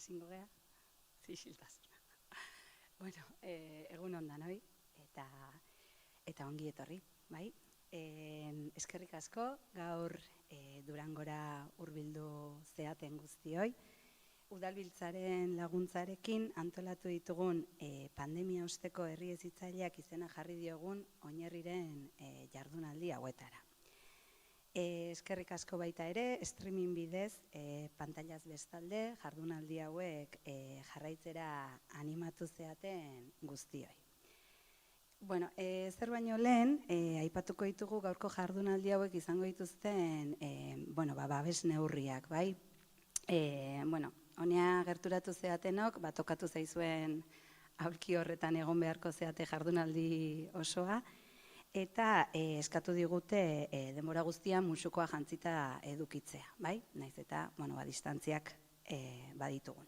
Ezingo gea? Zixiltasuna. Bueno, egun ondan hoi, eta ongi etorri, bai? Eskerrik asko, gaur Durangora hurbildu zeaten guztioi. Udalbiltzaren laguntzarekin antolatu ditugun pandemia osteko herri hezitzaileak izena jarri diogun Oinarriren jardunaldi hauetara. Eskerrik asko baita ere, streaming bidez, pantailaz bestalde, jardunaldi hauek jarraitzera animatu zeaten guztioi. Bueno, zer baino lehen, aipatuko ditugu gaurko jardunaldi hauek izango dituzten, babes neurriak, bai? Honea gerturatu zeatenok, tokatu zaizuen aurki horretan egon beharko zeate jardunaldi osoa, eta eskatu digute denbora guztian musukoa jantzita edukitzea, bai? Naiz eta, distantziak baditugun.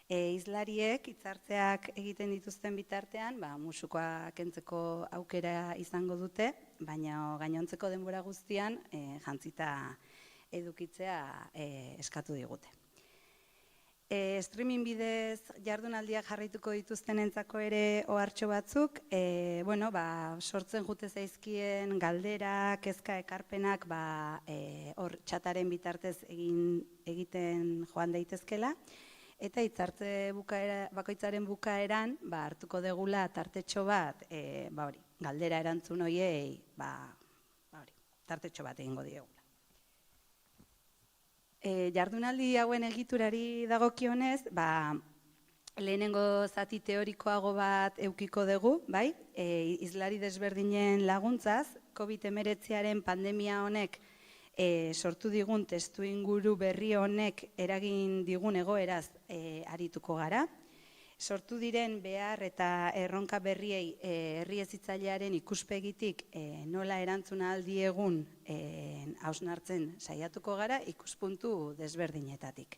Hizlariek hitzartzeak egiten dituzten bitartean, musukoa kentzeko aukera izango dute, baina gainontzeko denbora guztian jantzita edukitzea eskatu digute. Streaming bidez jardunaldiak jarraituko dituztenentzako ere ohartxo batzuk, sortzen jute zaizkien galdera, kezka ekarpenak hor txataren bitartez egiten joan daitezkela, eta hitzartze bakoitzaren bukaeran hartuko degula tartetxo bat, galdera erantzun horiei, tartetxo bat egingo diegula. Jardunaldi hauen egiturari dagokionez, lehenengo zati teorikoago bat edukiko dugu, bai? Hizlari desberdinen laguntzaz, COVID-19 pandemia honek sortu digun testuinguru berri honek eragin digun egoeraz arituko gara. Sortu diren behar eta erronka berriei herri hezitzailearen ikuspegitik nola erantzuna aldiegun hausnartzen saiatuko gara ikuspuntu desberdinetatik.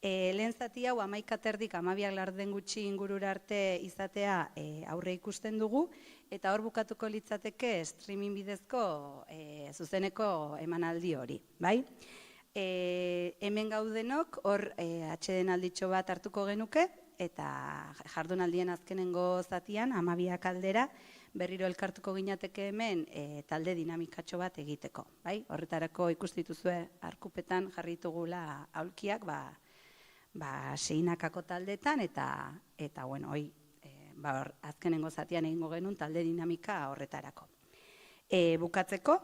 Lehen zati hau 11:30 laurden gutxi ingurura arte izatea aurre ikusten dugu, eta hor bukatuko litzateke streaming bidezko zuzeneko emanaldi hori, bai? Hemen gaudenok hor atxeden alditxo bat hartuko genuke, eta jardunaldien azkenengo zatian, 12 aldera, berriro elkartuko ginateke hemen talde dinamikatxo bat egiteko. Horretarako ikustituzue arkupetan jarritugula aulkiak seinakako taldeetan, eta azkenengo zatian egingo genuen talde dinamika horretarako. Bukatzeko,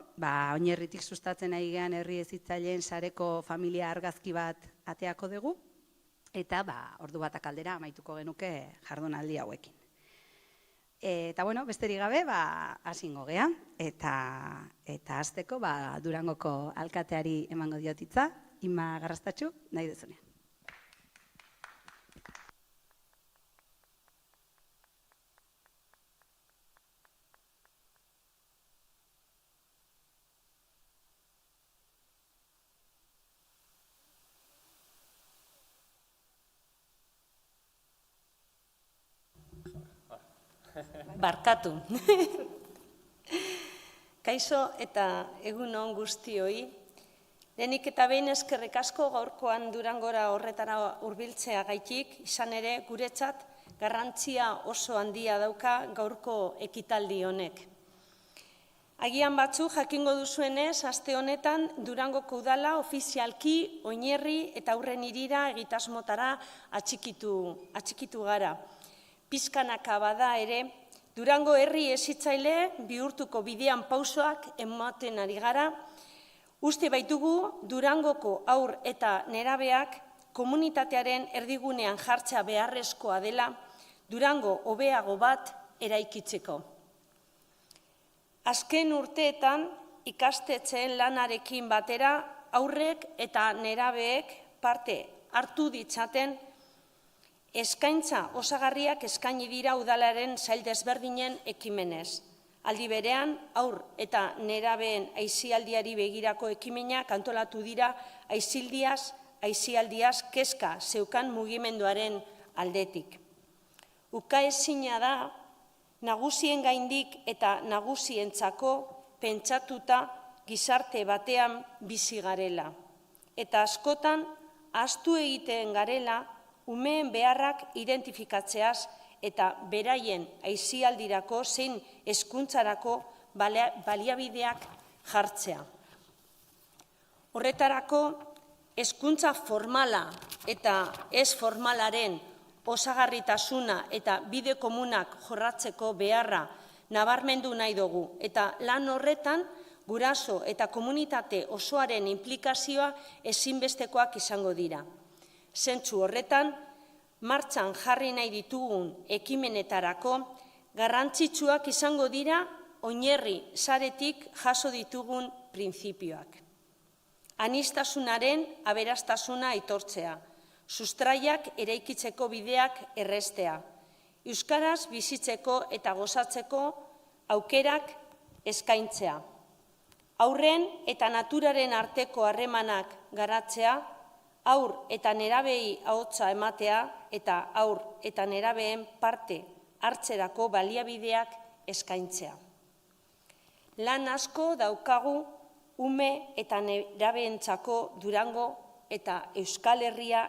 Oinarritik sustatzen ari gean herri hezitzaileen sareko familia argazki bat ateako dugu, eta ordu batak aldera amaituko genuke jardunaldi hauekin. Eta besterik gabe, hasingo gea, eta hasteko Durangoko alkateari emango diotitza, Ima Garrastatxu, nahi dezunean. Barkatu. Kaixo eta egun on guztioi. Lehenik eta behin eskerrik asko gaurkoan Durangora horretara hurbiltzeagaitik, izan ere guretzat garrantzia oso handia dauka gaurko ekitaldi honek. Agian batzu jakingo duzuenez, aste honetan Durangoko udala ofizialki Oinarri eta Aurren Hirira egitasmotara atxikitu gara. Pizkanaka bada ere, Durango herri hezitzaile bihurtuko bidean pausoak ematen ari gara. Uste baitugu Durangoko haur eta nerabeak komunitatearen erdigunean jartzea beharrezkoa dela Durango hobeago bat eraikitzeko. Azken urteetan ikastetxeen lanarekin batera haurrek eta nerabeek parte hartu ditzaten eskaintza osagarriak eskaini dira udalaren sail desberdinen ekimenez. Aldi berean, haur eta nerabeen aisialdiari begirako ekimenak antolatu dira aisialdiaz kezka zeukan mugimenduaren aldetik. Ukaezina da, nagusien gaindik eta nagusientzako pentsatuta gizarte batean bizi garela. Eta askotan, ahaztu egiten garela, umeen beharrak identifikatzeaz eta beraien aisialdirako zein hezkuntzarako baliabideak jartzea. Horretarako, hezkuntza formala eta ez formalaren osagarritasuna eta bide komunak jorratzeko beharra nabarmendu nahi dugu, eta lan horretan guraso eta komunitate osoaren implikazioa ezinbestekoak izango dira. Zentzu horretan, martxan jarri nahi ditugun ekimenetarako garrantzitsuak izango dira oinarri saretik jaso ditugun printzipioak. Aniztasunaren aberastasuna aitortzea, sustraiak eraikitzeko bideak erraztea, euskaraz bizitzeko eta gozatzeko aukerak eskaintzea, haurren eta naturaren arteko harremanak garatzea, haur eta nerabei ahotsa ematea eta haur eta nerabeen parte hartzerako baliabideak eskaintzea. Lan asko daukagu ume eta nerabeentzako Durango eta Euskal Herria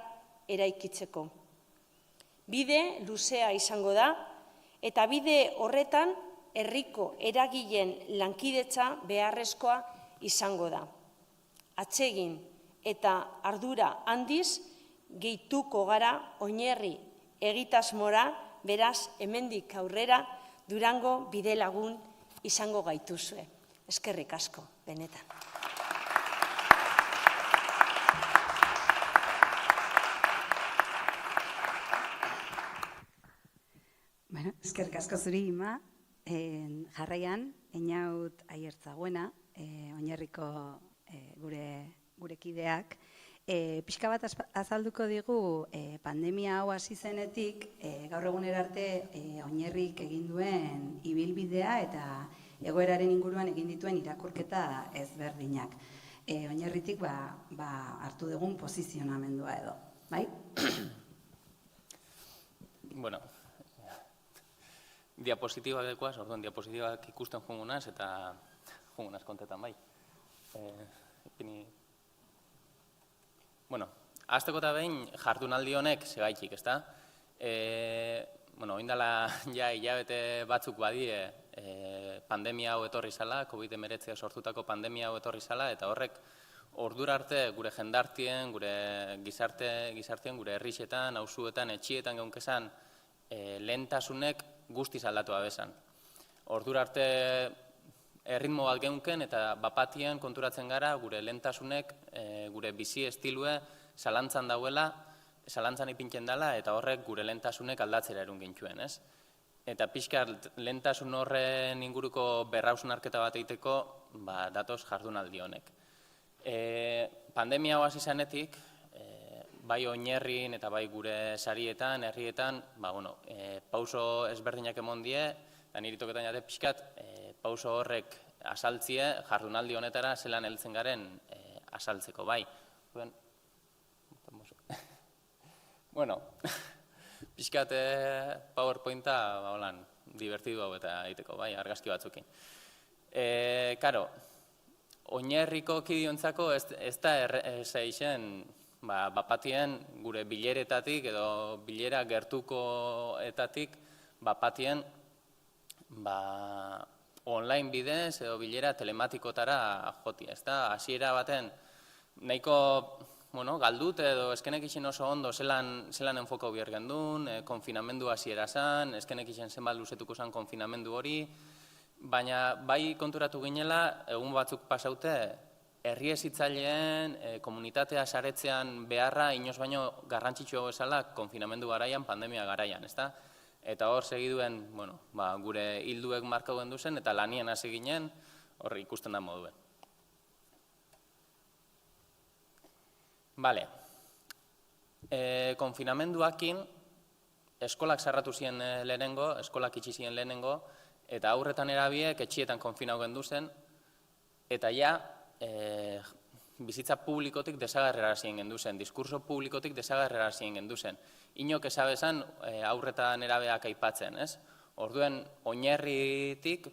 eraikitzeko. Bide luzea izango da, eta bide horretan herriko eragileen lankidetza beharrezkoa izango da. Atsegin eta ardura handiz gehituko gara oinarri egitasmora, beraz hemendik aurrera Durango bide lagun izango gaituzue. Eskerrik asko, benetan. Eskerrik asko zuri, Ima. Jarraian, Einaut Aiertzaguena, oinarriko gure kideak, pixka bat azalduko digu pandemia hau hasi zenetik, gaur egunera arte oinarrik egin duen ibilbidea eta egoeraren inguruan egin dituen irakurketa ezberdinak. Oinarritik hartu dugun posizionamendua edo, bai? Bueno, diapositibak dekoaz, orduan diapositibak ikusten jungunaz eta jungunaz kontetan bai. Bueno, hasteko eta behin jardunaldi honek segaitik, ezta? Oindala ja hilabete batzuk badie pandemia hau etorri zala, COVID-19 sortutako pandemia hau etorri zala, eta horrek ordura arte gure jendartien, gure gizartien, gure herrixetan, auzuetan, etxietan geunkezan lehentasunek guztiz aldatu abezan. Ordura arte erritmo bat geunken eta bapatien konturatzen gara gure lehentasunek, gure bizi estilue zalantzan dauela, zalantzan ipintzen dela eta horrek gure lehentasunek aldatzera erun gintuen, ez? Eta pixka lehentasun horren inguruko berrausnarketa bat egiteko datoz jardunaldi honek. Pandemia hau hasi zenetik, bai oinarrin eta bai gure sarietan, herrietan, pauso ezberdinak emon die, eta niri toketan jate pixkat, pauso horrek asaltzie jardunaldi honetara zelan heltzen garen asaltzeko, bai. Bueno, pixkat PowerPointa divertidu hau eta egiteko, bai, argazki batzukin. Karo, oinarriko kidiontzako ez da eixen bapatien gure bileretatik edo bilera gertukoetatik bapatien online bidez edo bilera telematikotara joti, ez da? Hasiera baten nahiko galdut edo eskenek izin oso ondo zelan enfokau behar gendun, konfinamendu hasiera zan, eskenek izin zenbat luzetuko zan konfinamendu hori, baina bai konturatu ginela, egun batzuk pasaute, herri ezitzaileen, komunitatea saretzean beharra inoz baino garrantzitsu bezala konfinamendu garaian, pandemia garaian, ezta? Eta hor segiduen, gure hilduek markau gendu zen, eta lanien hasi ginen, hor ikusten da moduen. Bale, konfinamenduakin, eskolak sarratu ziren lehenengo, eskolak itxi ziren lehenengo, eta aurretan erabiek etxietan konfinau gendu zen, eta ja, bizitza publikotik desagarrera ziren gendu zen, diskurso publikotik desagarrera ziren gendu zen. Inok esabezan aurretan erabeak aipatzen, ez? Orduen, oinarritik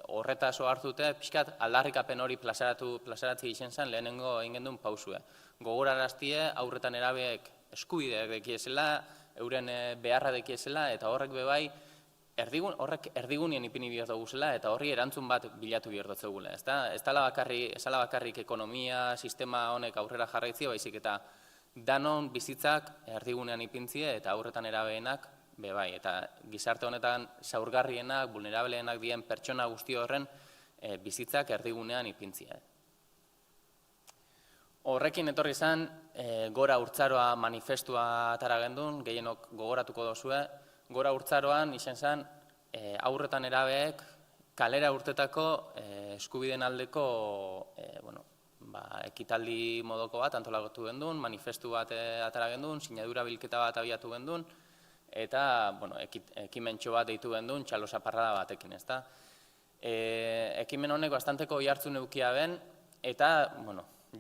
horretazo hartute, pixkat aldarrikapen hori plazaratzi izen zen lehenengo egin gendun pausue. Gogoraraztie aurretan erabeek eskubideak dekiezela, euren beharra dekiezela, eta horrek bebai, horrek erdigunien ipini behar duguzela, eta horri erantzun bat bilatu behar dutzegula. Ez dela bakarrik ekonomia, sistema honek aurrera jarraitzia, baizik eta danon bizitzak erdigunean ipintzie, eta aurretan erabeenak bebai. Eta gizarte honetan zaurgarrienak, vulnerableenak dien pertsona guzti horren bizitzak erdigunean ipintzia. Horrekin etorri zen, Gora Urtzaroa manifestua atara gendun, gehienok gogoratuko dozue. Gora Urtzaroan izan zen aurretan erabeek kalera urtetako eskubideen aldeko ekitaldi modoko bat antolatu gendun, manifestu bat atara gendun, sinadura bilketa bat abiatu gendun, eta ekimentxo bat deitu gendun txalo zaparrada batekin, ezta. Ekimen honek bastanteko oihartzun eukia ben, eta,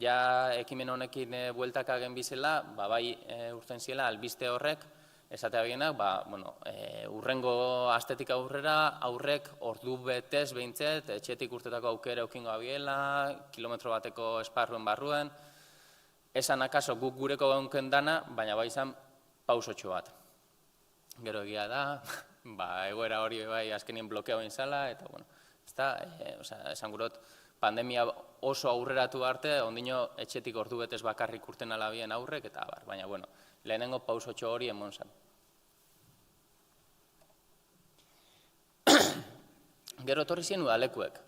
ja ekimen honekin bueltaka genbizela, bai urten ziela albiste horrek, esatea bienak, urrengo astetik aurrera, aurrek ordu betez behintzet, etxetik urtetako aukera eukingo abiela, kilometro bateko esparruen barruen, esan akaso guk gureko gaunken dana, baina bai izan pausotxo bat. Gero egia da, egoera hori bai azkenien blokeo inzala, eta esan gurot, pandemia oso aurreratu arte, ondino etxetik ordu betez bakarrik urten alabien aurrek, eta baina, lehenengo pausotxo hori emon zen. Gero etorri ziren udalekuek.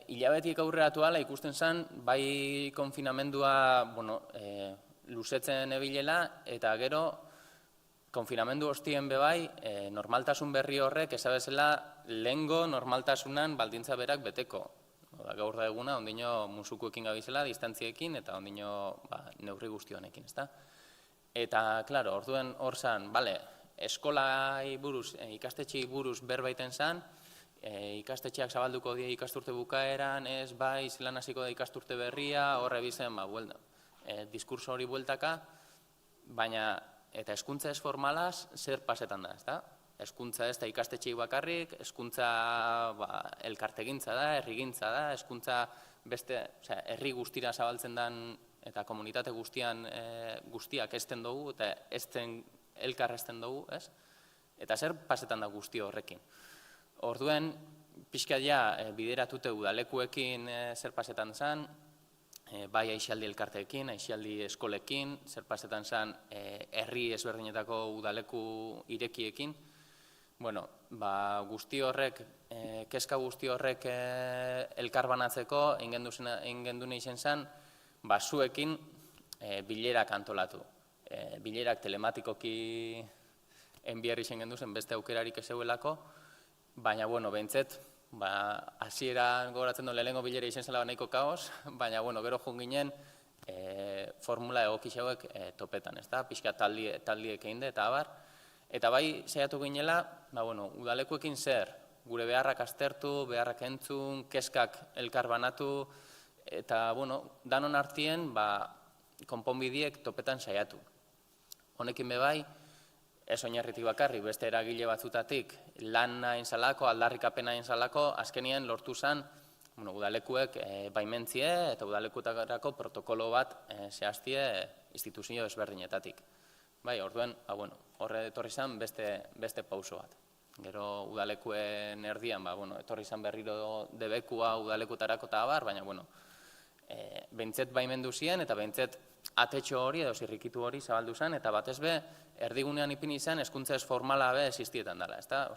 Hilabetik aurreratu ala ikusten zen, bai konfinamendua luzetzen ebilela, eta gero konfinamendu hostien bebai, normaltasun berri horrek ezabezela lehengo normaltasunan baldintza berak beteko. Gaur da eguna, ondino musukuekin gabizela, distantziekin, eta ondino neurri guzti honekin, ezta? Eta, klaro, orduen hor zan, eskolai buruz, ikastetxei buruz berbaiten zan, ikastetxeak zabalduko die ikasturte bukaeran, ez, bai, zelan hasiko da ikasturte berria, horre bizen, diskurso hori bueltaka, baina, eta hezkuntza ez formalaz, zer pasetan da, ezta? Hezkuntza ez da ikastetxei bakarrik, hezkuntza elkartegintza da, herrigintza da, hezkuntza beste, herri guztira zabaltzen den eta komunitate guztiak ezten dugu, eta elkar ezten dugu, ez? Eta zer pasetan da guzti horrekin. Orduen, pixka ja bideratute udalekuekin zer pasetan zen, bai aixialdi elkarteekin, aixialdi eskolekin, zer pasetan zen herri ezberdinetako udaleku irekiekin. Guzti horrek, kezka guzti horrek elkar banatzeko, ingendune izen zen, zuekin bilerak antolatu. Bilerak telematikoki enbiarri zen genduzen beste aukerarik ez zeuelako, baina, behintzet, hasieran gogoratzen duen lehenengo bilera izen zela nahiko kaos, baina, gero junginen formula egokixauek topetan, ez da, pixka taldiek egin eta abar. Eta bai, saiatu ginela, udalekuekin zer, gure beharrak aztertu, beharrak entzun, kezkak elkar banatu, eta, danon artien, konponbidiek topetan saiatu. Honekin bebai, ez oinarritik bakarri, beste eragile batzutatik, lan nahin zalako, aldarrikapen nahin zalako, azkenien lortu zen, udalekuek baimentzie eta udalekuetarako protokolo bat zehaztie instituzio ezberdinetatik. Orduen, horre etorri zen beste pauso bat. Gero udalekuen erdian, etorri zen berriro debekua udalekuetarako eta abar, baina, behintzet baimendu ziren eta behintzet atetxo hori edo zirrikitu hori zabaldu zen, eta batez be, erdigunean ipini zen, hezkuntza ez formala be existietan dela, ezta?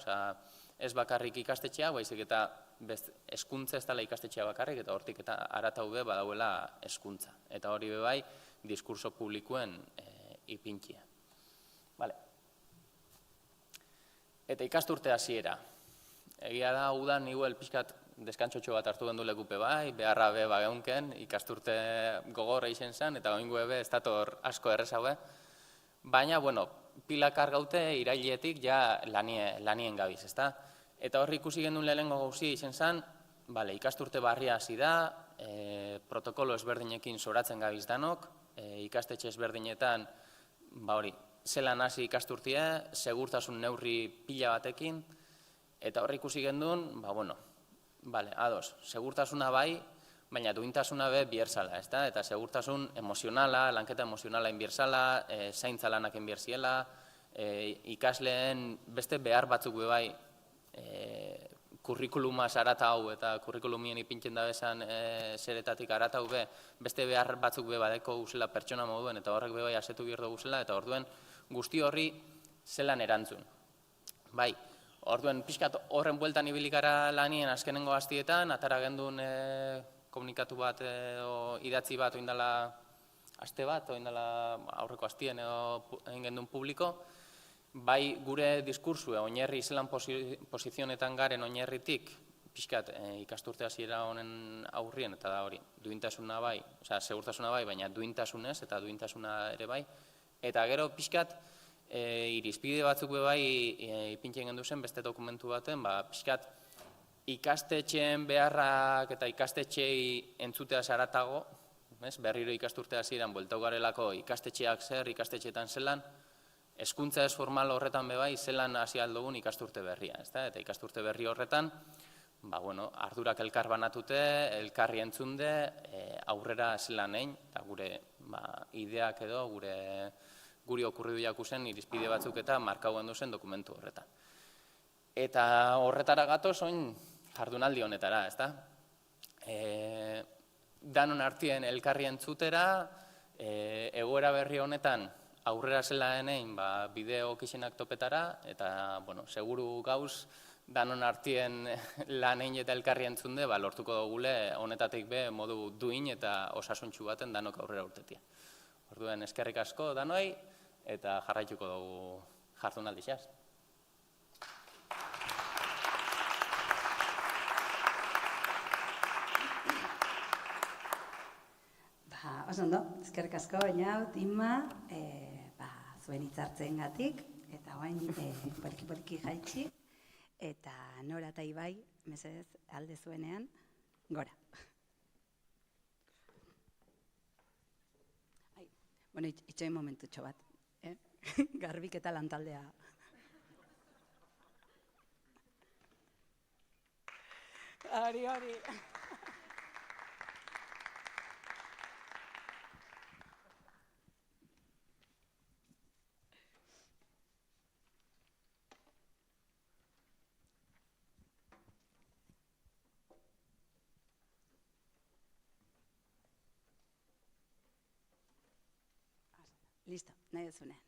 Ez bakarrik ikastetxea, baizik eta hezkuntza ez dela ikastetxea bakarrik, eta hortik eta aratau be badauela hezkuntza. Eta hori be bai, diskurso publikoen ipintzia. Eta ikasturte hasiera. Egia da, udan niguel pixkat deskantxotxo bat hartu gendu lekupe bai, beharra be bageunken, ikasturte gogorra izen zen, eta goingo ebe ez dator asko errezaue. Baina, pilakar gaute irailetik ja lanien gabiz, ezta? Eta horri ikusi gendun lehenengo gauzi izen zen, ikasturte barria hasi da, protokolo ezberdinekin zoratzen gabiz danok, ikastetxe ezberdinetan, zelan hasi ikasturtia, segurtasun neurri pila batekin, eta horri ikusi gendun, ados, segurtasuna bai, baina duintasuna be bierzala, eta segurtasun emozionala, lanketa emozionala inbierzala, zaintza lanak inbierziela, ikasleen beste behar batzuk bebai kurrikuluma zaratau eta kurrikulumien ipintzen da bezan zeretatik aratau be, beste behar batzuk be badeko guzela pertsona moduen eta horrek bebai asetu bierdo guzela eta orduen guzti horri zelan erantzun. Bai, orduen pixkat horren bueltan ibilikara lanien azkenengo hastietan, atara gendun komunikatu bat edo idatzi bat oindala aste bat, oindala aurreko hastien edo egin gendun publiko, bai gure diskursue oinarri zelan posizionetan garen oinarritik, pixkat ikasturte hasiera honen aurrien, eta da hori, duintasuna bai, osea, segurtasuna bai, baina duintasunez eta duintasuna ere bai, eta gero pixkat irizpide batzuk bai ipintzen gendu zen beste dokumentu baten, pixkat ikastetxeen beharrak eta ikastetxei entzutea zaratago, berriro ikasturte hasieran bueltau garelako ikastetxeak zer, ikastetxeetan zelan, hezkuntza ez formal horretan bebai zelan hasi aldugun ikasturte berria, eta ikasturte berri horretan, ardurak elkar banatute, elkarri entzunde, aurrera zelan egin, eta gure ideak edo, guri okurridu jakuzen irizpide batzuk eta markauen duzen dokumentu horretan. Eta horretara gatoz, oin jardunaldi honetara, ezta? Danon artien elkarri entzutera, egoera berri honetan aurrera zela denein bideo kisenak topetara, eta, seguru gauz, danon artien lan egin eta elkarri entzunde, lortuko dugule honetatik be modu duin eta osasuntxu baten danok aurrera urtetia. Orduen, eskerrik asko danoi, eta jarraituko dugu jardunaldi xaz. Oso ondo, eskerrik asko, baina, Inma, zuen hitzartzen gatik, eta oain poliki jaitsi, eta Nora eta Ibai, mesedez, alde zuenean, gora. Itxoin momentutxo bat, garbik eta lantaldea. Hori. Listo, nahi duzunean.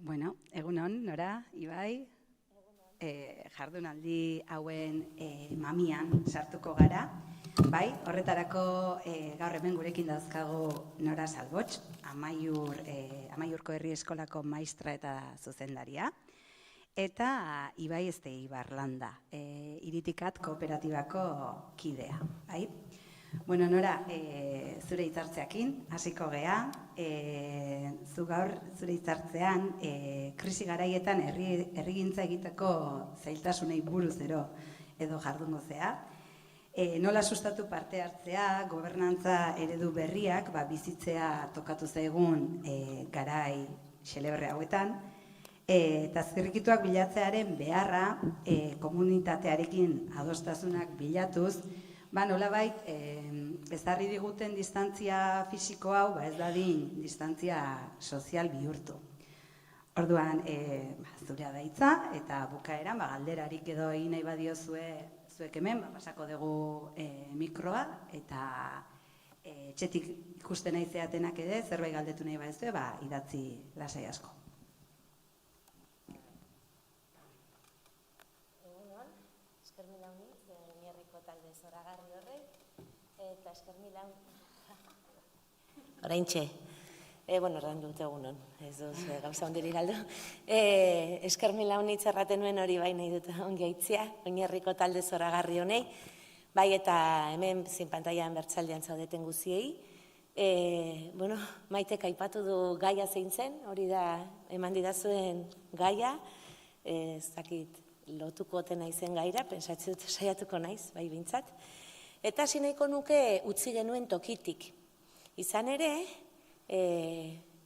Bueno, egunon, Nora, Ibai, jardunaldi hauen mamian sartuko gara. Bai, horretarako gaur hemen gurekin dauzkagu Nora Salbots, Amaiurko Herri Eskolako maistra eta zuzendaria. Eta Ibai Ibarlanda, Iritikat kooperatibako kidea. Bueno, Nora, zure hitzartzeakin, hasiko gea, zu gaur zure hitzartzean krisi garaietan herrigintza egiteko zailtasunei buruz edo jardungo zea. Nola sustatu parte hartzea, gobernantza eredu berriak bizitzea tokatu zaigun garai xelebre hauetan, eta zirrikituak bilatzearen beharra komunitatearekin adostasunak bilatuz, nolabait ezarri diguten distantzia fisiko hau ez dadin distantzia sozial bihurtu. Orduan, zurea da hitza eta bukaeran galderarik edo egin nahi badiozue zuek hemen, pasako dugu mikroa eta etxetik ikusten nahi zeatenak ere, zerbait galdetu nahi baduzue, idatzi lasai asko. Eta eskermilan, oraintxe, ordan dut egunon, ez duz gauza ondiri galdu. Eskermilan erraten nuen hori bai nahi dut ongi aitzia, oinarriko talde zoragarri honei, bai eta hemen zin pantailan bertzaldean zaudeten guziei. Maitek aipatu du gaia zein zen, hori da eman didazuen gaia, ez dakit lotuko oten naizen gaira, pensatzen dut saiatuko naiz, bai bintzat. Eta hasi nahiko nuke utzi genuen tokitik. Izan ere,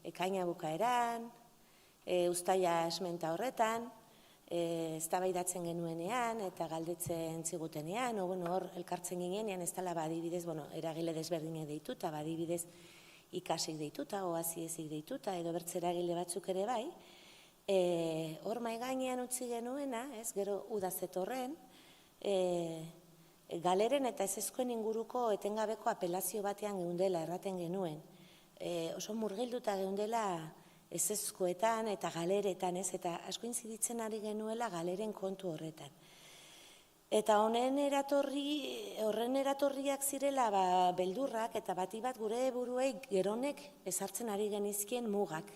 ekaina bukaeran, uztaila esmenta horretan, eztabaidatzen genuenean eta galdetzen zigutenean, hor elkartzen ginean, ez dela adibidez, eragile desberdinak deituta, adibidez ikasik deituta, oasiesik deituta, edo bertze eragile batzuk ere bai, hor mahai gainean utzi genuena, gero udazetorren, galeren eta ezezkoen inguruko etengabeko apelazio batean geundela erraten genuen. Oso murgilduta geundela ezezkoetan eta galeretan, eta asko inziditzen ari genuela galeren kontu horretan. Eta horren eratorriak zirela beldurrak eta bati bat gure buruei geronek ezartzen ari genizkien mugak.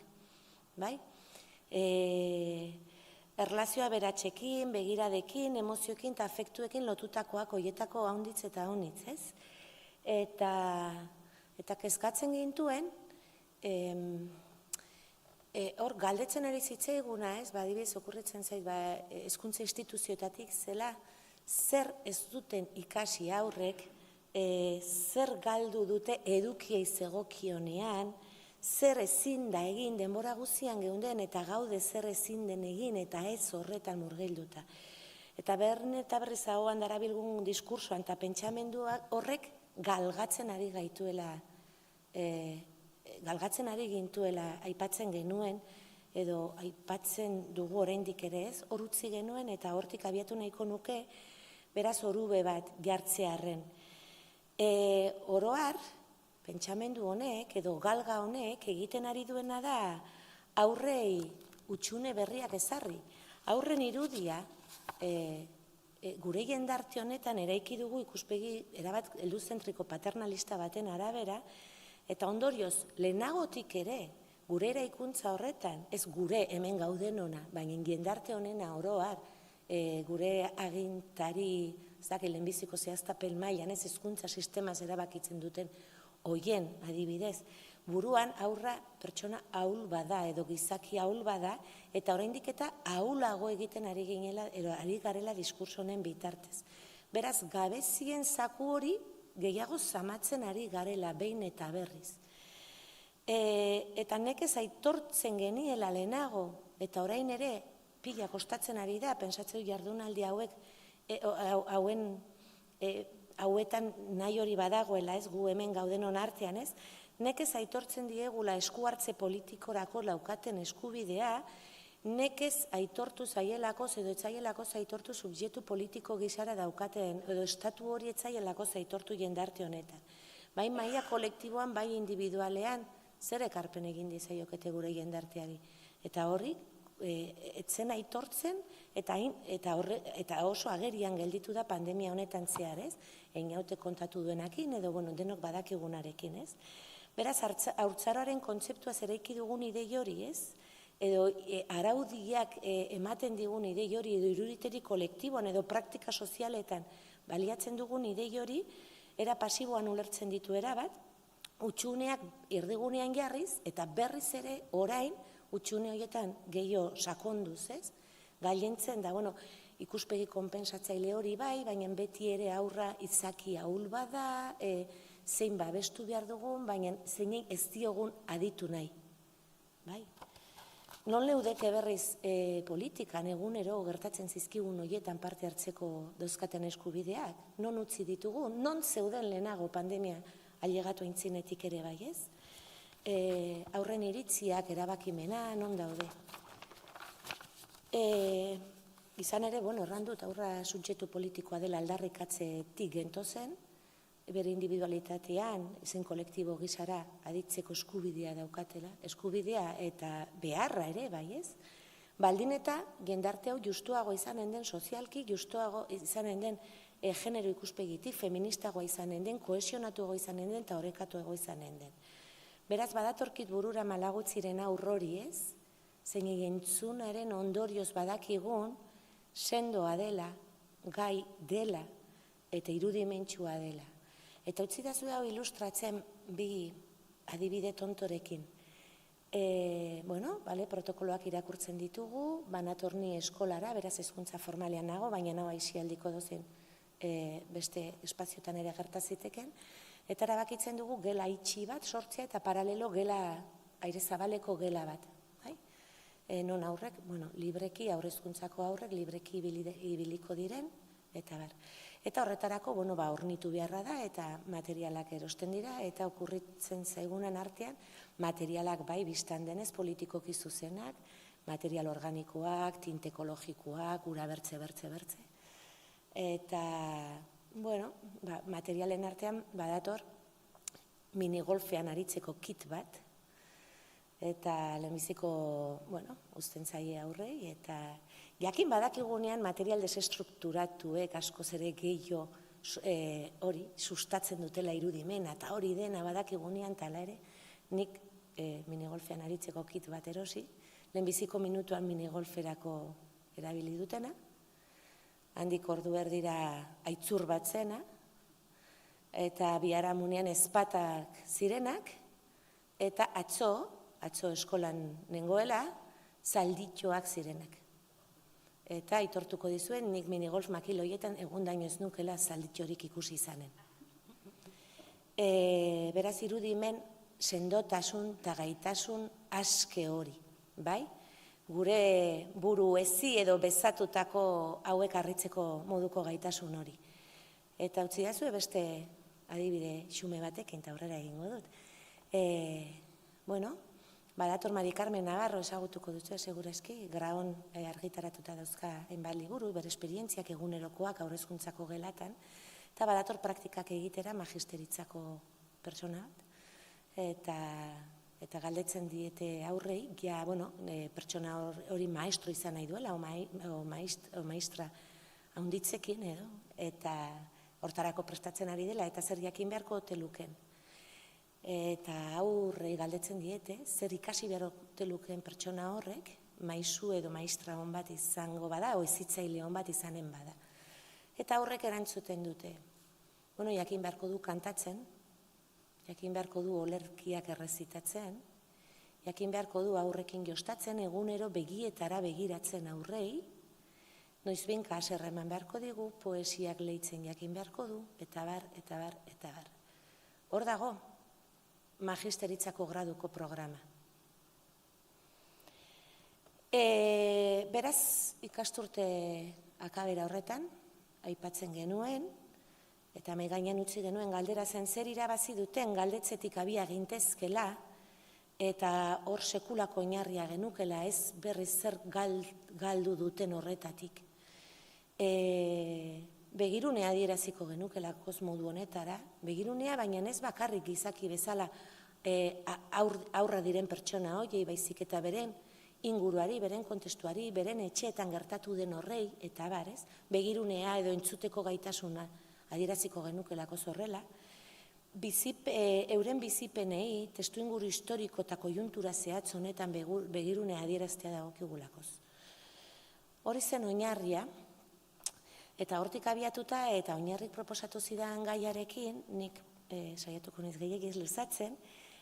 Erlazioa beratxekin, begiradekin, emozioekin eta afektuekin lotutakoak hoietako haunditz eta haunitz, ez? Eta kezkatzen gintuen, hor galdetzen ari zitzaiguna, ez? Adibidez okurritzen zait, hezkuntza instituzioetatik zela, zer ez duten ikasi aurrek, zer galdu dute edukiei zegokionean, zer ezin da egin denbora guztian geunden eta gaude zer ezin den egin eta ez horretan murgilduta. Eta eta berriz ahoan darabilgun diskursoan eta pentsamenduak horrek galgatzen ari gintuela aipatzen genuen, edo aipatzen dugu oraindik ere ez, hor utzi genuen eta hortik abiatu nahiko nuke, beraz orube bat jartzearren. Oroar, pentsamendu honek edo galga honek egiten ari duena da aurrei utxune berriak ezarri. Aurren irudia gure jendarte honetan eraiki dugu ikuspegi erabat helduzentriko paternalista baten arabera, eta ondorioz lehenagotik ere gure eraikuntza horretan, ez gure hemen gaudenona, baina jendarte honena oroar, gure agintari, lehenbiziko zehaztapen mailan, ez hezkuntza sistemaz erabakitzen duten hoien adibidez, buruan aurra pertsona ahul bada edo gizaki ahul bada, eta oraindik eta ahulago egiten ari garela diskurso honen bitartez. Beraz, gabezien zaku hori gehiago zamatzen ari garela behin eta berriz. Eta nekez aitortzen geniela lehenago, eta orain ere pila kostatzen ari da, pentsatzeu jardunaldi hauetan nahi hori badagoela, ez gu hemen gauden artean, ez? Nekez aitortzen diegula esku hartze politikorako laukaten eskubidea, nekez aitortu zaielako, edo etzaielako aitortu subjektu politiko gisara daukaten, edo estatu hori etzaielako aitortu jendarte honetan. Bai maila kolektiboan, bai individualean, zer ekarpen egin dizaiokete gure jendarteari. Eta horri, etzen aitortzen, eta oso agerian gelditu da pandemia honetan zehar, ez? Einaute kontatu duenakin, edo denok badakigunarekin, ez? Beraz, haurtzaroaren kontzeptua zeraiki dugun idei hori, ez? Edo araudiak ematen digun idei hori, edo iruriteri kolektiboan, edo praktika sozialetan baliatzen dugun idei hori, era pasiboan ulertzen ditu erabat, utxuneak erdigunean jarriz, eta berriz ere orain, utxune horietan gehiago sakonduz, ez? Gailentzen da, ikuspegi konpensatzaile hori bai, baina beti ere aurra izaki ahul bada, zein babestu behar dugun, baina zein ez diogun aditu nahi. Non leudeke berriz politikan egunero gertatzen zizkigun horietan parte hartzeko dauzkaten eskubideak? Non utzi ditugu? Non zeuden lehenago pandemia ailegatu aintzinetik ere bai, ez? Aurren iritziak, erabakimena, non daude? Izan ere, errandut, aurra subjektu politikoa dela aldarrikatzetik gentozen, bere individualitatean, zen kolektibo gisara aditzeko eskubidea daukatela, eskubidea eta beharra ere, bai ez? Baldin eta jendarte hau justuago izanen den, sozialki justuago izanen den, genero ikuspegitik, feministagoa izanen den, kohesionatuago izanen den, eta orekatuago izanen den. Beraz, badatorkit burura malagutziren aurrori ez, zein egentzunaren ondorioz badakigun, sendoa dela, gai dela, eta irudimentsua dela. Eta utzi da hau ilustratzen bi adibide tontorekin. Protokoloak irakurtzen ditugu, banatorni eskolara, beraz hezkuntza formalean nago, baina nago aisialdiko dozen beste espaziotan ere gertaziteken, eta erabakitzen dugu gela itxi bat sortzea eta paralelo gela aire zabaleko gela bat. non aurrek, libreki, aurrezkuntzako aurrek, libreki ibiliko diren, eta bar. Eta horretarako, hornitu beharra da, eta materialak erosten dira, eta okurritzen zaigunan artean, materialak bai biztan denez politikoki zuzenak, material organikoak, tinte ekologikoak, ura bertze. Eta, materialen artean badator minigolfean aritzeko kit bat, eta lehenbiziko, uzten zaie aurrei, eta jakin badakigunean material desestrukturatuek askoz ere gehiago hori sustatzen dutela irudimena, eta hori dena badakigunean tala ere, nik minigolfean aritzeko kit bat erosi, lehenbiziko minutuan minigolferako erabili dutena, handik ordu erdira aitzur bat zena, eta biharamunean ezpatak zirenak, eta atzo eskolan nengoela, zalditxoak zirenak. Eta aitortuko dizuen, nik minigolf makiloietan egundaino ez nukela zalditxorik ikusi izanen. Beraz irudimen sendotasun eta gaitasun aske hori, bai? Gure buru ezi edo bezatutako hauek harritzeko moduko gaitasun hori. Eta utzi dazue beste adibide xume batekin eta aurrera egingo dut. Badator Mari Carmen Navarro ezagutuko dutzu segurazki, Graon argitaratuta dauzka hainbat liburu, bere esperientziak egunerokoak aurrezkuntzako gelatan, eta badator praktikak egitera magisteritzako pertsona bat, eta galdetzen diete aurrei, pertsona hori maestro izan nahi duela, o maestra haunditzekin edo, eta hortarako prestatzen ari dela, eta zer jakin beharko ote luken. Eta aurrei galdetzen diete, zer ikasi behar ote luken pertsona horrek, maisu edo maestra hon bat izango bada, o ezitzaile hon bat izanen bada. Eta aurrek erantzuten dute, jakin beharko du kantatzen, jakin beharko du olerkiak errezitatzen, jakin beharko du aurrekin jostatzen, egunero begietara begiratzen aurrei, noizbinka haserra eman beharko digu, poesiak leitzen jakin beharko du, eta bar. Hor dago, magisteritzako graduko programa. Beraz, ikasturte akabera horretan, aipatzen genuen, eta megainan utzi genuen galdera zen zer irabazi duten galdetzetik abia gintezkela, eta hor sekulako oinarria genukela ez berriz zer galdu duten horretatik. Begirunea adieraziko genukela modu honetara, begirunea baina ez bakarrik gizaki bezala aurra diren pertsona hoiei baizik eta beren inguruari, beren kontestuari, beren etxeetan gertatu den horrei, eta barez, begirunea edo entzuteko gaitasuna adieraziko genukelako zorrela, euren bizipenei, testu inguru historiko eta kojuntura zehatz honetan begirunea adieraztea dagokigulakoz. Hori zen oinarria, eta hortik abiatuta eta oinarrik proposatu zidan gaiarekin, nik saiatuko naiz gehiagiz luzatzen,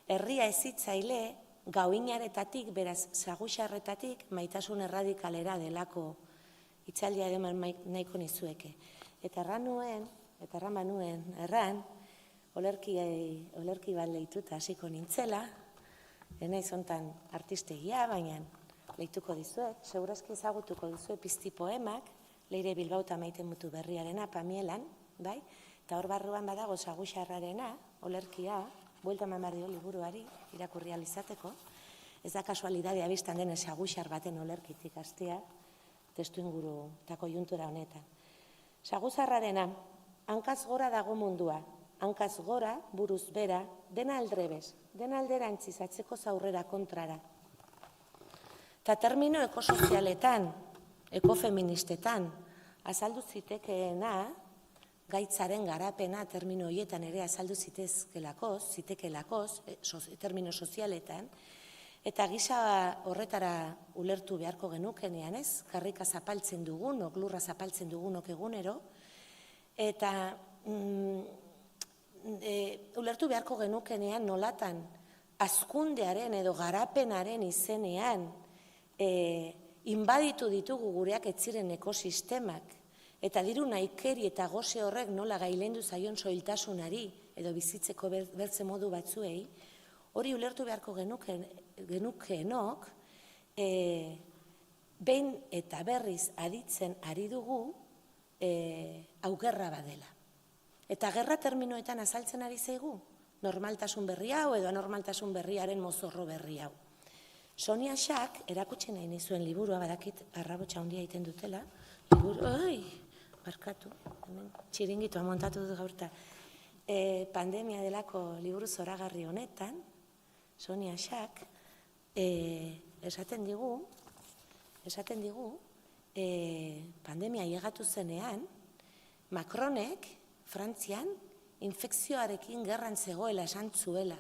herria ezitzaile gauinaretatik, beraz, zaguxarretatik, maitasun erradikalera delako hitzaldia eman nahiko nizueke. Eta erran banuen, olerki bat lehituta hasiko nintzela, naiz hontan artistegia, baina lehituko dizuet, segurazki ezagutuko dizuet pizti poemak, Leire Bilbao eta Maite Mutu Berriarena, Pamielan, bai? Eta hor barruan badago zaguxarrarena, olerkia, buelta eman behar dio liburuari, irakurri ahal izateko. Ez da kasualidadea biztan den zaguxar baten olerkitik hastea, testu inguru eta kojuntura honetan. Zaguxarrarena, hankaz gora dago mundua, hankaz gora, buruz bera, dena aldrebes, dena alderantziz atzeko zaurrera kontrara. Eta termino ekosozialetan, ekofeministetan, azaldu zitekeena, gaitzaren garapena termino horietan ere azaldu zitekeelakoz, termino sozialetan, eta gisa horretara ulertu beharko genukenean ez, karrika zapaltzen dugunok, lurra zapaltzen dugunok egunero, eta ulertu beharko genukenean nolatan hazkundearen edo garapenaren izenean inbaditu ditugu gureak ez ziren ekosistemak, eta diru naikeri eta goze horrek nola gailendu zaion soiltasunari edo bizitzeko bertze modu batzuei, hori ulertu beharko genukeenok, behin eta berriz aditzen ari dugu hau gerra badela. Eta gerra terminoetan azaltzen ari zaigu, normaltasun berri hau edo anormaltasun berriaren mozorro berri hau. Sonia Schack erakutsi nahi nizuen liburua, badakit arrabotsa handia egiten dutela, barkatu, txiringitua montatu dut gaurta, pandemia delako liburu zoragarri honetan, Sonia Schack, esaten digu, pandemia llegatu zenean, Macronek, Frantzian, infekzioarekin gerran zegoela esan zuela.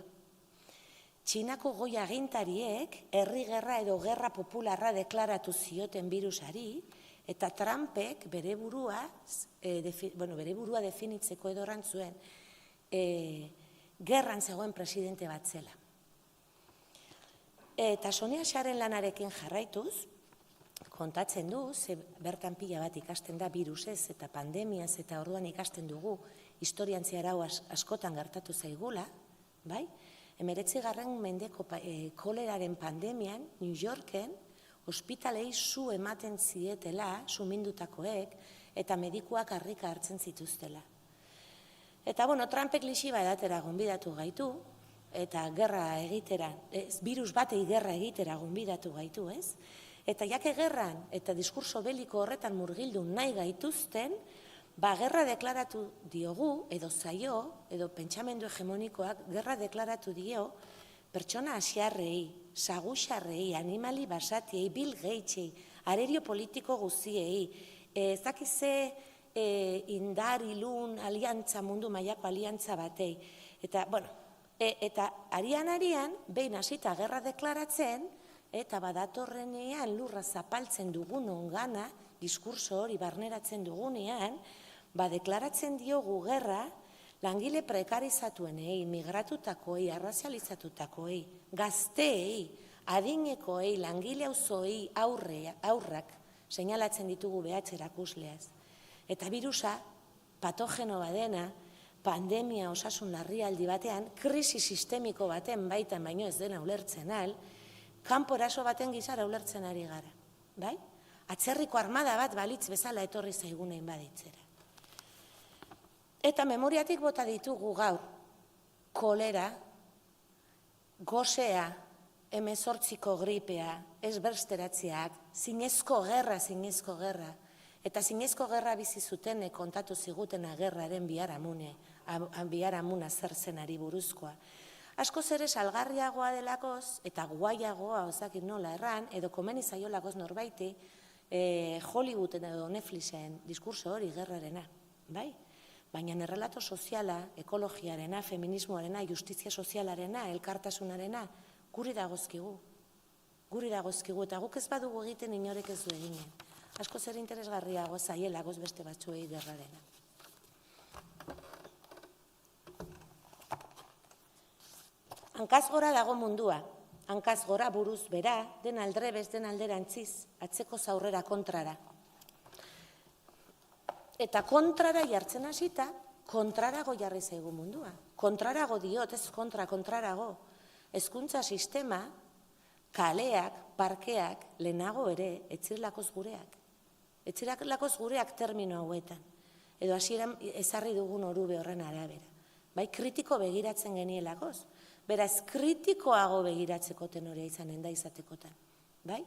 Txinako goi agintariek herri gerra edo gerra popularra deklaratu zioten birusari, eta Trumpek bere burua definitzeko edo zuen gerran zegoen presidente bat zela. Eta Sonia Schacken lanarekin jarraituz, kontatzen du, bertan pila bat ikasten da virusez eta pandemiaz eta orduan ikasten dugu historian zehar hau askotan gertatu zaigula, bai? 19. mendeko koleraren pandemian, New Yorken, ospitalei su ematen zietela, sumindutakoek, eta medikuak harrika hartzen zituztela. Eta, Trumpek lixiba edatera gonbidatu gaitu, eta gerra egitera, virus batei gerra egitera gonbidatu gaitu, ez? Eta jake gerran eta diskurso beliko horretan murgildu nahi gaituzten, gerra deklaratu diogu, edo zaio, edo pentsamendu hegemonikoak gerra deklaratu dio, pertsona asiarrei, saguxarrei, animali basatiei, Bill Gatesei, arerio politiko guziei, ezakize indar, ilun, aliantza, mundu mailako aliantza batei. Eta arian, behin hasita gerra deklaratzen, eta badatorrenean lurra zapaltzen dugun ongana, diskurso hori barneratzen dugunean, deklaratzen diogu gerra langile prekarizatuenei, migratutakoei, arrazializatutakoei, gazteei, adinekoei, langile auzoei, aurrak, seinalatzen ditugu behatz erakusleaz. Eta birusa, patogeno badena, pandemia osasun larrialdi batean, krisi sistemiko baten baitan baino ez dena ulertzen al, kanporaso baten gizara ulertzen ari gara. Atzerriko armada bat balitz bezala etorri zaigunein baditzera. Eta memoriatik bota ditugu gaur, kolera, gosea, 18ko gripea, ezbersteratzeak, zinezko gerra, eta zinezko gerra bizi zuten kontatu ziguten agerraren biharamuna zer zenari buruzkoa. Asko ere salgarriagoa delakoz, eta guaiagoa, ozakit nola erran, edo komeni zaiolakoz norbaiti, Hollywooden edo Netflixen diskurso hori gerrarena, bai? Baina errelato soziala, ekologiarena, feminismoarena, justizia sozialarena, elkartasunarena, guri dagozkigu. Eta guk ez badugu egiten inorek ez du eginen. Asko zer interesgarriago zaielagoz beste batzuei gerrarena. Hankaz gora dago mundua, hankaz gora buruz bera, den aldrebez, den alderantziz, atzeko zaurrera kontrara. Eta kontrara jartzen hasita, kontrarago jarri zaigu mundua. Kontrarago diot, ez kontrarago. Hezkuntza sistema, kaleak, parkeak, lehenago ere, etzirlakoz gureak. Etzirlakoz gureak termino hauetan. Edo hasieran ezarri dugun orube horren arabera. Bai, kritiko begiratzen genielakoz. Beraz, kritikoago begiratzeko tenorea izanen da izatekotan. Bai?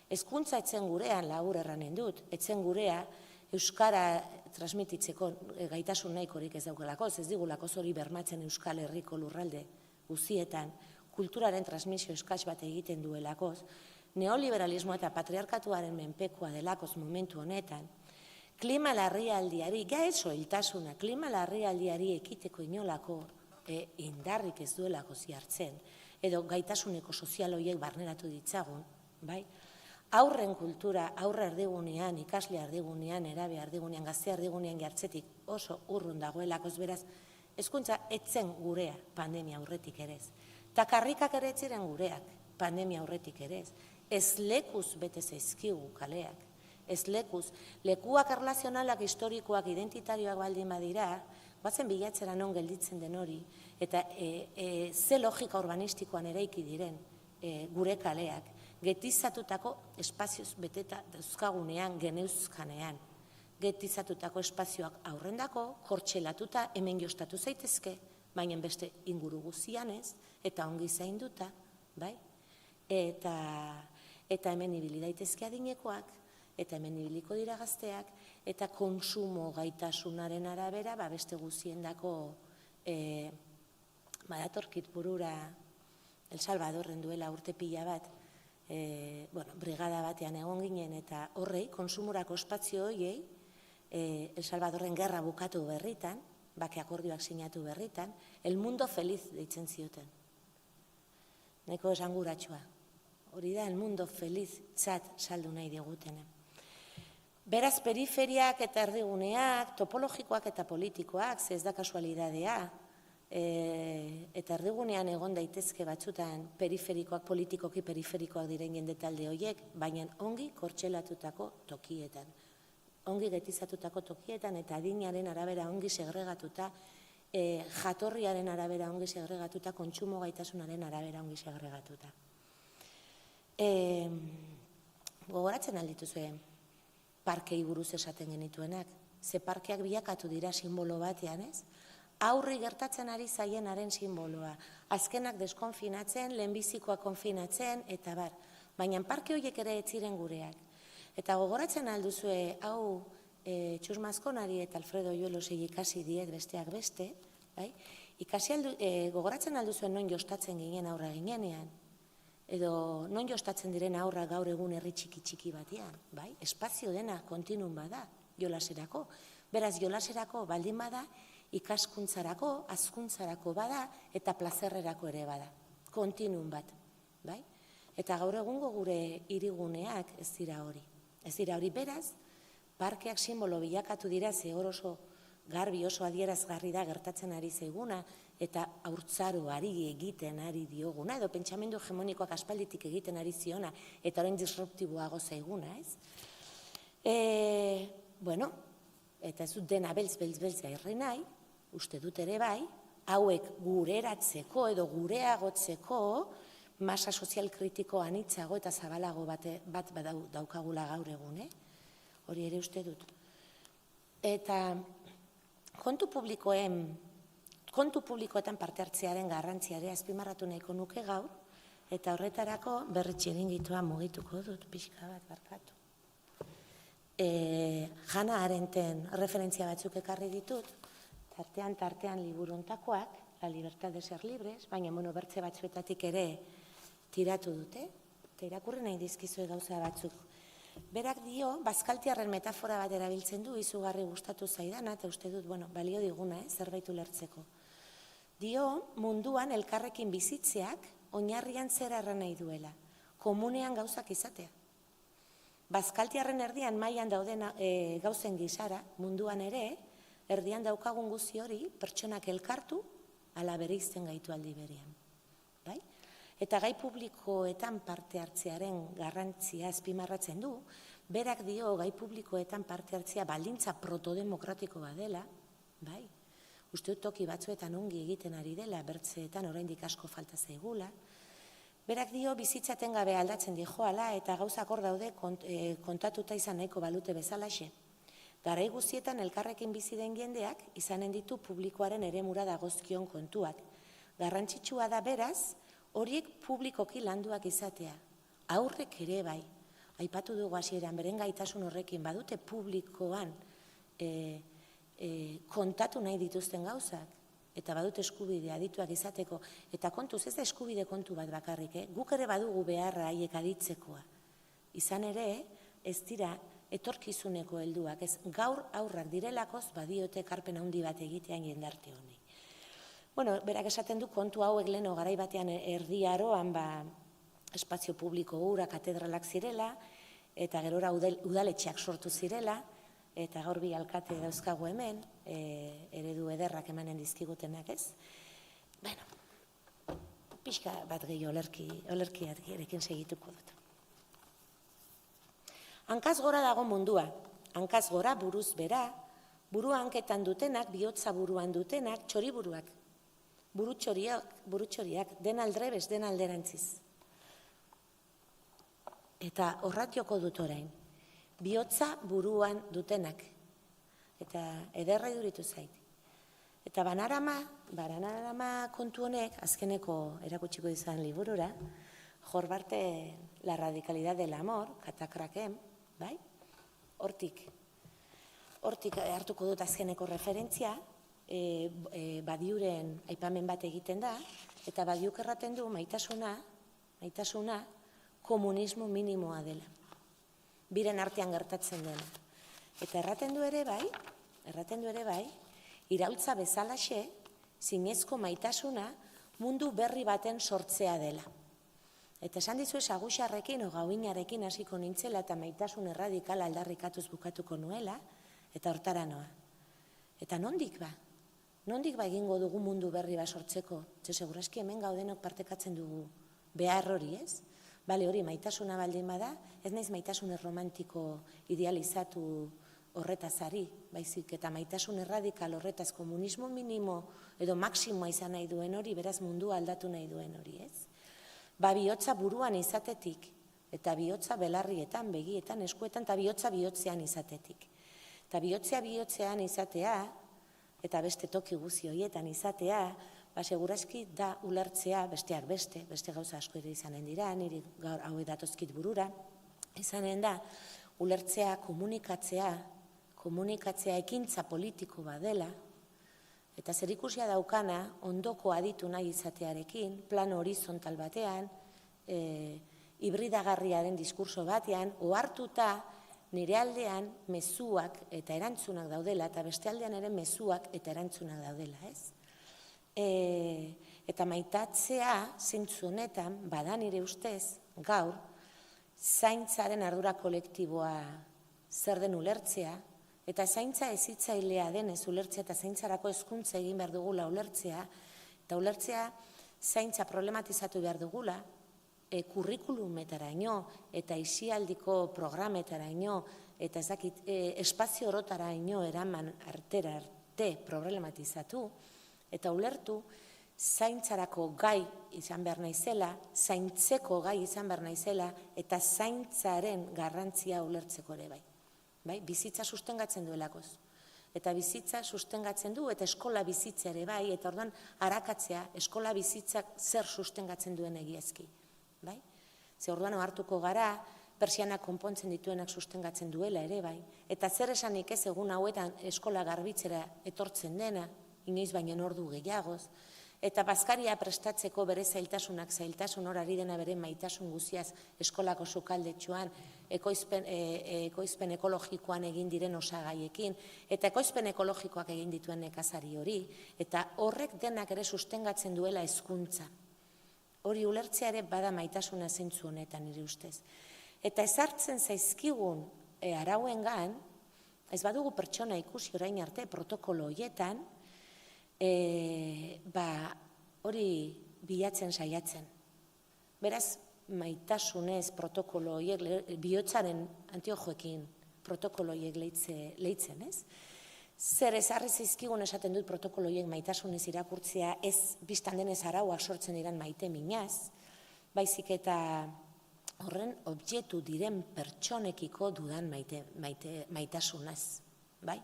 Hezkuntza etzen gurean, labur erranen dut, etzen gurea, euskara transmititzeko gaitasun nahikorik ez daukalakoz, ez digulakoz hori bermatzen Euskal Herriko lurralde guzietan, kulturaren transmisio eskaz bat egiten duelakoz, neoliberalismoa eta patriarkatuaren menpekoa delakoz momentu honetan, klima larrialdiari, gaetzo hiltasuna, klima larrialdiari ekiteko inolako indarrik ez duelako ziartzen, edo gaitasuneko sozial horiek barneratu ditzagun, bai? Aurren kultura, aurre erdigunean, ikasle erdigunean, erabe erdigunean, gazte erdigunean jartzetik oso urrun dagoelakoz beraz, hezkuntza etzen gurea pandemia aurretik ere ez. Ta karrikak ere etziren gureak pandemia aurretik ere ez. Ez lekuz bete zaizkigu kaleak. Ez lekuz, lekuak erlazionalak, historikoak, identitarioak baldin badira, batzen bilatzera non gelditzen den hori, eta ze logika urbanistikoan eraiki diren gure kaleak, getizatutako espazioz beteta dauzkagunean, geneuzkanean. Getizatutako espazioak aurrendako, kortxelatuta, hemen jostatu zaitezke, baina beste inguru guzianez, eta ongi zainduta, bai? Eta hemen ibili daitezke adinekoak, eta hemen ibiliko dira gazteak, eta konsumo gaitasunaren arabera, beste guziendako badatorkit burura El Salvadorren duela urte pila bat, brigada batean egon ginen, eta horrei, konsumorako espazio horiei, El Salvadorren gerra bukatu berritan, bake akordioak sinatu berritan, el mundo feliz deitzen zioten. Neko esanguratsua. Hori da, el mundo feliz txat saldu nahi digutenen. Beraz, periferiak eta erdiguneak, topologikoak eta politikoak, ez da kasualidadea, eta erdigunean egon daitezke batzutan periferikoak, politikoki periferikoak diren jende talde horiek, baina ongi kortxelatutako tokietan. Ongi getizatutako tokietan eta adinaren arabera ongi segregatuta, jatorriaren arabera ongi segregatuta, kontsumo gaitasunaren arabera ongi segregatuta. Gogoratzen aldituzue parkei buruz esaten genituenak, ze parkeak bilakatu dira simbolo batean, ez? Aurri gertatzen ari zaienaren simboloa. Azkenak deskonfinatzen, lehenbizikoa konfinatzen, eta bar. Baina parke horiek ere ez ziren gureak. Eta gogoratzen alduzue, hau Txus Mazkonari eta Alfredo Yuelosei ikasi diet besteak beste, gogoratzen alduzuen non jostatzen ginen aurra ginenean, edo non jostatzen diren aurra gaur egun herri txiki batean, espazio dena kontinun bada, jolaserako. Beraz, jolaserako baldin bada, ikaskuntzarako, hazkuntzarako bada, eta plazerrerako ere bada. Kontinun bat, bai? Eta gaur egungo gure hiriguneak ez dira hori. Ez dira hori, beraz, parkeak simbolo bilakatu dira, ze hor oso garbi oso adierazgarri da gertatzen ari zaiguna, eta haurtzaroari egiten ari dioguna, edo pentsamendu hegemonikoak aspalditik egiten ari ziona, eta orain disruptiboago zaiguna, ez? Bueno, eta ez dut dena beltz gairri nahi, uste dut ere bai, hauek gureratzeko edo gureagotzeko masa sozial kritiko anitzago eta zabalago bat daukagula gaur egun, hori ere uste dut. Eta kontu publikoetan parte hartzearen garrantziare azpimarratu nahiko nuke gaur, eta horretarako berritxiringitoa mugituko dut, pixka bat barkatu. Hannah Arendten referentzia batzuk ekarri ditut, tartean liburuntakoak, La libertad de ser libres, baina bertze batzuetatik ere tiratu dute, eta irakurri nahi dizkizue gauza batzuk. Berak dio, bazkaltiarren metafora bat erabiltzen du, izugarri gustatu zaidana, eta uste dut, balio diguna, zerbait ulertzeko. Dio, munduan elkarrekin bizitzeak oinarrian zer erran nahi duela, komunean gauzak izatea. Bazkaltiarren erdian mailan dauden gauzen gisara, munduan ere, erdian daukagun guzi hori, pertsonak elkartu, ala bereizten gaitu aldi berean. Eta gai publikoetan parte hartzearen garrantzia azpimarratzen du, berak dio gai publikoetan parte hartzea baldintza protodemokratiko badela, uste dut toki batzuetan ongi egiten ari dela, bertzeetan oraindik asko falta zaigula, berak dio bizitzaten gabe aldatzen dijoala eta gauzak hor daude kontatuta izan nahiko balute bezalaxe. Garai guztietan elkarrekin bizi den jendeak izanen ditu publikoaren eremura dagozkion kontuak. Garrantzitsua da beraz, horiek publikoki landuak izatea. Aurrek ere bai, aipatu dugu hasieran beren gaitasun horrekin badute publikoan kontatu nahi dituzten gauzak, eta badute eskubidea adituak izateko, eta kontuz ez da eskubide kontu bat bakarrik, guk ere badugu beharra haiek aditzekoa. Izan ere, ez dira etorkizuneko helduak, ez gaur aurrak direlakoz badiote ekarpen handi bat egitean jendarte honi. Berak esaten du kontu hauek leheno garai batean erdi aroan espazio publiko hura katedralak zirela, eta gerora udaletxeak sortu zirela, eta gaur bi alkate dauzkagu hemen, eredu ederrak emanen dizkigutenak ez. Pixka bat gehi olerkiak erekin segituko dut. Hankaz gora dago mundua, hankaz gora buruz bera, burua hanketan dutenak, bihotza buruan dutenak, txoriburuak. Burutxoriak, den aldrebes, den alderantziz. Eta horrat joko dut orain, bihotza buruan dutenak, eta ederra iduritu zait. Eta banarama kontu honek, azkeneko erakutsiko izan liburura, Jorbarte la radicalidad del amor, katakraken, bai? Hortik hartuko dut azkeneko referentzia, Badiuren aipamen bat egiten da, eta Badiuk erraten du maitasuna komunismo minimoa dela. Biren artean gertatzen dela. Eta erraten du ere bai, iraultza bezalaxe, zinezko maitasuna mundu berri baten sortzea dela. Eta esan dizu Saguxarrekin o Gauinarekin hasiko nintzela eta maitasun erradikala aldarrikatuz bukatuko nuela, eta hortara noa. Eta nondik ba? Nondik ba egingo dugu mundu berri bat sortzeko? Segurazki hemen gaudenok partekatzen dugu behar hori, ez? Bale, hori maitasuna baldin bada, ez naiz maitasun erromantiko idealizatu horretaz ari, baizik eta maitasun erradikal horretaz komunismo minimo edo maksimoa izan nahi duen hori, beraz mundua aldatu nahi duen hori, ez? Ba, bihotza buruan izatetik, eta bihotza belarrietan, begietan, eskuetan, eta bihotza bihotzean izatetik. Eta bihotzean izatea, eta beste toki guzi horietan izatea, ba, segurazki da ulertzea, besteak beste gauza asko ere izanen dira, niri gaur hau datozkit burura, izanen da, ulertzea, komunikatzea ekintza politiko badela, eta zerikusia daukana, ondoko aditu nahi izatearekin, plano horizontal batean, hibridagarriaren diskurso batean, ohartuta nire aldean mezuak eta erantzunak daudela, eta beste aldean ere mezuak eta erantzunak daudela, ez? Eta maitatzea, zentzu honetan, bada nire ustez, gaur, zaintzaren ardura kolektiboa zer den ulertzea, eta zaintza ezitzailea denez ulertzea eta zaintzarako hezkuntza egin behar dugula ulertzea, eta ulertzea zaintza problematizatu behar dugula, kurrikulumetaraino eta isialdiko programetaraino eta espazio horotaraino eraman arte problematizatu, eta ulertu zaintzarako gai izan behar naizela, zaintzeko gai izan behar naizela, eta zaintzaren garrantzia ulertzeko ere bai. Bizitza sustengatzen duelakoz. Eta bizitza sustengatzen du, eta eskola bizitza ere bai, eta orduan arakatzea eskola bizitzak zer sustengatzen duen egiazki. Ze orduan ohartuko gara, persianak konpontzen dituenak sustengatzen duela ere bai, eta zer esanik ez egun hauetan eskola garbitzera etortzen dena, inoiz baino ordu gehiagoz, eta bazkaria prestatzeko bere zailtasun horari dena bere maitasun guziaz eskolako sukaldetxoan, ekoizpen ekologikoan egin diren osagaiekin, eta ekoizpen ekologikoak egin dituen nekazari hori, eta horrek denak ere sustengatzen duela hezkuntza. Hori ulertzea ere bada maitasuna zentzu honetan nire ustez. Eta ezartzen zaizkigun arauengan, ez badugu pertsona ikusi orain arte protokolo horietan, hori bilatzen saiatzen. Beraz, maitasunez protokolo horiek, bihotzaren antiojoekin protokolo horiek leitzen, ez? Zer ezarri zaizkigun esaten dut protokolo horiek maitasunez irakurtzea, ez biztan denez arauak sortzen diren maite minaz, baizik eta horren objektu diren pertsonekiko dudan maitasunaz, bai?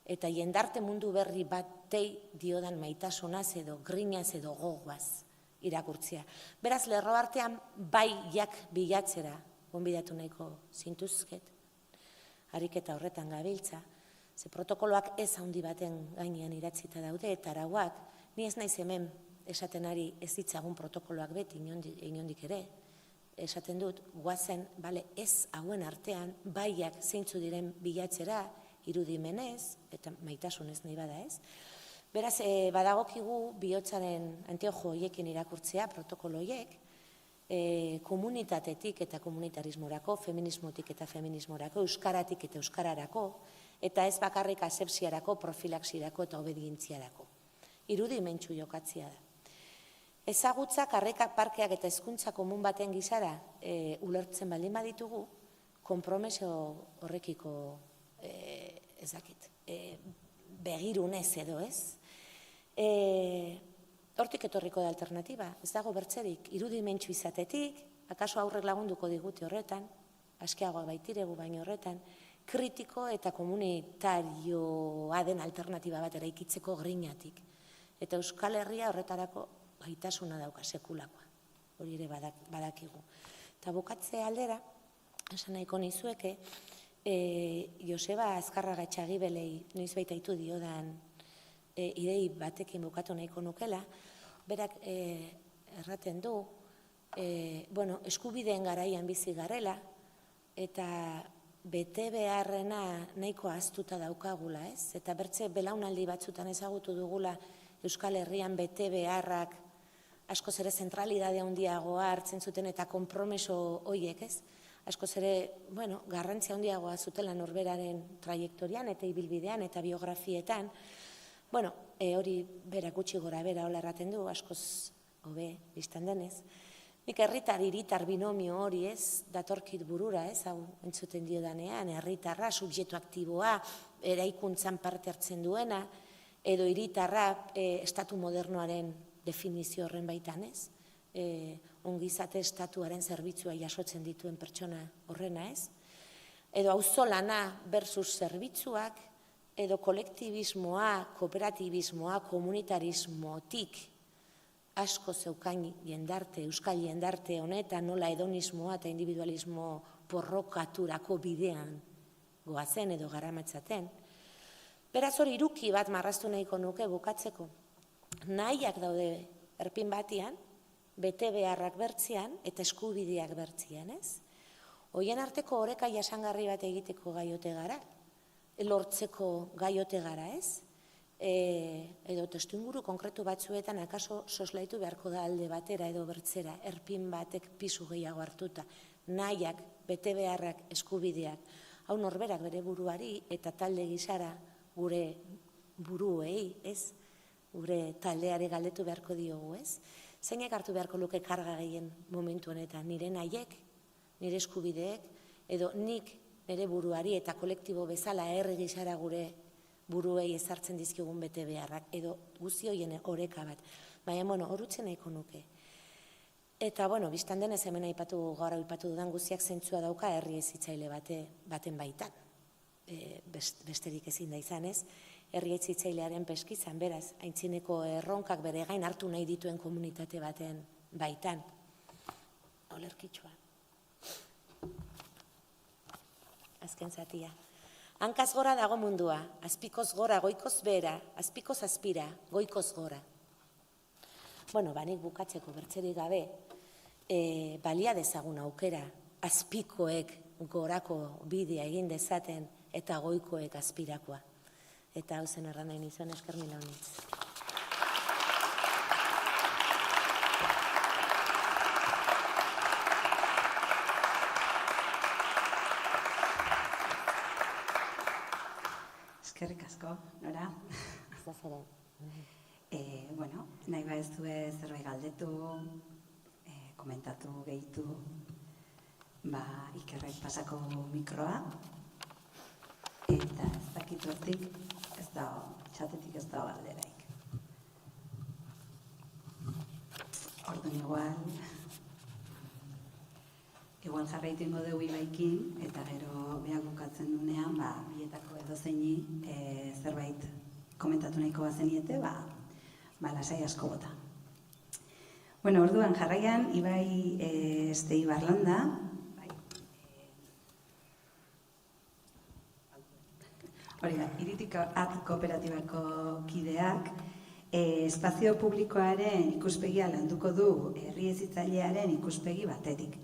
Eta jendarte mundu berri batei diodan maitasunaz edo grinaz edo gogoaz irakurtzea. Beraz, lerro artean baiak bilatzera gonbidatu nahiko zintuzket, ariketa horretan gabiltza, ze protokoloak ez handi baten gainean idatzita daude, eta arauak, ni ez naiz hemen esaten ari ez ditzagun protokoloak beti inondik ere, esaten dut, guazen, ez hauen artean, baiak zeintzu diren bilatzera, irudimenez, eta maitasunez nahi bada ez. Beraz, badagokigu bihotzaren antiojo horiekin irakurtzea, protokolo horiek, komunitatetik eta komunitarismorako, feminismotik eta feminismorako, euskaratik eta euskararako, eta ez bakarrik asepsiarako, profilaxirako eta obedientziarako. Irudimentsu jokatzia da. Ezagutza, karrekak, parkeak eta hezkuntza komun baten gizara ulertzen baldin baditugu, konpromeso horrekiko begirunez edo ez. Hortik etorriko da alternatiba, ez dago bertzerik, irudimentsu izatetik, akaso aurrek lagunduko digute horretan, askeagoa baitiregu baino horretan, kritiko eta komunitarioa den alternatiba bat eraikitzeko grinatik. Eta Euskal Herria horretarako gaitasuna dauka sekulakoa, hori ere badakigu. Eta bukatze aldera, esan nahiko nizueke, Joseba Azkarraga Txagibelei noiz baita itu diodan idei batekin bukatu nahiko nukela, berak erraten du, eskubideen garaian bizi garela, eta bete beharrena nahiko ahaztuta daukagula, ez? Eta bertze belaunaldi batzutan ezagutu dugula Euskal Herrian bete beharrak askoz ere zentralidade handiagoa hartzen zuten eta konpromeso horiek, ez? Askoz ere, garrantzia handiagoa zutela norberaren trajektorian eta ibilbidean eta biografietan. Hori berak gutxi gora bera hola erraten du, askoz hobe biztan denez. Nik herritar binomio hori ez, datorkit burura ez, hau entzuten diodanean, herritarra, subjektu aktiboa, eraikuntzan parte hartzen duena, edo hiritarra estatu modernoaren definizio horren baitan ez, ongizate estatuaren zerbitzua jasotzen dituen pertsona horrena ez, edo auzolana versus zerbitzuak, edo kolektibismoa, kooperatibismoa, komunitarismotik asko zeukan jendarte, euskal jendarte honetan nola hedonismoa eta individualismo porrokaturako bidean goazen edo garamatzaten. Beraz hori iruki bat marraztu nahiko nuke bukatzeko. Nahiak daude erpin batian, bete beharrak bertzian eta eskubideak bertzian, ez? Hoien arteko oreka jasangarri bat egiteko gaiote gara, lortzeko gaiote gara, ez? Edo testuinguru konkretu batzuetan akaso soslaitu beharko da alde batera edo bertzera, erpin batek pisu gehiago hartuta, nahiak, bete beharrak, eskubideak, hau norberak bere buruari eta talde gisara gure buruei, ez? Gure taldeare galdetu beharko diogu, ez? Zeinek hartu beharko luke karga gehien momentu honetan, nire nahiek, nire eskubideek, edo nik nire buruari eta kolektibo bezala herri gisara gure buruei ezartzen dizkigun bete beharrak, edo guzti horien oreka bat. Baina, horutzen nahiko nuke. Eta, biztan denez hemen gaur aipatu dudan guztiak zentzua dauka herri hezitzaile baten baitan. Besterik ezin da izan ez, herri hezitzailearen peskizan, beraz, aintzineko erronkak bere gain hartu nahi dituen komunitate baten baitan. Olerkitsua. Azken zatia. Hankaz gora dago mundua, azpikoz gora, goikoz bera, azpikoz azpira, goikoz gora. Nik bukatzeko bertzerik gabe, balia dezagun aukera, azpikoek gorako bidea egin dezaten eta goikoek azpirakoa. Eta hau zen erran nahi nizuen, esker mila honitz. Eskerrik asko, Nora. Nahi ez du zerbait galdetu, komentatu, gehitu, Ikerrek pasako mikroa, eta ez dakitu hortik, txatetik ez da galderaik. Orduan igual jarraitu ingo dugu ibaikin, eta gero behar bukatzen dunean, bietako edo zeini zerbait komentatu nahiko bazeniete, lasai asko bota. Orduan jarraian, Ibai Ibarlanda, Iritik At Kooperatibako kideak, espazio publikoaren ikuspegia landuko du herri hezitzailearen ikuspegi batetik.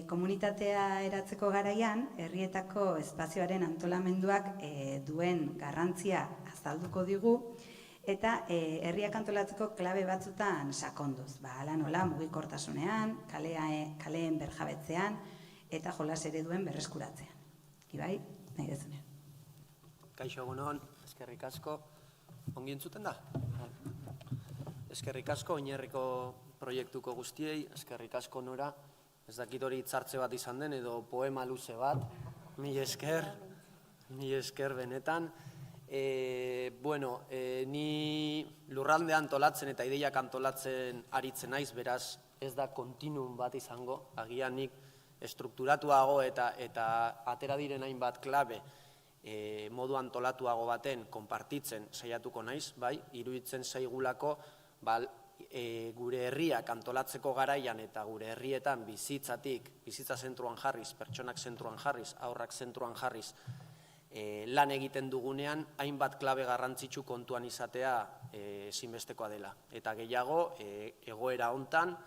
Komunitatea eratzeko garaian, herrietako espazioaren antolamenduak duen garrantzia azalduko digu, eta herriak antolatzeko klabe batzutan sakonduz. Hala nola, mugikortasunean, kaleen berjabetzean, eta jolas ereduen berreskuratzean. Ibai, nahi dezunean. Kaixo, egunon, eskerrik asko. Ongi entzuten da? Eskerrik asko, Oinarriko proiektuko guztiei, eskerrik asko Nora. Ez dakit hori hitzartze bat izan den, edo poema luze bat. Mila esker benetan. Ni lurralde antolatzen eta ideiak antolatzen aritzen naiz, beraz ez da kontinuum bat izango, agian nik estrukturatuago eta atera diren hainbat klabe modu antolatuago baten konpartitzen saiatuko naiz, bai, iruditzen zaigulako gure herriak antolatzeko garaian eta gure herrietan bizitza zentruan jarriz, pertsonak zentruan jarriz, haurrak zentruan jarriz, lan egiten dugunean, hainbat klabe garrantzitsu kontuan izatea ezinbestekoa dela. Eta gehiago, egoera hontan,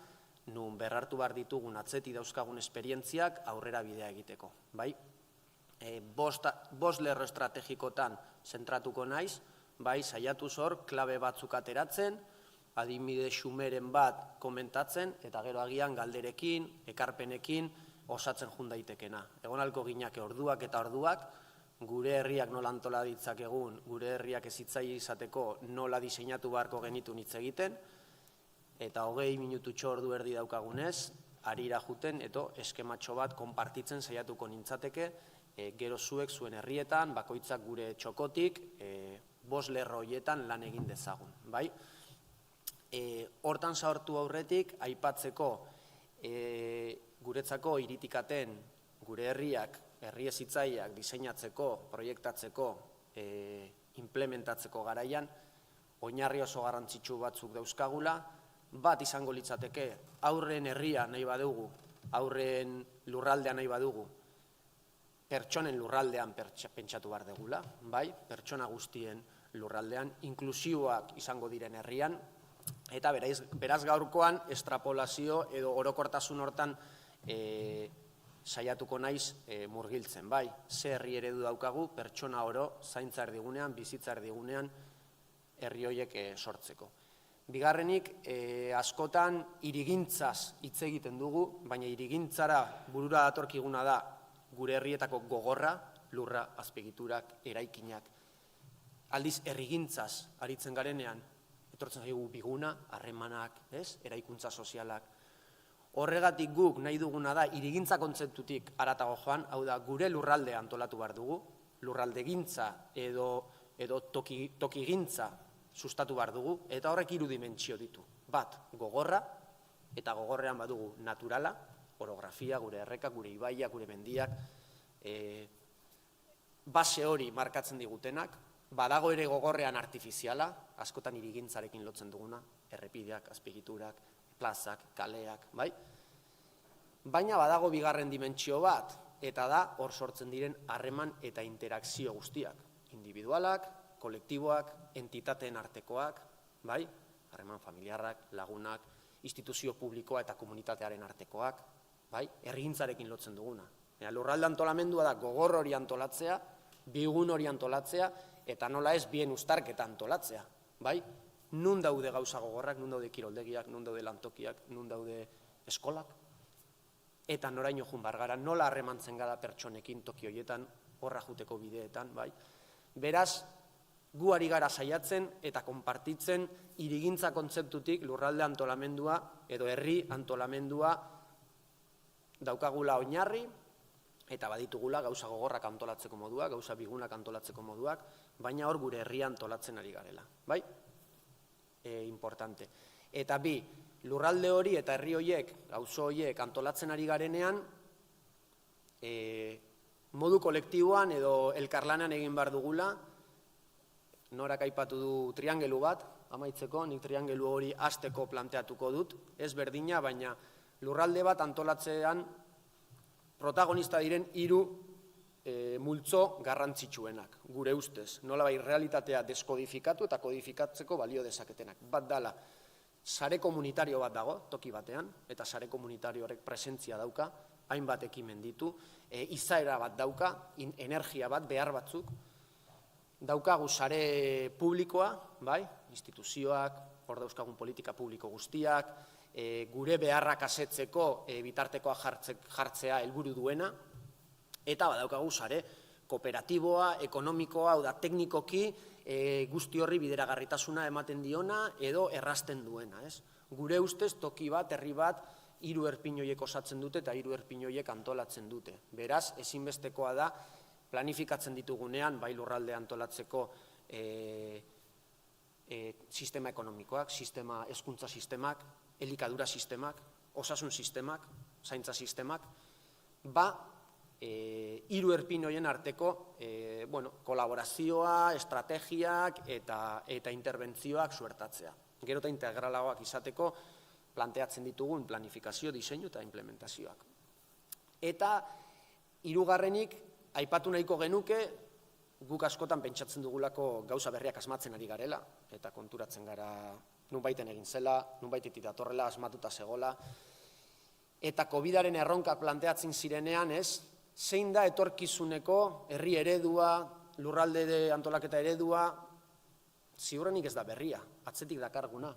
nun berrartu behar ditugun atzeti dauzkagun esperientziak aurrera bidea egiteko. Bost lerro estrategikotan zentratuko naiz, saiatu zor, klabe batzuk ateratzen, adibide xumeren bat komentatzen, eta gero agian galderekin, ekarpenekin, osatzen jun daitekena. Egonalko ginake orduak eta orduak, gure herriak nola antola ditzakegun, gure herriak ezitzaile izateko nola diseinatu beharko genitu hitz egiten, eta 20 minututxo ordu erdi daukagunez, harira juten, eto eskematxo bat konpartitzen saiatuko nintzateke, gero zuek zuen herrietan, bakoitzak gure txokotik, 5 lerro horietan lan egin dezagun. Hortan zahartu aurretik, aipatzeko guretzako iritikaten gure herriak, herri ezitzaileak diseinatzeko, proiektatzeko, implementatzeko garaian, oinarri oso garrantzitsu batzuk dauzkagula, bat izango litzateke aurren herria nahi badugu, aurren lurraldea nahi badugu, pertsonen lurraldean pentsatu behar degula, pertsona guztien lurraldean, inklusiboak izango diren herrian, eta beraz gaurkoan estrapolazio edo orokortasun hortan saiatuko naiz murgiltzen, ze herri eredu daukagu, pertsona oro, zaintza erdigunean, bizitza erdigunean, herri horiek sortzeko. Bigarrenik, askotan irigintzaz hitz egiten dugu, baina irigintzara burura datorkiguna da gure herrietako gogorra, lurra, azpiegiturak, eraikinak. Aldiz, herrigintzaz aritzen garenean, etortzen zaigu biguna, harremanak, eraikuntza sozialak. Horregatik guk nahi duguna da, irigintza kontzeptutik haratago joan, hau da, gure lurraldea antolatu behar dugu, lurraldegintza edo tokigintza sustatu behar dugu, eta horrek 3 dimentsio ditu. Bat, gogorra, eta gogorrean badugu naturala, orografia, gure errekak, gure ibaiak, gure mendiak, base hori markatzen digutenak, badago ere gogorrean artifiziala, askotan irigintzarekin lotzen duguna, errepideak, azpiegiturak, plazak, kaleak, Baina badago bigarren dimentsio bat, eta da hor sortzen diren harreman eta interakzio guztiak, individualak, kolektiboak, entitateen artekoak, harreman familiarrak, lagunak, instituzio publikoa eta komunitatearen artekoak, herrigintzarekin lotzen duguna. Lurralde antolamendua da gogor hori antolatzea, bigun hori antolatzea, eta nola ez bien uztarketa antolatzea. Nun daude gauza gogorrak, nun daude kiroldegiak, nun daude lantokiak, nun daude eskolak, eta noraino jun bargara, nola harremantzen gara pertsonekin toki horietan, horra juteko bideetan. Beraz, gu ari gara saiatzen eta konpartitzen irigintza kontzeptutik lurralde antolamendua edo herri antolamendua daukagula oinarri, eta baditugula gauza gogorrak antolatzeko moduak, gauza bigunak antolatzeko moduak, baina hor gure herria antolatzen ari garela. Importante. Eta bi, lurralde hori eta herri horiek, gauzo horiek antolatzen ari garenean, modu kolektiboan edo elkarlanan egin behar dugula, norak aipatu du triangelu bat, amaitzeko, nik triangelu hori hasteko planteatuko dut, ez berdina, baina lurralde bat antolatzean protagonista diren 3 multzo garrantzitsuenak, gure ustez, nolabait realitatea deskodifikatu eta kodifikatzeko balio dezaketenak. Bat dala, sare komunitario bat dago, toki batean, eta sare komunitario horrek presentzia dauka, hainbat ekimen ditu, izaera bat dauka, energia bat, behar batzuk, daukagu sare publikoa, instituzioak, hor dauzkagun politika publiko guztiak, gure beharrak asetzeko bitartekoa jartzea helburu duena, eta badaukagu sare kooperatiboa, ekonomikoa, hau da teknikoki guzti horri bideragarritasuna ematen diona edo errazten duena. Gure ustez toki bat, herri bat, 3 erpin horiek osatzen dute eta 3 erpin horiek antolatzen dute. Beraz, ezinbestekoa da, planifikatzen ditugunean, bai lurralde antolatzeko sistema ekonomikoak, hezkuntza sistemak, elikadura sistemak, osasun sistemak, zaintza sistemak, hiru erpin horien arteko kolaborazioa, estrategiak eta interbentzioak suertatzea. Gero eta integralagoak izateko planteatzen ditugun planifikazio, diseinu eta implementazioak. Eta hirugarrenik, aipatu nahiko genuke, guk askotan pentsatzen dugulako gauza berriak asmatzen ari garela, eta konturatzen gara nunbaiten egin zela, nunbaitetik datorrela, asmatuta zegola, eta COVID-aren erronkak planteatzen zirenean, zein da etorkizuneko herri eredua, lurralde antolaketa eredua, ziurrenik ez da berria, atzetik dakarguna.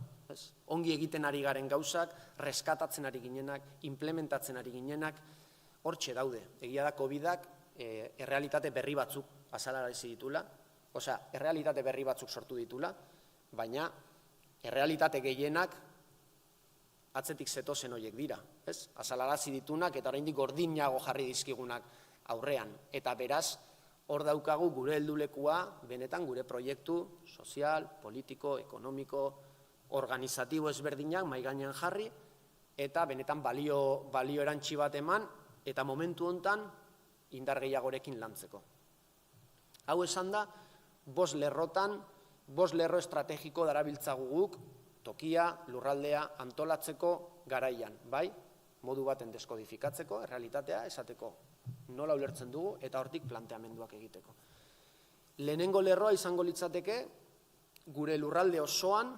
Ongi egiten ari garen gauzak, reskatatzen ari ginenak, implementatzen ari ginenak, hortxe daude. Egia da COVID-ak errealitate berri batzuk azalarazi ditula, errealitate berri batzuk sortu ditula, baina errealitate gehienak atzetik zetozen horiek dira. Azalarazi ditunak eta oraindik gordinago jarri dizkigunak aurrean. Eta beraz, hor daukagu gure heldulekua, benetan gure proiektu sozial, politiko, ekonomiko, organizatibo ezberdinak mahai gainean jarri, eta benetan balio erantsi bat eman, eta momentu hontan indar gehiagorekin lantzeko. Hau esan da, 5 lerrotan, 5 lerro estrategiko darabiltzagu guk, tokia, lurraldea, antolatzeko garaian, bai? Modu baten deskodifikatzeko, errealitatea, esateko nola ulertzen dugu, eta hortik planteamenduak egiteko. Lehenengo lerroa izango litzateke, gure lurralde osoan,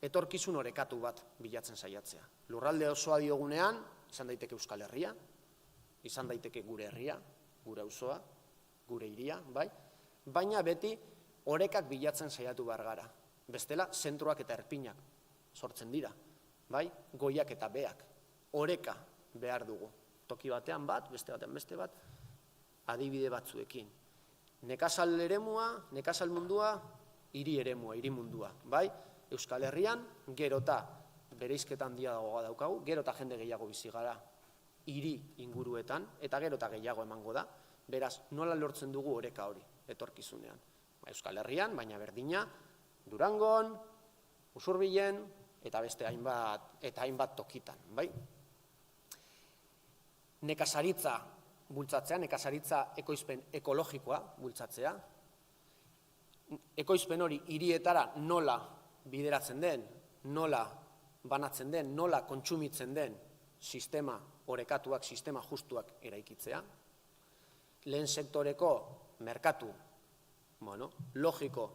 etorkizun orekatu bat bilatzen saiatzea. Lurralde osoa diogunean, izan daiteke Euskal Herria, izan daiteke gure herria, gure auzoa, gure hiria, bai? Baina beti orekak bilatzen saiatu behar gara. Bestela, zentroak eta erpinak sortzen dira, bai? Goiak eta beak, oreka behar dugu. Toki batean bat, beste batean beste bat, adibide batzuekin. Nekazal eremua, nekazal mundua, hiri eremua, hiri mundua, bai? Euskal Herrian, gerota bereizketan handia daukagu, gerota jende gehiago bizi gara hiri inguruetan, eta gerota gehiago emango da, beraz, nola lortzen dugu oreka hori, etorkizunean. Euskal Herrian, baina berdina, Durangon, Usurbilen, eta beste hainbat tokitan, bai? Nekazaritza bultzatzea, nekazaritza ekoizpen ekologikoa bultzatzea, ekoizpen hori hirietara nola bideratzen den, nola banatzen den, nola kontsumitzen den sistema orekatuak, sistema justuak eraikitzea, lehen sektoreko merkatu, logiko,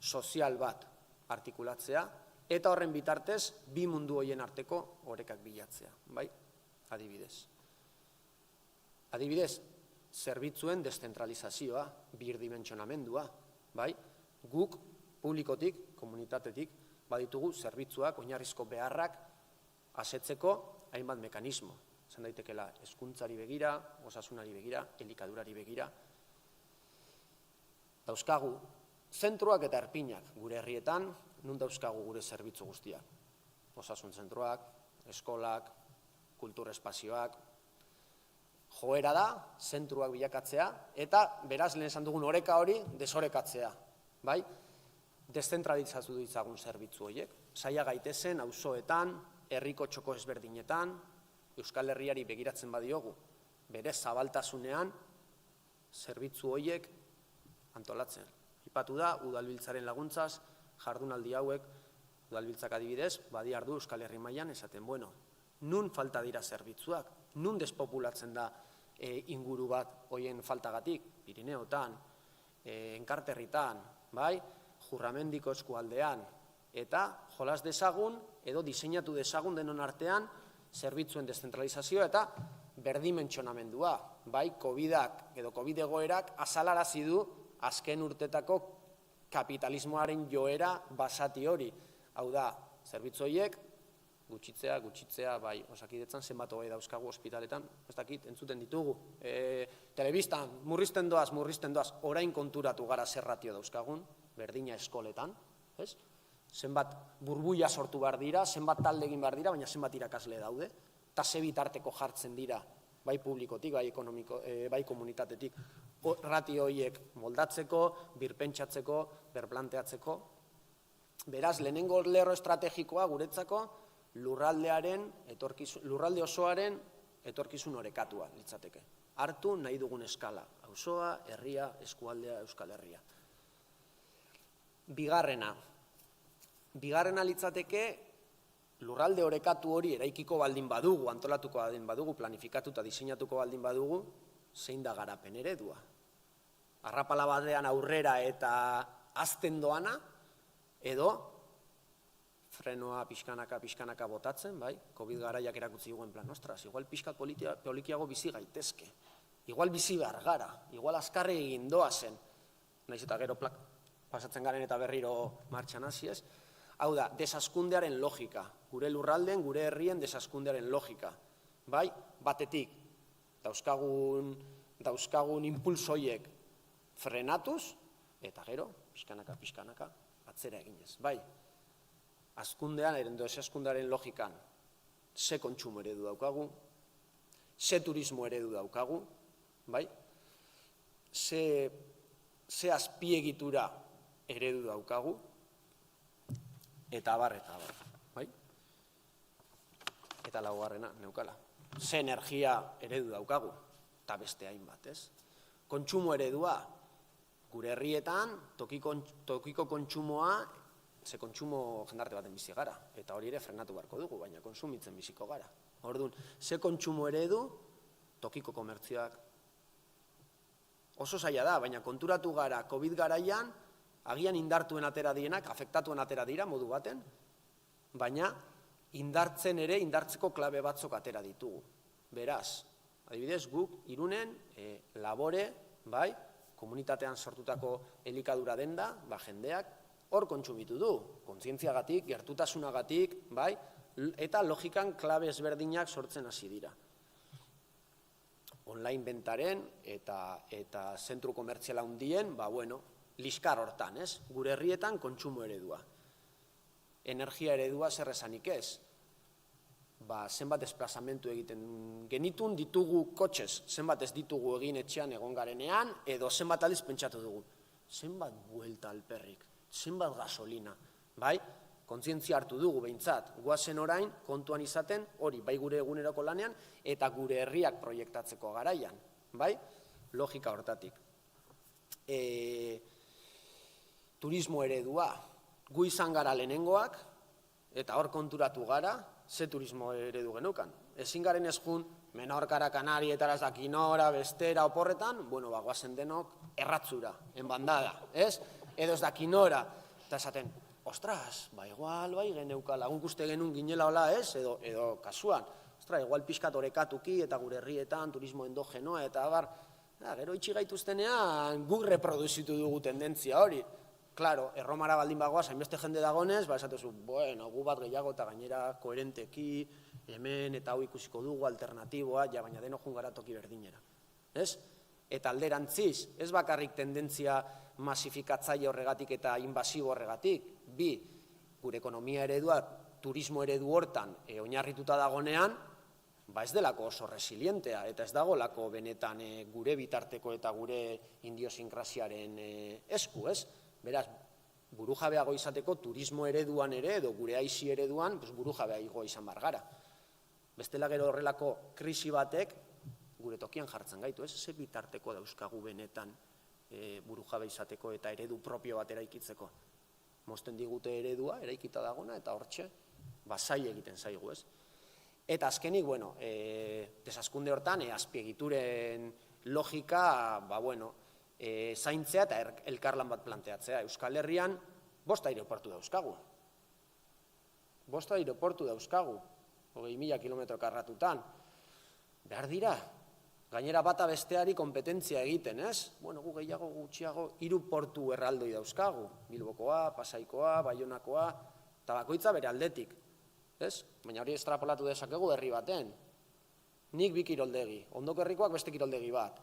sozial bat artikulatzea, eta horren bitartez, bi mundu horien arteko orekak bilatzea, bai? Adibidez. Adibidez, zerbitzuen deszentralizazioa, birdimentsionamendua, bai? Guk, publikotik, komunitatetik, baditugu zerbitzuak, oinarrizko beharrak, asetzeko hainbat mekanismo. Zan daitekela, hezkuntzari begira, osasunari begira, elikadurari begira. Dauzkagu, zentroak eta erpinak gure herrietan, nun dauzkagu gure zerbitzu guztiak. Osasun zentroak, eskolak, kultur espazioak. Joera da, zentruak bilakatzea, eta beraz lehen esan dugun oreka hori desorekatzea. Bai? Deszentralizatu ditzagun zerbitzu horiek. Saia gaitezen, auzoetan, herriko txoko ezberdinetan, Euskal Herriari begiratzen badiogu, bere zabaltasunean, zerbitzu horiek antolatzen. Ipatu da, udalbiltzaren laguntzaz, jardunaldi hauek, udalbiltzak adibidez, badiardu Euskal Herri mailan esaten, nun falta dira zerbitzuak, nun despopulatzen da inguru bat hoien faltagatik, Pirineotan, Enkarterritan, bai, Jurramendiko eskualdean, eta jolas dezagun, edo diseinatu dezagun denon artean, zerbitzuen deszentralizazioa eta berdimentsionamendua, bai, COVID-ak edo COVID egoerak azalarazi du azken urtetako kapitalismoaren joera basati hori. Hau da, zerbitzu horiek, gutxitzea, bai, Osakidetzan zenbat hogei dauzkagu ospitaletan, ez dakit, entzuten ditugu. Telebistan, murrizten doaz, orain konturatu gara zer ratio dauzkagun, berdina eskoletan, ez? Zenbat burbuia sortu behar dira, zenbat talde egin behar dira, baina zenbat irakasle daude, eta ze bitarteko jartzen dira bai publikotik, bai komunitatetik, ratio horiek moldatzeko, birpentsatzeko, berplanteatzeko. Beraz, lehenengo lerro estrategikoa guretzako lurralde osoaren etorkizun orekatua litzateke. Hartu nahi dugun eskala, auzoa, herria, eskualdea, Euskal Herria. Bigarrena litzateke lurralde orekatu hori eraikiko baldin badugu, antolatuko baldin badugu, planifikatuta diseinatuko baldin badugu, zein da garapen eredua. Arrapala batean aurrera eta azten doana, edo frenoa pixkanaka botatzen, bai? Covid garaiak erakutsi duguen plan, ostras, igual pixkat polikiago bizi gaitezke, igual bizi behar gara, igual azkarri egin doazen, nahiz eta gero pasatzen garen eta berriro martxan hasi ez. Hau da, desaskundearen logika, gure lurralden, gure herrien desaskundearen logika, bai? Batetik, dauzkagun impulsoiek frenatuz, eta gero, pixkanaka, atzera eginez, bai? Azkundean, desaskundearen logikan, ze kontsumo eredu daukagu, ze turismo eredu daukagu, bai? Ze azpiegitura eredu daukagu, eta abar, bai? Eta laugarrena, neukala. Ze energia eredu daukagu, eta beste hainbat, ez? Kontsumo eredua, gure herrietan, tokiko kontsumoa, ze kontsumo jendarte baten bizi gara, eta hori ere frenatu beharko dugu, baina konsumitzen biziko gara. Orduan, ze kontsumo eredu, tokiko komertzioak. Oso zaila da, baina konturatu gara, COVID garaian, agian indartuen atera dienak, afektatuen atera dira modu baten, baina indartzeko klabe batzuk atera ditugu. Beraz, adibidez, guk Irunen labore, bai, komunitatean sortutako elikadura denda, jendeak hor kontsumitu du, kontzientziagatik, gertutasunagatik, bai, eta logikan klabe ezberdinak sortzen hasi dira. Online bentaren eta zentru komertziala handien, liskar hortan, ez? Gure herrietan kontsumo eredua. Energia eredua zer esanik ez? Zenbat desplazamentu egiten genitun ditugu kotxez, zenbat ez ditugu egin etxean egon garenean, edo zenbat aldiz pentsatu dugu. Zenbat buelta alperrik, zenbat gasolina, bai? Kontzientzia hartu dugu behintzat, guazen orain kontuan izaten, hori bai gure eguneroko lanean, eta gure herriak proiektatzeko garaian, bai? Logika hortatik. Turismo eredua, gu izan gara lehenengoak, eta hor konturatu gara, ze turismo eredu genukan. Ezin garen ezkun, Menorkara, Kanarietara, Dakinora, bestera, oporretan, guazen denok erratzura, enbandada, ez? Edo ez Dakinora, eta esaten, ostras, igual, geneuka, lagun uste genuen ginela hola, ez? Edo kasuan, ostras, igual pixkat orekatuki eta gure herrietan, turismo endogenoa, eta abar, gero itxi gaituztenean guk reproduzitu dugu tendentzia hori. Claro, erromara baldin bagoaz, hainbeste jende dagonez, esatezu, gu bat gehiago eta gainera koherenteki, hemen eta hau ikusiko dugu, alternatiboa, baina deno jungara toki berdinera. Ez? Eta alderantziz, ez bakarrik tendentzia masifikatzaile horregatik eta invasibo horregatik, bi, gure ekonomia eredua, turismo eredu hortan oinarrituta dagonean, ez delako oso resilientea, eta ez dagolako benetan gure bitarteko eta gure indiosinkrasiaren esku, ez? Beraz, burujabeago izateko turismo ereduan ere, edo gure aisi ereduan, burujabeago izan bar gara. Bestela gero horrelako krisi batek, gure tokian jartzen gaitu, ez? Ze bitarteko dauzkagu benetan burujabe izateko eta eredu propio bat eraikitzeko. Mozten digute eredua, eraikita dagona, eta hortxe, zaila egiten zaigu, ez? Eta azkenik, desaskunde hortan, azpiegituren logika, zaintzea eta elkarlan bat planteatzea. Euskal Herrian, 5 aireportu dauzkagu. 5 aireportu dauzkagu, 20.000 kilometro karratutan. Behar dira, gainera bata besteari kompetentzia egiten, ez? Gu gehiago gutxiago 3 portu erraldoi dauzkagu. Bilbokoa, Pasaikoa, Baionakoa, eta bakoitza bere aldetik. Baina hori estrapolatu dezakegu herri baten. Nik 2 kiroldegi, ondoko herrikoak beste kiroldegi bat.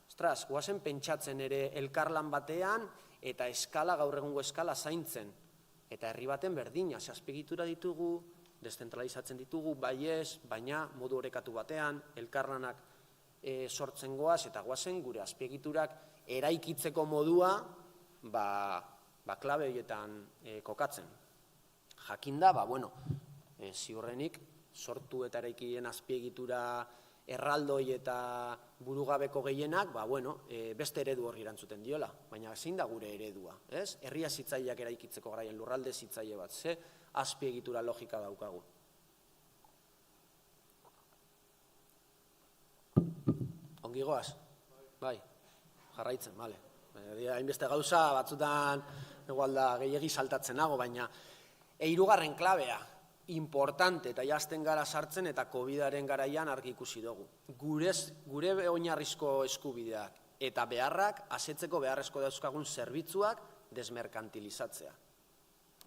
Ostras, guazen pentsatzen ere elkarlan batean eta eskala, gaur egungo eskala zaintzen. Eta herri baten berdina, azpiegitura ditugu, Deszentralizatzen ditugu, bai ez, baina modu orekatu batean, elkarlanak sortzen goaz eta goazen gure azpiegiturak eraikitzeko modua klabe horietan kokatzen. Jakinda, ziurrenik, sortu eta eraikien azpiegitura erraldoi eta burugabeko gehienak, beste eredu horri erantzuten diola, baina zein da gure eredua, ez? Herria zitzaileak eraikitzeko garaian lurralde zitzaile bat, ze azpiegitura logika daukagu. Ongi goaz? Bai, jarraitzen, bale. Hainbeste gauza, batzutan igual da gehiegi saltatzen nago, baina hirugarren klabea, importante eta jazten gara sartzen eta COVID-aren garaian argi ikusi dugu. Gure oinarrizko eskubideak eta beharrak asetzeko beharrezko dauzkagun zerbitzuak desmerkantilizatzea.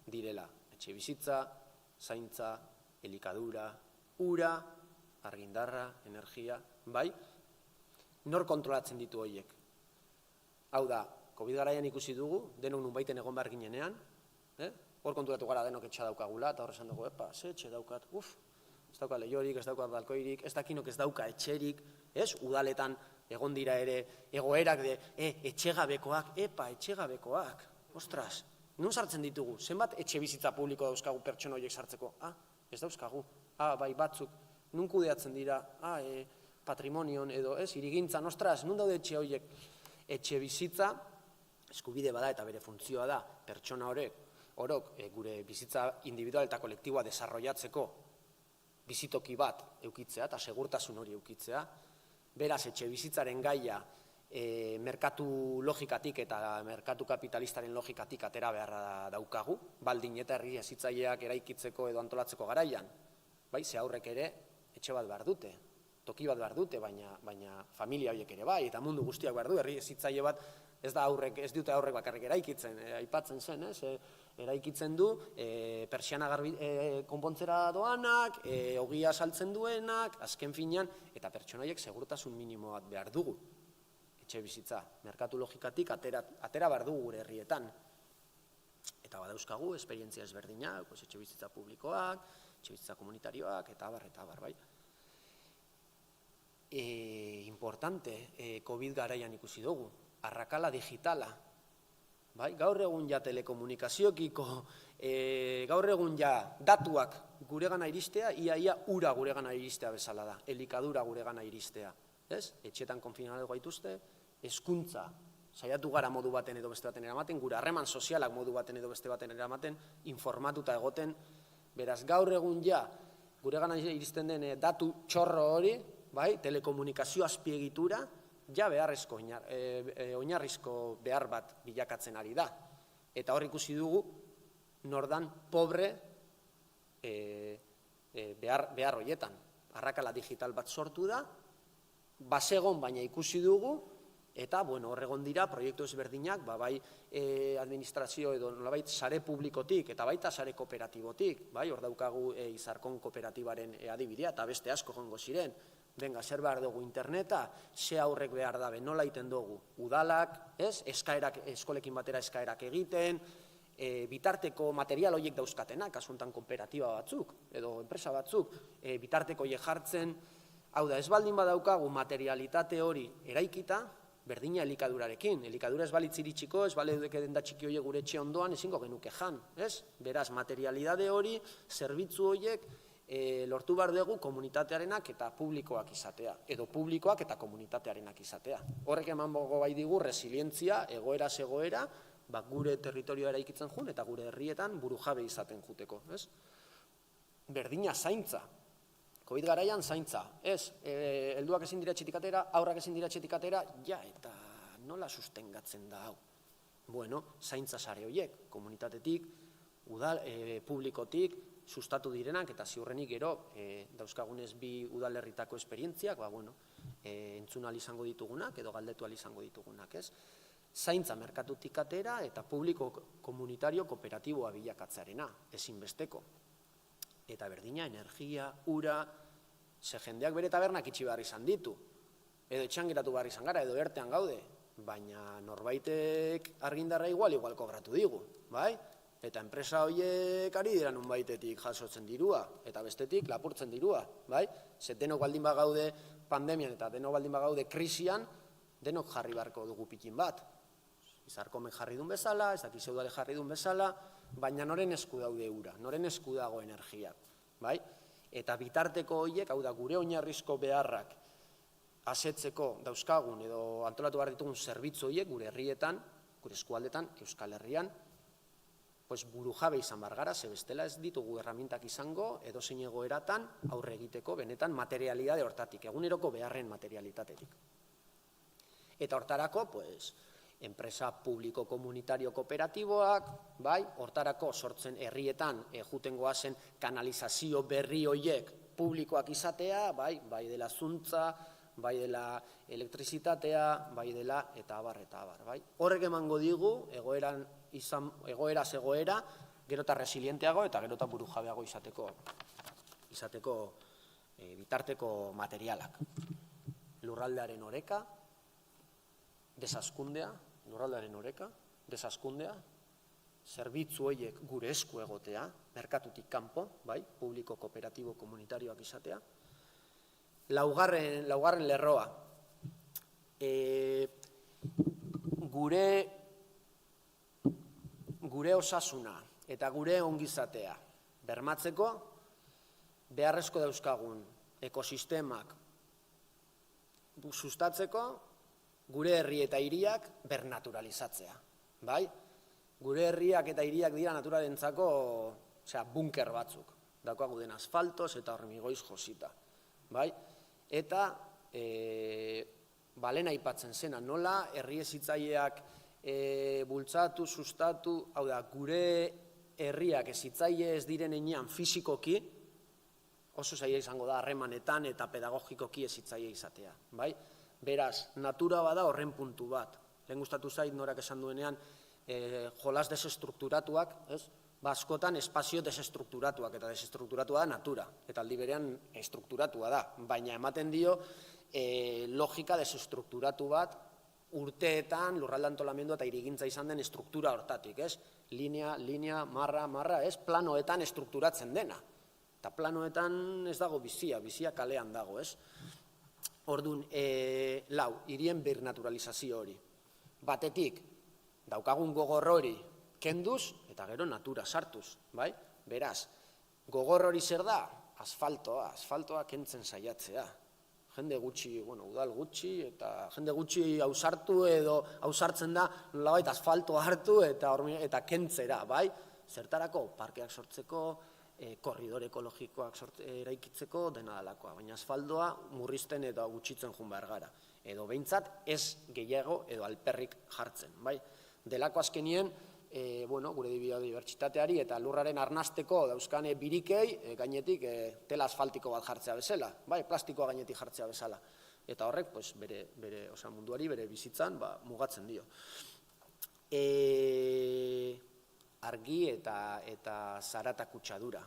Direla, etxe bizitza, zaintza, elikadura, ura, argindarra, energia, bai? Nor kontrolatzen ditu horiek? Hau da, COVID garaian ikusi dugu, denok nunbaiten egon behar ginenean, hor konturatu gara denok etxa daukagula, eta horrezan dugu, ze etxe daukat, ez dauka lehiorik, ez dauka balkoirik, ez dakinok ez dauka etxerik, udaletan egon dira ere egoerak de, etxegabekoak, etxegabekoak, ostras, nun sartzen ditugu, zenbat etxe bizitza publiko dauzkagu pertsona horiek sartzeko, ez dauzkagu, bai batzuk, nun kudeatzen dira, patrimonion edo, irigintzan, ostras, nun daude etxe horiek, etxe bizitza, eskubide bada eta bere funtzioa da, pertsona orok gure bizitza individual eta kolektiboa desarrollatzeko bizitoki bat eukitzea eta segurtasun hori eukitzea. Beraz, etxe bizitzaren gaia merkatu logikatik eta merkatu kapitalistaren logikatik atera beharra daukagu, baldin eta herri hezitzaileak eraikitzeko edo antolatzeko garaian. Ze aurrek ere etxe bat behar dute, toki bat behar dute, baina familia horiek ere bai, eta mundu guztiak behar du, herri hezitzaile bat ez dute aurrek bakarrik eraikitzen, aipatzen zen, eraikitzen du, pertsiana konpontzera doanak, ogia saltzen duenak, azken finean, eta pertsonaiek segurtasun minimo bat behar dugu. Etxe bizitza, merkatu logikatik atera behar dugu gure herrietan. Eta badauzkagu, esperientzia ezberdinak, etxe bizitza publikoak, etxe bizitza komunitarioak, eta abar, bai. Importante, COVID garaian ikusi dugu, arrakala digitala. Gaur egun ja telekomunikaziokiko, gaur egun ja datuak guregana iristea, ia ura guregana iristea bezala da, elikadura guregana iristea. Etxetan konfinatu gaituzte, hezkuntza, saiatu gara modu baten edo beste baten eramaten, gure harreman sozialak modu baten edo beste baten eramaten, informatuta egoten, beraz gaur egun ja guregana iristen den datu txorro hori, telekomunikazio azpiegitura, ja beharrezko, oinarrizko behar bat bilakatzen ari da. Eta hor ikusi dugu, nordan pobre behar horietan. Arrakala digital bat sortu da, basegon baina ikusi dugu, eta hor egon dira proiektu ezberdinak, bai administrazio edo nolabait sare publikotik, eta baita sare kooperatibotik, hor daukagu Izarkon kooperatibaren adibidea, eta beste asko jongo ziren. Benga, zer behar dugu interneta, ze aurrek behar dabe, nola iten dugu, udalak, eskolekin batera eskaerak egiten, bitarteko material horiek dauzkatenak, kasuntan kooperatiba batzuk, edo enpresa batzuk, bitarteko horiek jartzen, hau da, ez baldin badaukagu materialitate hori eraikita, berdina elikadurarekin, elikadura ez balitz iritsiko, ez balitz denda txiki horiek gure etxe ondoan, ezingo genuke jan, beraz, materialidade hori, zerbitzu horiek, lortu behar dugu komunitatearenak eta publikoak izatea, edo publikoak eta komunitatearenak izatea. Horrek eman bai digu resilientzia, egoeraz egoera, gure territorioa eraikitzen jun eta gure herrietan buru jabe izaten juteko. Berdina zaintza, COVID garaian zaintza, helduak ezin dira etxetik atera, aurrak ezin dira etxetik atera, eta nola sustengatzen da hau? Zaintza sare horiek, komunitatetik, publikotik, sustatu direnak, eta ziurrenik gero dauzkagunez bi udalerritako esperientziak, entzun ahal izango ditugunak, edo galdetu ahal izango ditugunak, zaintza merkatutik atera eta publiko komunitario kooperatiboa bilakatzarena, ezinbesteko. Eta berdina, energia, ura, ze jendeak bere tabernak itxi behar izan ditu, edo etxan geratu behar izan gara, edo ertean gaude, baina norbaitek argindarra igual kobratu digu, bai? Eta enpresa horiek ari dira nun baitetik jasotzen dirua, eta bestetik lapurtzen dirua, bai? Ze denok baldin bagaude pandemian eta denok baldin bagaude krisian, denok jarri beharko dugu pikin bat. Izarkomek jarri duen bezala, ez dakiz eudale jarri duen bezala, baina noren esku daude ura, noren esku dago energia, bai? Eta bitarteko horiek, hau da, gure oinarrizko beharrak asetzeko dauzkagun edo antolatu behar ditugun zerbitzu horiek gure herrietan, gure eskualdetan, Euskal Herrian, buru jabe izan bargara, ze bestela ez ditugu erramintak izango, edozein egoeratan aurre egiteko benetan materialidade hortatik, eguneroko beharren materialitatetik. Eta hortarako, enpresa publiko komunitario kooperatiboak, bai, hortarako sortzen herrietan juten goazen kanalizazio berri hoiek publikoak izatea, bai dela zuntza, bai dela elektrizitatea, bai dela eta abar, bai. Horrek emango digu, egoeraz egoera, gero eta resilienteago eta gero eta buru jabeago izateko bitarteko materialak. Lurraldearen oreka, desaskundea, zerbitzu horiek gure esku egotea, merkatutik kanpo, bai, publiko, kooperatibo, komunitarioak izatea. Laugarren lerroa, gure osasuna eta gure ongizatea bermatzeko beharrezko dauzkagun ekosistemak sustatzeko gure herri eta hiriak bernaturalizatzea, bai? Gure herriak eta hiriak dira naturalentzako bunker batzuk, daukagu den asfaltoz eta hormigoiz josita, bai? Eta lehen aipatzen zena, nola herri hezitzaileak bultzatu, sustatu, hau da, gure herriak hezitzaile ez diren enean fisikoki, oso zaila izango da harremanetan eta pedagogikoki hezitzaile izatea, bai? Beraz, natura bada horren puntu bat. Lehen gustatu zait norak esan duenean jolas desestrukturatuak, ez? Askotan espazio desestrukturatuak, eta desestrukturatua da natura, eta aldi berean estrukturatua da, baina ematen dio logika desestrukturatu bat urteetan lurralde antolamendua eta hirigintza izan den estruktura hortatik, ez? Linea, marra, ez? Planoetan estrukturatzen dena. Eta planoetan ez dago bizia kalean dago, ez? Orduan, hirien bernaturalizazio hori. Batetik, daukagun gogor hori kenduz, eta gero natura sartuz, bai? Beraz, gogor hori zer da? Asfaltoa kentzen saiatzea. Jende gutxi, udal gutxi, eta jende gutxi hausartu edo hausartzen da nolabait asfaltoa hartu eta kentzera, bai? Zertarako, parkeak sortzeko, korridor ekologikoak eraikitzeko dena dalakoa, baina asfaltoa murrizten eta gutxitzen joan behar gara. Edo behintzat ez gehiago edo alperrik jartzen, bai? Delako azkenien, gure biodibertsitateari eta lurraren arnasteko dauzkane birikei gainetik tela asfaltiko bat jartzea bezala, bai? Plastikoa gainetik jartzea bezala. Eta horrek, bere munduari, bere bizitzan, mugatzen dio. Argi eta zarata kutsadura,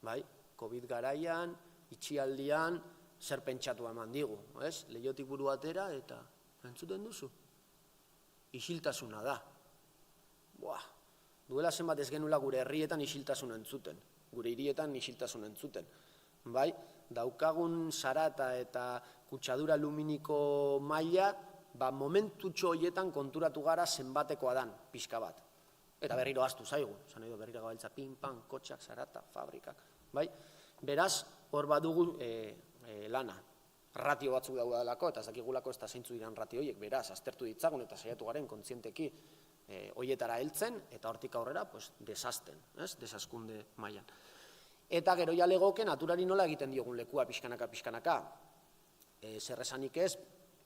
bai? Covid garaian, itxialdian, zer pentsatu eman digu, ez? Leihotik buru atera eta entzuten duzu. Isiltasuna da. Duela zenbat ez genula gure herrietan isiltasuna entzuten, gure hirietan isiltasuna entzuten, bai? Daukagun zarata eta kutsadura luminiko maila, momentutxo horietan konturatu gara zenbatekoa dan, pixka bat. Eta berriro ahaztu zaigu, zan edo berriro gabiltza pin-pan, kotxak, zarata, fabrikak, bai? Beraz, hor badugu lana, ratio batzuk daudalako, eta ez dakigulako ez da zeintzu diran ratio horiek, beraz, aztertu ditzagun eta saiatu garen kontzienteki horietara heltzen, eta hortik aurrera, desazten, desaskunde mailan. Eta gero ja legoke naturari nola egiten diogun lekua pixkanaka. Zer esanik ez,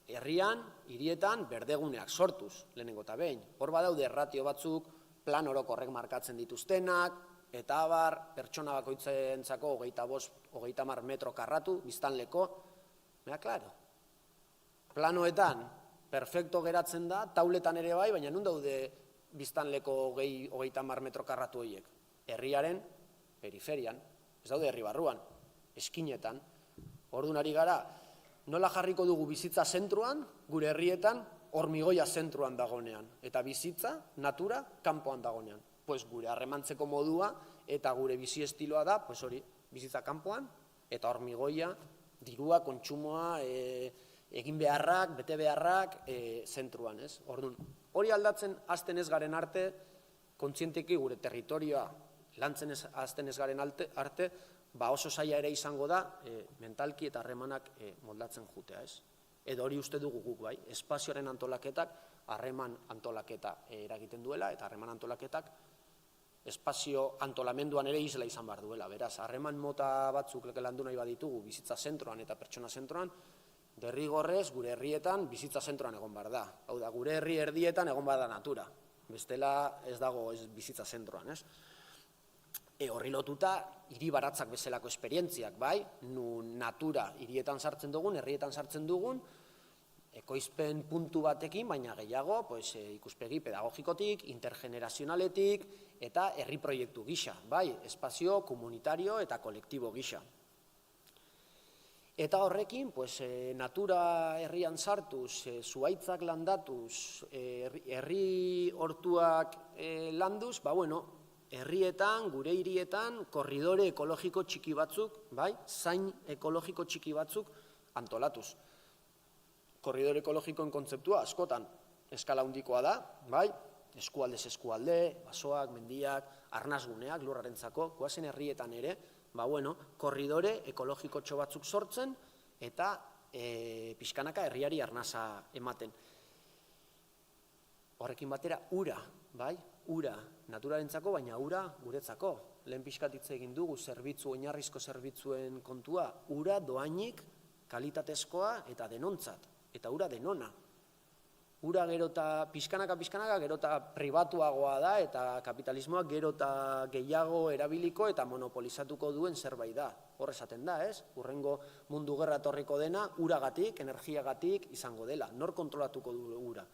herrian, hirietan, berdeguneak sortuz, lehenengo eta behin. Hor badaude ratio batzuk, plan orokorrek markatzen dituztenak, eta abar, pertsona bakoitzentzako 25-30 metro karratu, biztanleko, klaro. Planoetan, perfecto geratzen da, tauletan ere bai, baina nun daude biztanleko 30 metro karratu horiek. Herriaren periferian, ez daude herri barruan, eskinetan. Orduan ari gara, nola jarriko dugu bizitza zentruan, gure herrietan, hormigoia zentruan dagonean, eta bizitza, natura, kanpoan dagonean. pues gure harremantzeko modua eta gure bizi estiloa da, pues hori, bizitza kanpoan eta hormigoia, dirua, kontsumoa, egin beharrak, bete beharrak, zentruan, ez? Orduan, hori aldatzen hasten ez garen arte, kontzienteki gure territorioa lantzen hasten ez garen arte, oso zaila ere izango da, mentalki eta harremanak moldatzen jutea, ez? Edo hori uste dugu guk, bai? Espazioaren antolaketak, harreman antolaketa eragiten duela, eta harreman antolaketak espazio antolamenduan ere isla izan behar duela. Beraz, harreman mota batzuk landu nahi baditugu bizitza zentroan eta pertsona zentroan, derrigorrez gure herrietan bizitza zentroan egon behar da. Hau da, gure herri erdietan egon behar da natura. Bestela ez dago bizitza zentroan, ez? Horri lotuta, hiri baratzak bezalako esperientziak, bai? Natura hirietan sartzen dugun, herrietan sartzen dugun, ekoizpen puntu batekin, baina gehiago, ikuspegi pedagogikotik, intergenerazionaletik, eta herri proiektu gisa, bai? Espazio komunitario eta kolektibo gisa. Eta horrekin, natura herrian sartuz, zuhaitzak landatuz, herri hortuak landuz, herrietan, gure hirietan, korridore ekologiko txiki batzuk, zain ekologiko txiki batzuk antolatuz. Korridore ekologikoen kontzeptua askotan eskala handikoa da, eskualdez eskualde, basoak, mendiak, arnasguneak, lurrarentzako, goazen herrietan ere, korridore ekologikotxo batzuk sortzen eta pixkanaka herriari arnasa ematen. Horrekin batera, ura, ura naturarentzako, baina ura guretzako. Lehen pixkatitze egin dugu oinarrizko zerbitzuen kontua, ura doainik kalitatezkoa eta denontzat, eta ura denona. Ura gero eta pixkanaka gero eta pribatuagoa da eta kapitalismoak gero eta gehiago erabiliko eta monopolizatuko duen zerbait da. Hor esaten da, ez? Hurrengo mundu gerra etorriko dena uragatik, energiagatik izango dela. Nor kontrolatuko du ura?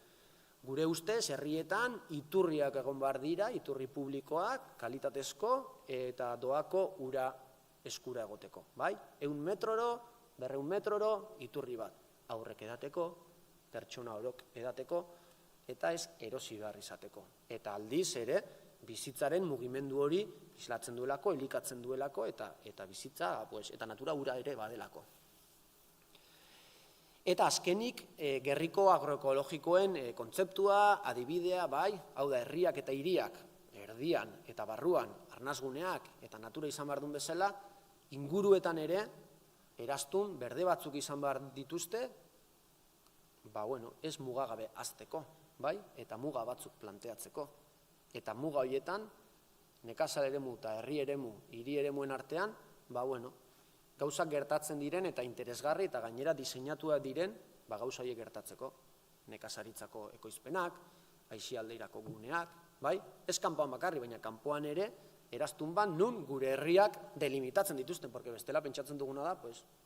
Gure ustez, herrietan iturriak egon behar dira, iturri publikoak, kalitatezko eta doako ura eskura egoteko. 100 metroro, 200 metroro, iturri bat. Aurrek edateko, pertsona orok edateko, eta ez erosi behar izateko. Eta aldiz ere, bizitzaren mugimendu hori islatzen duelako, elikatzen duelako, eta bizitza, eta natura ura ere badelako. Eta azkenik, gerriko agroekologikoen kontzeptua, adibidea, hau da, herriak eta hiriak, erdian eta barruan, arnasguneak eta natura izan behar duen bezala, inguruetan ere, eraztun, berde batzuk izan behar dituzte, ez mugagabe azteko, eta muga batzuk planteatzeko. Eta muga horietan, nekazal eremu eta herri eremu, hiri eremuen artean, gauzak gertatzen diren eta interesgarri eta gainera diseinatuak diren gauza horiek gertatzeko. Nekazaritzako ekoizpenak, aisialdeirako guneak, ez kanpoan bakarri, baina kanpoan ere, eraztun bat nun gure herriak delimitatzen dituzten, porque bestela pentsatzen duguna da,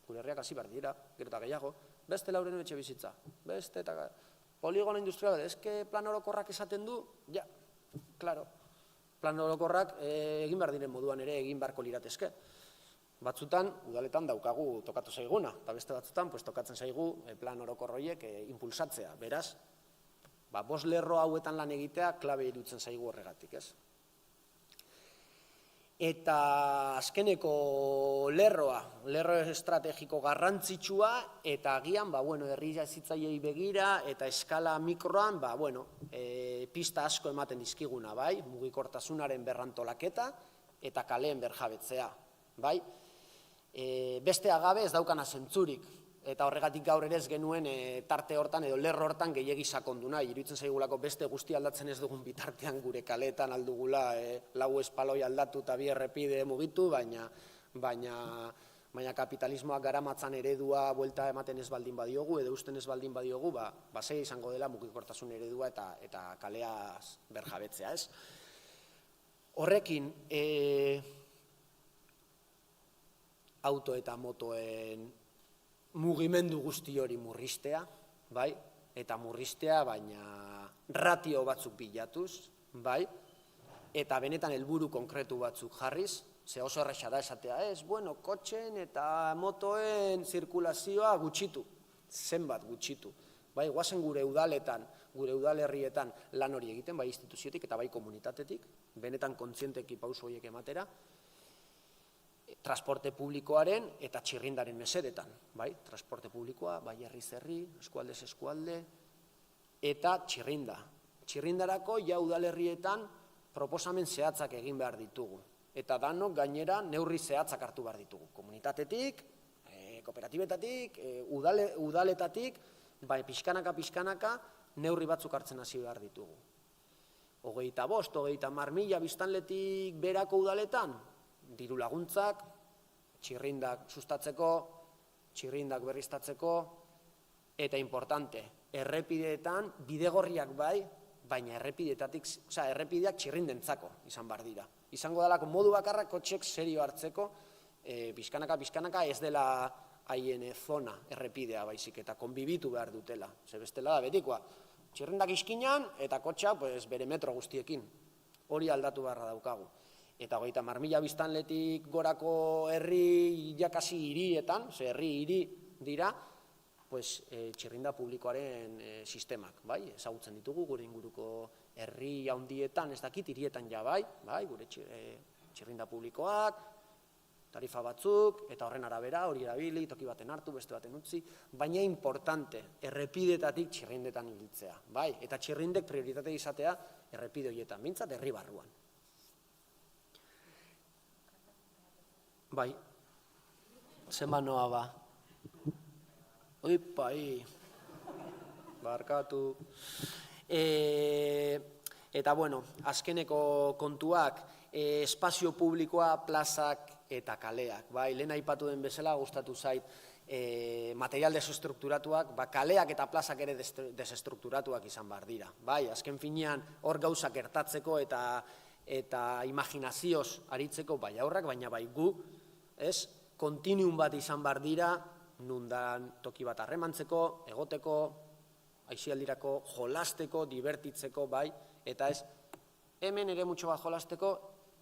gure herriak hasi behar dira, gero eta gehiago, beste lauren etxe bizitza, beste eta poligono industrial, eske plan orokorrak esaten du, ja, klaro, plan orokorrak egin behar diren moduan ere egin beharko liratezke. Batzutan, udaletan daukagu tokatu zaiguna, eta beste batzutan tokatzen zaigu plan orokorroiek impulsatzea. Beraz, 5 lerro hauetan lan egitea klabe irutzen zaigu horregatik, ez? Eta azkeneko lerro estrategiko garrantzitsua, eta agian, herri jazitzaileei begira, eta eskala mikroan, pista asko ematen dizkiguna, mugikortasunaren berrantolaketa, eta kaleen berjabetzea, Beste agabe ez daukana zentzurik, eta horregatik gaur ere ez genuen tarte hortan edo lerro hortan gehiegi sakonduna. Iruditzen zaigulako beste guzti aldatzen ez dugun bitartean gure kaleetan aldugula 4 espaloi aldatu eta 2 errepide mugitu, baina kapitalismoak garamatzan eredua buelta ematen ez baldin badiogu, edo usten ez baldin badiogu, basea izango dela mugikortasun eredua eta kaleaz berjabetzea, ez? Horrekin, auto eta motoen mugimendu guzti hori murriztea, eta murriztea, baina ratio batzuk bilatuz, eta benetan helburu konkretu batzuk jarriz, ze oso erresa da esatea, kotxen eta motoen zirkulazioa gutxitu, zenbat gutxitu. Bai, guazen gure udaletan, gure udalerrietan lan hori egiten, bai instituziotik eta bai komunitatetik, benetan kontzienteki pauso horiek ematera, transporte publikoaren eta txirrindaren mesedetan, bai, transporte publikoa, bai herriz herri, eskualdez eskualde, eta txirrinda. Txirrindarako ja udalerrietan proposamen zehatzak egin behar ditugu, eta danok gainera neurri zehatzak hartu behar ditugu, komunitatetik, kooperatibetatik, udaletatik, bai, pixkanaka neurri batzuk hartzen hasi behar ditugu. 25, 30.000 biztanletik berako udaletan, diru laguntzak, txirrindak sustatzeko, txirrindak berriztatzeko, eta importante, errepideetan bidegorriak bai, baina errepideak txirrindentzako izan behar dira. Izango dalako modu bakarrak kotxek serio hartzeko, pixkanaka ez dela haien zona errepidea baizik eta konbibitu behar dutela. Ze bestela da betikoa, txirrindak iskinan eta kotxa bere metro guztiekin. Hori aldatu beharra daukagu. Eta 30.000 biztanletik gorako herri jakasi hirietan, ze herri dira, txirrinda publikoaren sistemak, bai, ezagutzen ditugu gure inguruko herri handietan, ez dakit, hirietan ja bai, gure txirrinda publikoak, tarifa batzuk, eta horren arabera, hori erabili, toki baten hartu, beste baten utzi, baina importante, errepidetatik txirrindetan ibiltzea, bai, eta txirrindek prioritate izatea errepide horietan, mintzat herri barruan. Bai, zemanoa ba. Oipai, barkatu. Eta, bueno, azkeneko kontuak, espazio publikoa, plazak eta kaleak. Lehen aipatu den bezala, gustatu zait, material desestrukturatuak, kaleak eta plazak ere desestrukturatuak izan behar dira. Azken finean, hor gauzak gertatzeko eta imaginazioz aritzeko bai aurrak, baina bai gu, kontinuum bat izan behar dira, nundan toki bat harremantzeko, egoteko, aisialdirako, jolasteko, divertitzeko, bai, eta ez, hemen ere mutxo bat jolasteko,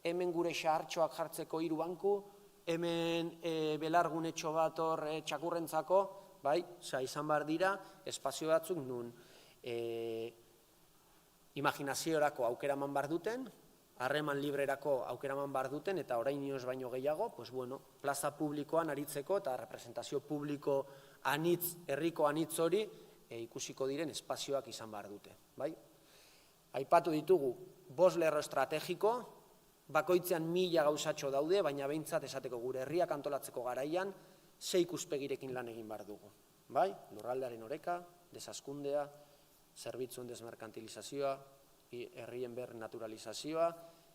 hemen gure xahartxoak jartzeko 3 banku, hemen belargunetxo bat hor txakurrentzako, bai, izan behar dira, espazio batzuk nun imaginaziorako aukera eman behar duten, harreman librerako aukera eman behar duten, eta orain inoz baino gehiago, plaza publikoan aritzeko eta representazio publiko anitz, herriko anitz hori ikusiko diren espazioak izan behar dute. Aipatu ditugu 5 lerro estrategiko, bakoitzean 1000 gauzatxo daude, baina behintzat esateko gure herriak antolatzeko garaian 6 ikuspegirekin lan egin behar dugu. Lurraldearen oreka, desazkundea, zerbitzuen desmerkantilizazioa, herrien bernaturalizazioa,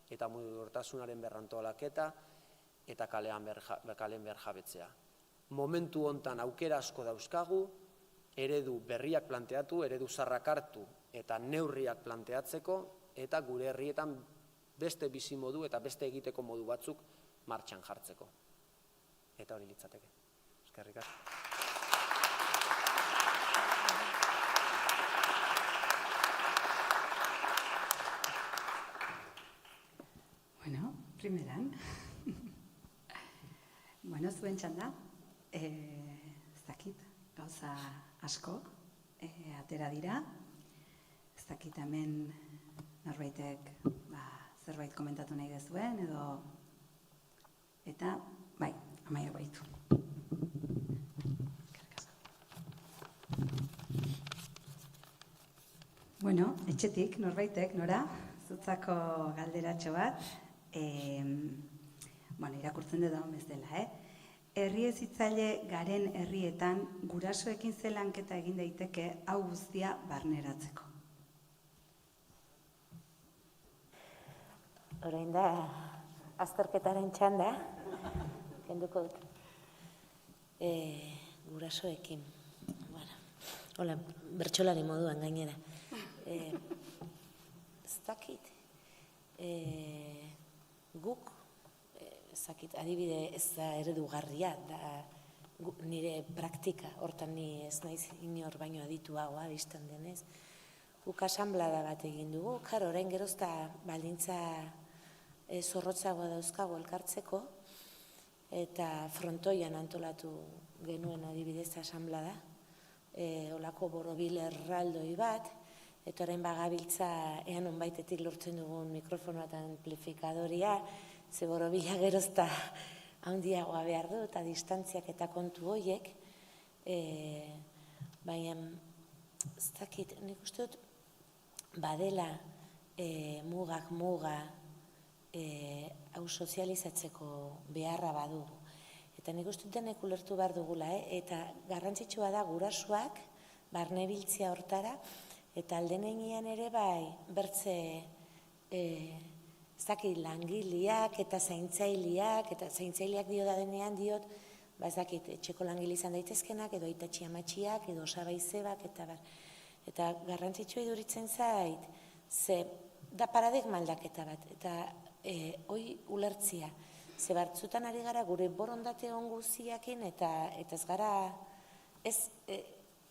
eta mugikortasunaren berrantolaketa, eta kalen berjabetzea. Momentu hontan aukera asko dauzkagu, eredu berriak planteatu, eredu zarrak hartu, eta neurriak planteatzeko, eta gure herrietan beste bizi modu eta beste egiteko modu batzuk martxan jartzeko. Eta hori litzateke. Eskerrik asko. Primeran. Zuen txanda, ez dakit, gauza asko atera dira, ez dakit hemen norbaitek zerbait komentatu nahi dezuen, edo, eta, bai, Amaia baitu. Etxetik, norbaitek, nora, zutzako galderatxo bat, irakurtzen dut dagoen bezala, herri hezitzaile garen herrietan gurasoekin ze lanketa egin daiteke hau guztia barneratzeko. Orain da, azterketaren txanda, kenduko dut. Gurasoekin. Hola, bertsolari moduan gainera. Ez dakit. Guk, adibide ez da eredugarria, nire praktika, hortan ni ez naiz inor baino adituagoa biztan denez. Guk asanblada bat egin dugu, orain gerozta baldintza zorrotzagoa dauzkago elkartzeko, eta frontoian antolatu genuen adibidez asanblada, olako borobil erraldoi bat, eta orain bagabiltza ean onbaitetik lortzen dugun mikrofonoa eta amplifikadoria, ze borobila gerozta handiagoa behar du, eta distantziak eta kontu horiek, baina, ez dakit, nik uste dut, badela mugak muga hau sozializatzeko beharra badugu. Eta nik uste dut denek ulertu behar dugula, eta garrantzitsua da gurasoak barnebiltzia hortara, eta aldenean ere bai bertze ez dakit langileak eta zaintzaileak, eta zaintzaileak dio da denean diot, ez dakit etxeko langile izan daitezkenak, edo aitatxi amatxiak, edo osabai zebak, eta bar. Eta garrantzitsua iduritzen zait, ze da paradigma aldaketa bat, eta hoi ulertzia. Ze batzutan ari gara gure borondate on guziakin, eta ez gara,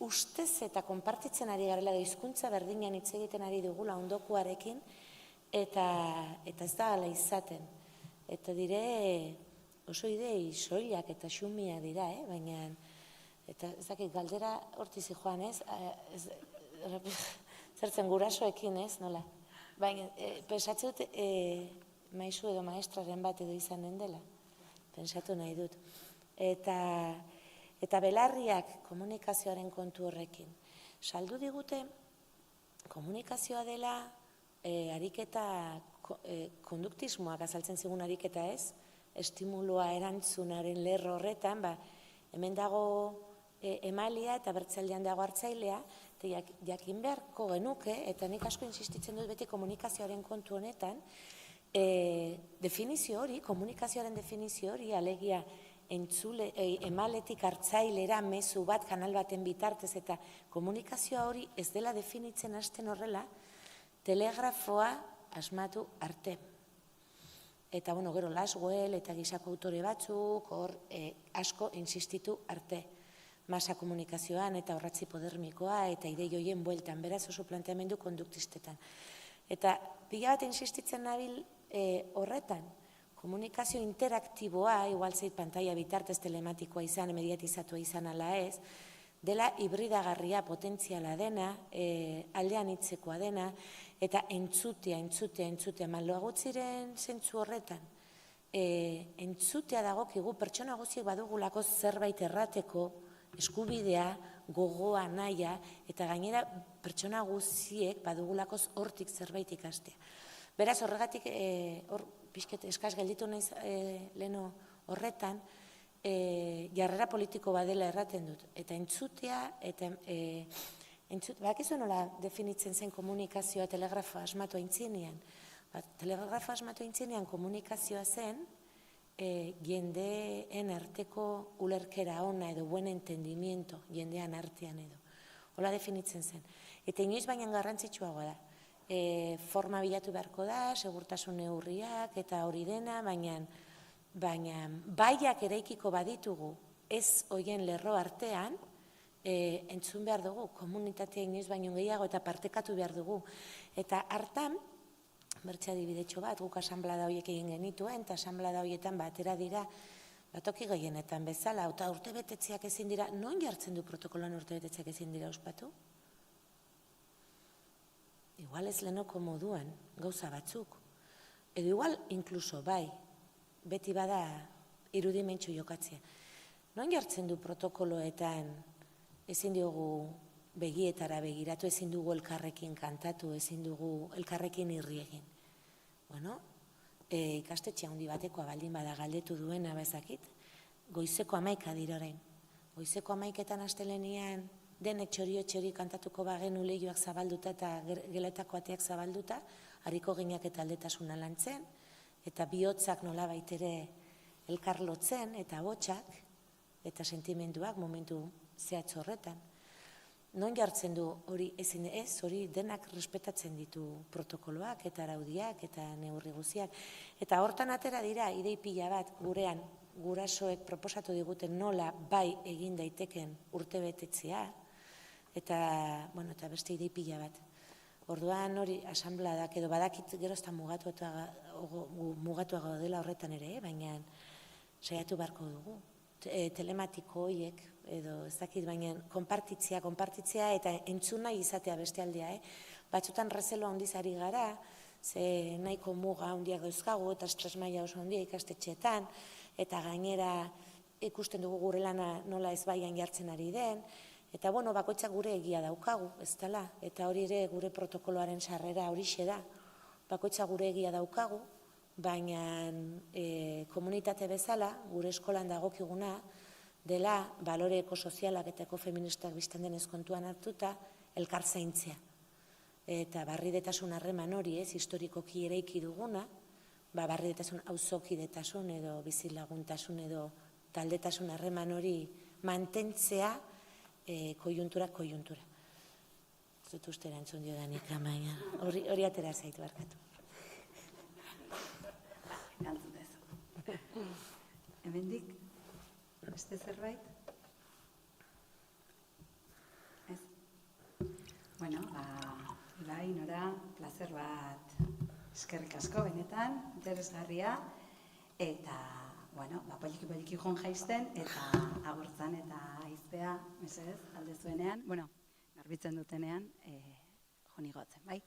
ustez eta konpartitzen ari garela da hizkuntza berdinean hitz egiten ari dugula ondokuarekin, eta ez da hala izaten. Eta dire, oso idei soilak eta xumiak dira, baina, eta ez dakit, galdera hortizi joan, zertzen gurasoekin, nola? Baina, pensatze dut, maizu edo maestraren bat edo izanen dela, pensatu nahi dut. Eta belarriak komunikazioaren kontu horrekin. Saldu digute, komunikazioa dela ariketa, konduktismoak azaltzen zigun ariketa ez, estimulua erantzunaren lerro horretan, hemen dago emalia eta bertzaldean dago hartzailea, eta jakin beharko genuke, eta nik asko insistitzen dut beti komunikazioaren kontu honetan, definizio hori, komunikazioaren definizio hori, alegia emaletik hartzailera mezu bat kanal baten bitartez, eta komunikazioa hori ez dela definitzen hasten horrela, telegrafoa asmatu arte. Eta, gero, Laswell eta gisako autore batzuk, hor asko insistitu arte. Masa komunikazioan eta horratzi podermikoa eta idei hoien bueltan, beraz oso planteamendu konduktistetan. Eta pila bat insistitzen nabil horretan, komunikazio interaktiboa, igual zeit pantalla bitartez telematikoa izan, mediatizatua izan ala ez, dela hibridagarria potentziala dena, aldean hitzekoa dena, eta entzutea, maloagutziren zentzu horretan, entzutea dagokigu pertsona guztiek badugulako zerbait errateko, eskubidea, gogoa, nahia, eta gainera pertsona guztiek badugulako hortik zerbait ikastea. Beraz, horregatik, hor pixket eskaz gelditu naiz leno horretan, jarrera politiko badela erraten dut. Eta entzutea, bakizu nola definitzen zen komunikazioa telegrafo asmatu aintzinean. Telegrafo asmatu aintzinean komunikazioa zen, jendeen arteko ulerkera ona edo buen entendimiento, jendean artean edo. Hola definitzen zen. Eta inoiz baina garrantzitsuagoa da. Forma bilatu beharko da, segurtasun neurriak eta hori dena, baina baiak eraikiko baditugu ez hoien lerro artean, entzun behar dugu, komunitatea inoiz baino gehiago eta partekatu behar dugu. Eta hartan, bertxe adibidetxo bat, guk asanblada horiek egin genituen, eta asanblada horietan batera dira, batoki gehienetan bezala, eta urtebetetzeak ezin dira, non jartzen du protokoloan urtebetetzeak ezin dira ospatu? Igual ez lehenoko moduan, gauza batzuk. Edo igual, inkluso, bai, beti bada irudimentxu jokatzea. Non jartzen du protokoloetan ezin diogu begietara begiratu, ezin dugu elkarrekin kantatu, ezin dugu elkarrekin irri egin. Bueno, ikastetxe handi batekoa baldin bada galdetu duena bezakit, goizeko 11 dira orain. Goizeko 11etan astelenian denek txorio kantatuko bagenu lehioak zabalduta eta geletako ateak zabalduta, hariko ginak eta aldetasuna lantzen, eta bihotzak nola baitere elkarlotzen, eta botxak, eta sentimenduak momentu zehatz horretan. Non jartzen du hori ezin ez, hori denak respetatzen ditu protokoloak eta araudiak eta neurri guziak. Eta hortan atera dira idei pila bat gurean gurasoek proposatu diguten nola bai egin daiteken urtebetetzea eta beste idei pila bat. Orduan hori asanbladak edo badakit gero ez da mugatuago dela horretan ere, baina saiatu beharko dugu. telematiko horiek, edo ez dakit, baina konpartitzea eta entzuna izatea beste aldea. Batzutan rezelo handiz ari gara, ze nahiko muga handiak dauzkagu eta estres maila oso handia ikastetxeetan, eta gainera ikusten dugu gure lana nola ezbaian jartzen ari den, eta bakoitzak gure egia daukagu, ez dela, eta hori ere gure protokoloaren sarrera horixe da, bakoitzak gure egia daukagu, baina komunitate bezala, gure eskolan dagokiguna, dela balore ekosozialak eta ekofeministak biztan denez kontuan hartuta, elkar zaintzea. Eta barridetasun harreman hori, historikoki eraiki duguna, barridetasun auzokidetasun edo bizilaguntasun edo taldetasun harreman hori mantentzea koiuntura. Ez dut uste erantzun dio danik, baina hori atera zaitu barkatu. Erantzun dezu. Hemendik, beste zerbait? Ez? Bueno, Ibai, Nora, plazer bat eskerrik asko benetan, interesgarria, eta, poliki joan jaisten, eta agurtzan eta aizpea, mesedez, alde zuenean, garbitzen dutenean, joni gotzen, bai?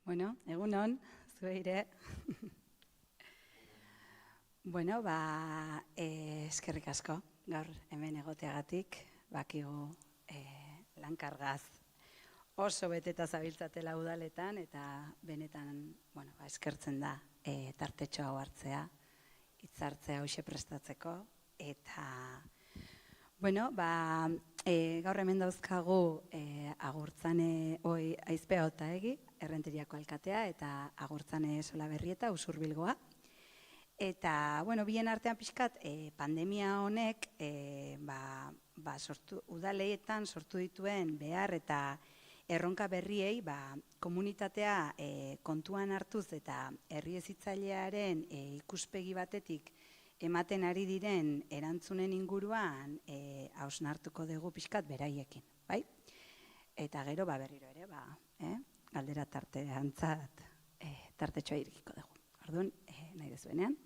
Bueno, egunon, zueire. Eskerrik asko, gaur hemen egoteagatik, bakigu lankargaz oso beteta zabiltzatela udaletan, eta benetan, eskertzen da tartetxo hau hartzea, hitzartzea hoxe prestatzeko, eta, gaur hemen dauzkagu Agurtzane Aizpea Otaegi, Errenteriako alkatea, eta Agurtzane Solaberrieta, Usurbilgoa. Eta, bien artean pixkat, pandemia honek udaleetan sortu dituen behar eta erronka berriei komunitatea kontuan hartuz eta herri hezitzailearen ikuspegi batetik ematen ari diren erantzunen inguruan hausnartuko dugu pixkat beraiekin, bai? Eta gero berriro ere, galdera tarteantzat tartetxoa irikiko dugu. Orduan, nahi dezuenean.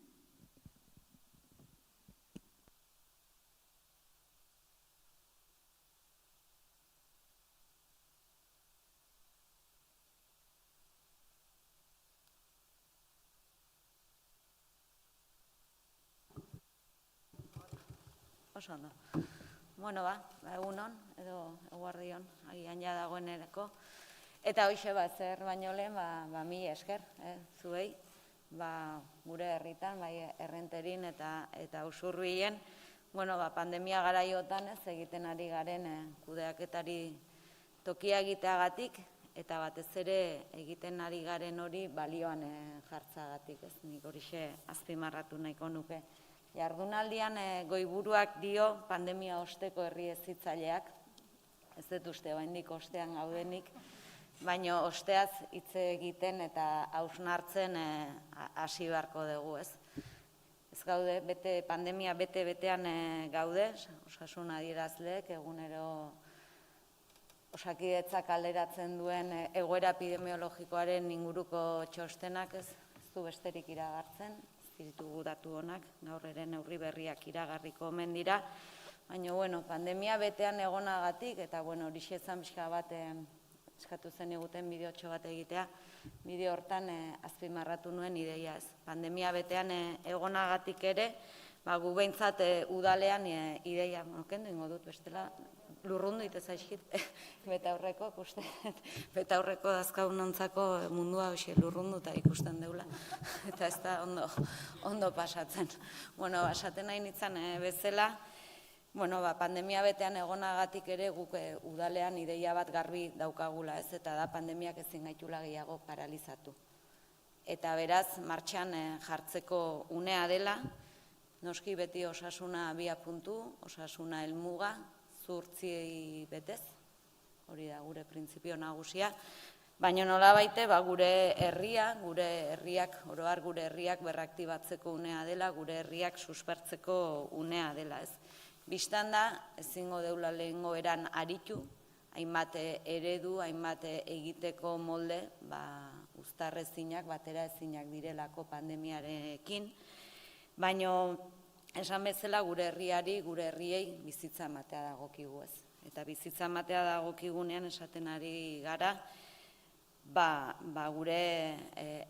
Oso ondo. Egunon, edo eguardion, agian ja dagoenerako. Eta hoxe zer baino lehen, mila esker, zuei, gure herritan, Errenterin eta Usurbilen, pandemia garaiotan ez egiten ari garen kudeaketari tokia egiteagatik, eta batez ere egiten ari garen hori balioan jartzagatik, ez nik horixe azpimarratu nahiko nuke. Jardunaldian goiburuak dio pandemia osteko herri hezitzaileak, ez dut uste oraindik ostean gaudenik, baina osteaz hitz egiten eta hausnartzen hasi beharko dugu, ez? Ez gaude, pandemia bete-betean gaude, osasun adierazleek, egunero Osakidetzak alderatzen duen egoera epidemiologikoaren inguruko txostenak ez du besterik iragartzen, ditugu datu honak, gaur ere neurri berriak iragarriko omen dira, Baina, bueno, pandemia betean egonagatik, eta, bueno, hori xezan pixka bat eskatu zen eguten bideotxo bat egitea, bideo hortan azpimarratu nuen ideia ez. Pandemia betean egonagatik ere, gu behintzat udalean ideia, kendu ingo dut bestela, lurrundu itezaizkit, betaurreko, betaurreko dazkaunontzako mundua hoxe lurrundu eta ikusten deula, eta ez da ondo pasatzen. Bueno, pasaten nahi nintzen bezala, pandemia betean egonagatik ere guk udalean ideia bat garbi daukagula ez, eta da pandemiak ezin gaitula gehiago paralizatu. Eta beraz, martxan jartzeko unea dela, noski beti osasuna abia puntu, osasuna helmuga, zuhurtziei betez, hori da gure printzipio nagusia, baina nola baite gure herriak, oroar gure herriak berraktibatzeko unea dela, gure herriak suspertzeko unea dela ez. Bistan da, ezingo deula lehengo eran aritu, hainbat eredu, hainbat egiteko molde, uztarrezinak, batera ezinak direlako pandemiarekin, baina esan bezala gure herriari, gure herriei bizitza ematea dagokigu ez. Eta bizitza ematea dagokigunean esaten ari gara, gure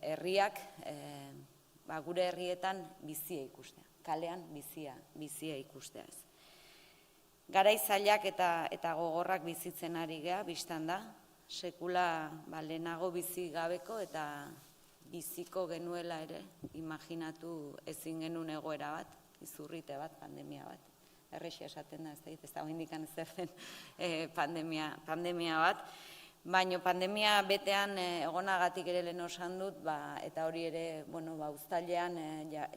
herriak, gure herrietan bizia ikustea, kalean bizia ikustea ez. Garai zailak eta gogorrak bizitzen ari gea, biztan da, sekula lehenago bizi gabeko eta biziko genuela ere, imaginatu ezin genuen egoera bat, izurrite bat, pandemia bat. Errexia esaten da, ez da indikan zer den pandemia bat. Baina pandemia betean egonagatik ere lehen osan dut, eta hori ere uztailean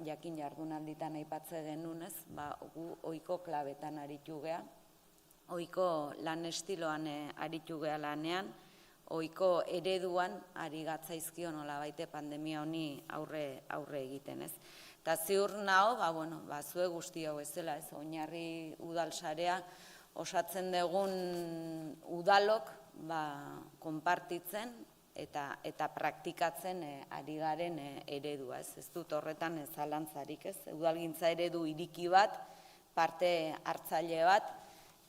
jakin jardunalditan aipatze genuen ez, gu ohiko klabetan aritu gea, ohiko lan estiloan aritu gea lanean, ohiko ereduan ari gatzaizkio nola baite pandemia honi aurre egiten ez. Eta ziur naho, zue guzti hau ez dela, ez, Oinarri udalsarea osatzen dugun udalok konpartitzen eta praktikatzen ari garen eredua, ez. Ez dut horretan zalantzarik, ez. Udalgintza eredu iriki bat, parte hartzaile bat,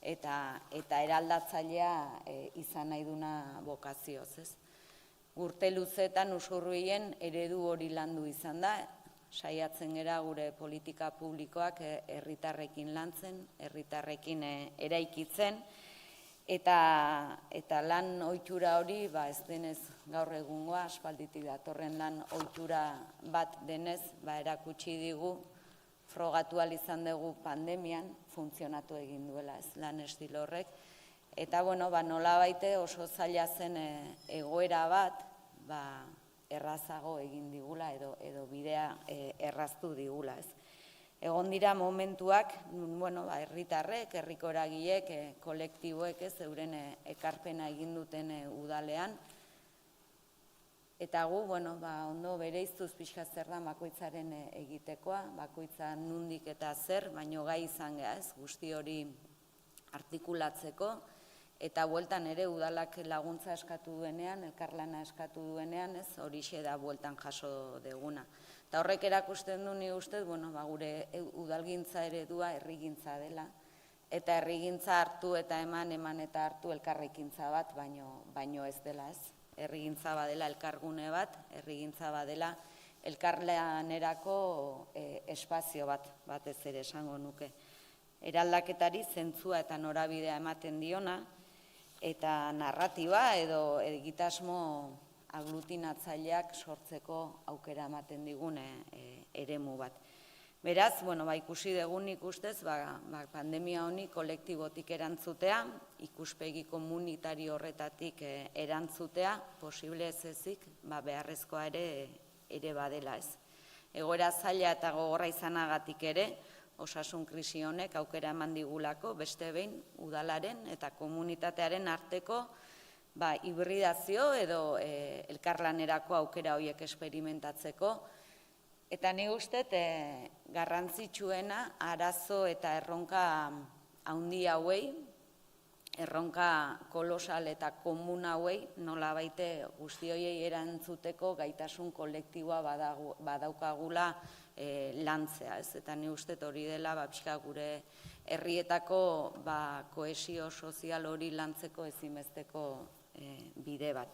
eta eraldatzailea izan nahi duna bokazioz, ez. Urte luzeetan usurruien eredu hori landu izan da, saiatzen gera gure politika publikoak herritarrekin lantzen, herritarrekin eraikitzen, eta lan ohitura hori, ez denez gaur egungoa, aspalditik datorren lan ohitura bat denez, erakutsi digu, frogatu ahal izan dugu pandemian, funtzionatu egin duela ez lan estilo horrek, eta nola baite oso zaila zen egoera bat, errazago egin digula edo bidea erraztu digula ez. Egon dira momentuak, herritarrek, herriko eragileek, kolektiboek ez, euren ekarpena egin duten udalean, eta gu, ondo bereiztuz pixka zer da bakoitzaren egitekoa, bakoitza nundik eta zer, baino gai izan geha ez, guzti hori artikulatzeko, eta bueltan ere udalak laguntza eskatu duenean, elkarlana eskatu duenean, ez horixe da bueltan jaso deguna. Eta horrek erakusten du ni ustez, gure udalgintza eredua herrigintza dela, eta herrigintza hartu eta eman eta hartu elkarrekintza bat, baino ez dela ez. Herrigintza badela elkargune bat, herrigintza badela elkarlanerako espazio bat, batez ere esango nuke. Eraldaketari zentzua eta norabidea ematen diona, eta narratiba edo egitasmo aglutinatzaileak sortzeko aukera ematen digun eremu bat. Beraz, ikusi dugun ikustez, pandemia honi kolektibotik erantzutea, ikuspegi komunitario horretatik erantzutea, posible ez ezik, beharrezkoa ere badela ez. Egoera zaila eta gogorra izanagatik ere, osasun krisi honek aukera eman digulako, beste behin udalaren eta komunitatearen arteko hibridazio edo elkarlanerako aukera horiek esperimentatzeko. Eta ni uste garrantzitsuena arazo eta erronka handi hauei erronka kolosal eta komun hauei nola baite guzti horiei erantzuteko gaitasun kolektiboa badaukagula lantzea. Eta ni uste hori dela pixka gure herrietako kohesio sozial hori lantzeko ezinbesteko bide bat.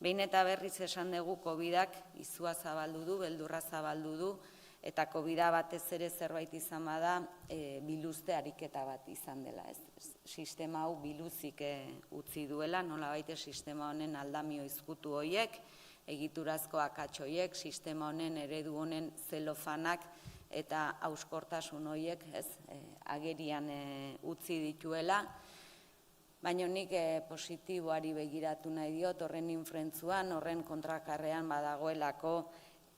Behin eta berriz esan dugu COVID-ak izua zabaldu du, beldurra zabaldu du, eta COVID-a batez ere zerbait izan bada biluzte ariketa bat izan dela. Sistema hau biluzik utzi duela, nola baite sistema honen aldamio izkutu horiek, egiturazko akats horiek, sistema honen eredu honen zelofanak eta hauskortasun horiek agerian utzi dituela. Baina nik positiboari begiratu nahi diot, horren influentzuan, horren kontrakarrean badagoelako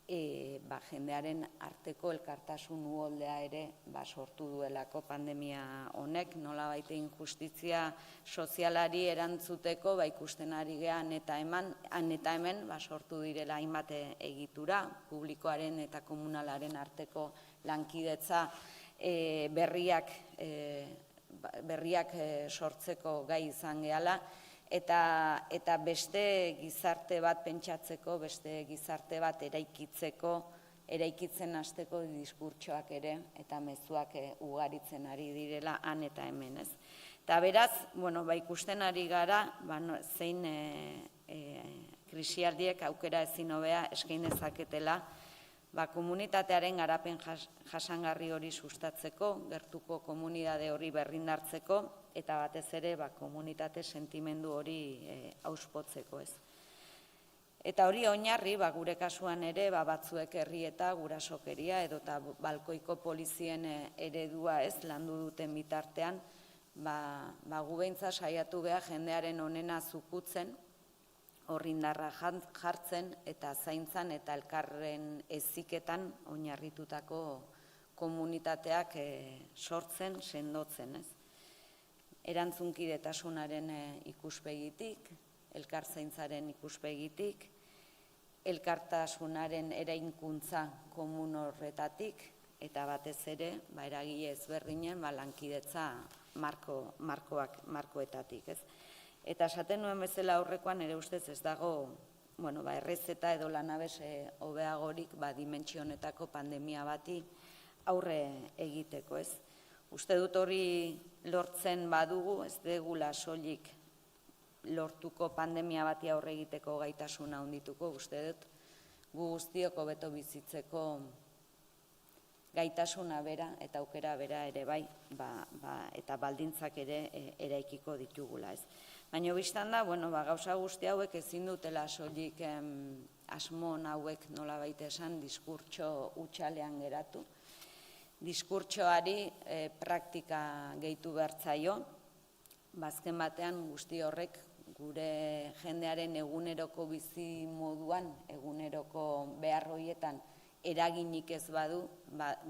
jendearen arteko elkartasun uholdea ere sortu duelako pandemia honek, nola baite injustizia sozialari erantzuteko ikusten ari gehan eta hemen sortu direla hainbat egitura, publikoaren eta komunalaren arteko lankidetza berriak sortzeko gai izan gehala, eta beste gizarte bat pentsatzeko, beste gizarte bat eraikitzen hasteko diskurtsoak ere, eta mezuak ugaritzen ari direla han eta hemen, ez. Eta beraz, ikusten ari gara, zein krisialdiek aukera ezin hobea eskain dezaketela, komunitatearen garapen jasangarri hori sustatzeko, gertuko komunitate hori berrindartzeko, eta batez ere komunitate sentimendu hori auspotzeko, ez. Eta hori oinarri, gure kasuan ere, batzuek herrieta, gurasokeria, edota balkoiko polizien eredua landu duten bitartean, gu behintzat saiatu geha jendearen onena zukutzen, horrindarra jartzen eta zaintzan eta elkarren heziketan oinarritutako komunitateak sortzen, sendotzen, ez. Erantzunkidetasunaren ikuspegitik, elkarzaintzaren ikuspegitik, elkartasunaren eraikuntza komun horretatik, eta batez ere, eragile ezberdinen lankidetza markoetatik, ez. Eta esaten nuen bezala aurrekoan ere ustez ez dago errezeta edo lanabes hobeagorik dimentsio honetako pandemia bati aurre egiteko, ez. Uste dut hori lortzen badugu, ez degula soilik lortuko pandemia bati aurre egiteko gaitasuna handituko, uste dut gu guztiok hobeto bizitzeko gaitasuna bera eta aukera bera ere bai, eta baldintzak ere eraikiko ditugula, ez. Baina biztan da, gauza guzti hauek ezin dutela soilik asmo hauek nola baita esan diskurtso hutsalean geratu. Diskurtsoari praktika gehitu behartzaio, azken batean guzti horrek gure jendearen eguneroko bizi moduan, eguneroko behar horietan eraginik ez badu,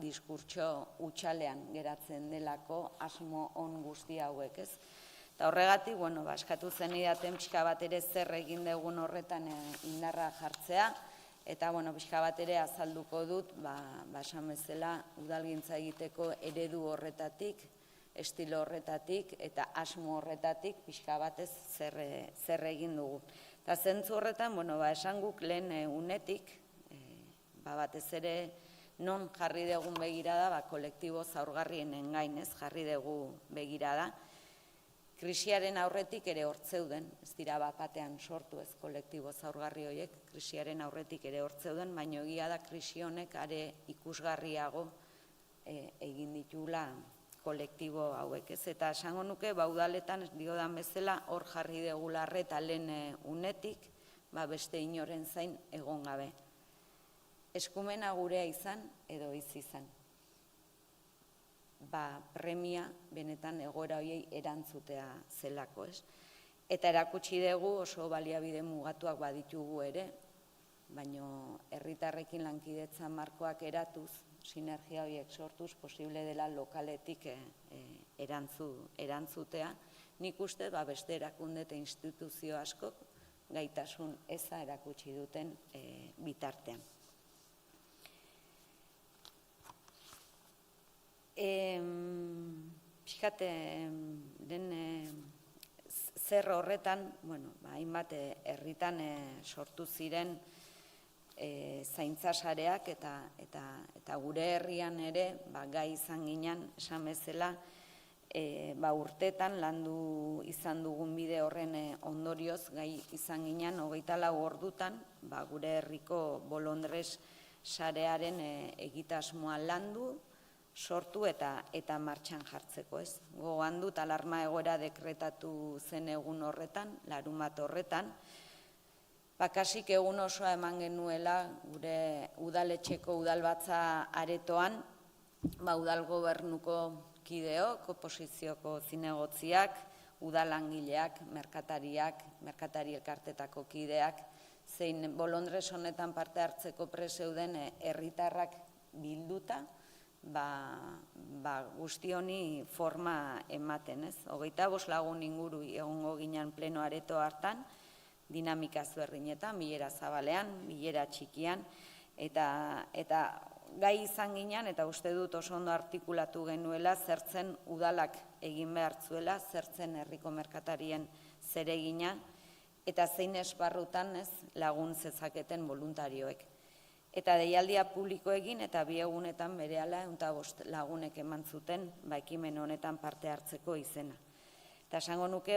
diskurtso hutsalean geratzen delako asmo on guzti hauek, ez. Eta horregatik, eskatu zenidaten pixka bat ere zer egin dugun horretan indarra jartzea, eta pixka bat ere azalduko dut, esan bezala udalgintza egiteko eredu horretatik, estilo horretatik eta asmo horretatik pixka batez zer egin dugu. Eta zentzu horretan, esan guk lehen unetik, batez ere non jarri dugun begirada, kolektibo zaurgarrienen gainez jarri dugu begirada. Krisiaren aurretik ere hortzeuden, ez dira batean sortu ez kolektibo zaurgarri horiek, krisiaren aurretik ere hortzeuden, baina egia da krisi honek are ikusgarriago egin ditula kolektibo hauek, ez. Eta esango nuke, udaletan diodan bezala hor jarri degula arreta lehen unetik, beste inoren zain egon gabe. Eskumena gurea izan edo iz izan. Premia benetan egoera horiei erantzutea zelako, ez. Eta erakutsi dugu oso baliabide mugatuak baditugu ere, baina herritarrekin lankidetza markoak eratuz, sinergia horiek sortuz, posible dela lokaletik erantzutea. Nik uste beste erakunde eta instituzio askok gaitasun eza erakutsi duten bitartean. Pixkate, den zer horretan, hainbat herritan sortu ziren zaintzasareak eta gure herrian ere gai izan ginen, esan bezala, urtetan landu izan dugun bide horren ondorioz gai izan ginen 24 ordutan gure herriko bolondres sarearen egitasmoa landu, sortu eta martxan jartzeko, ez? Gogoan dut alarma egoera dekretatu zen egun horretan, larunbat horretan, kasik egun osoa eman genuela gure udaletxeko udalbatza aretoan, udal gobernuko kideok, oposizioko zinegotziak, udalangileak, merkatari elkartetako kideak, zein bolondres honetan parte hartzeko preseuden herritarrak bilduta, guzti honi forma ematen, ez? 25 lagun inguru egongo ginen pleno areto hartan, dinamika ezberdinetan, bilera zabalean, bilera txikian, eta gai izan ginen, eta uste dut oso ondo artikulatu genuela, zertzen udalak egin behar zuela, zertzen herriko merkatarien zeregina, eta zein esparrutan lagun zezaketen voluntarioek. Eta deialdia publiko egin, eta 2 egunetan berehala 105 lagunek eman zuten ekimen honetan parte hartzeko izena. Eta esango nuke,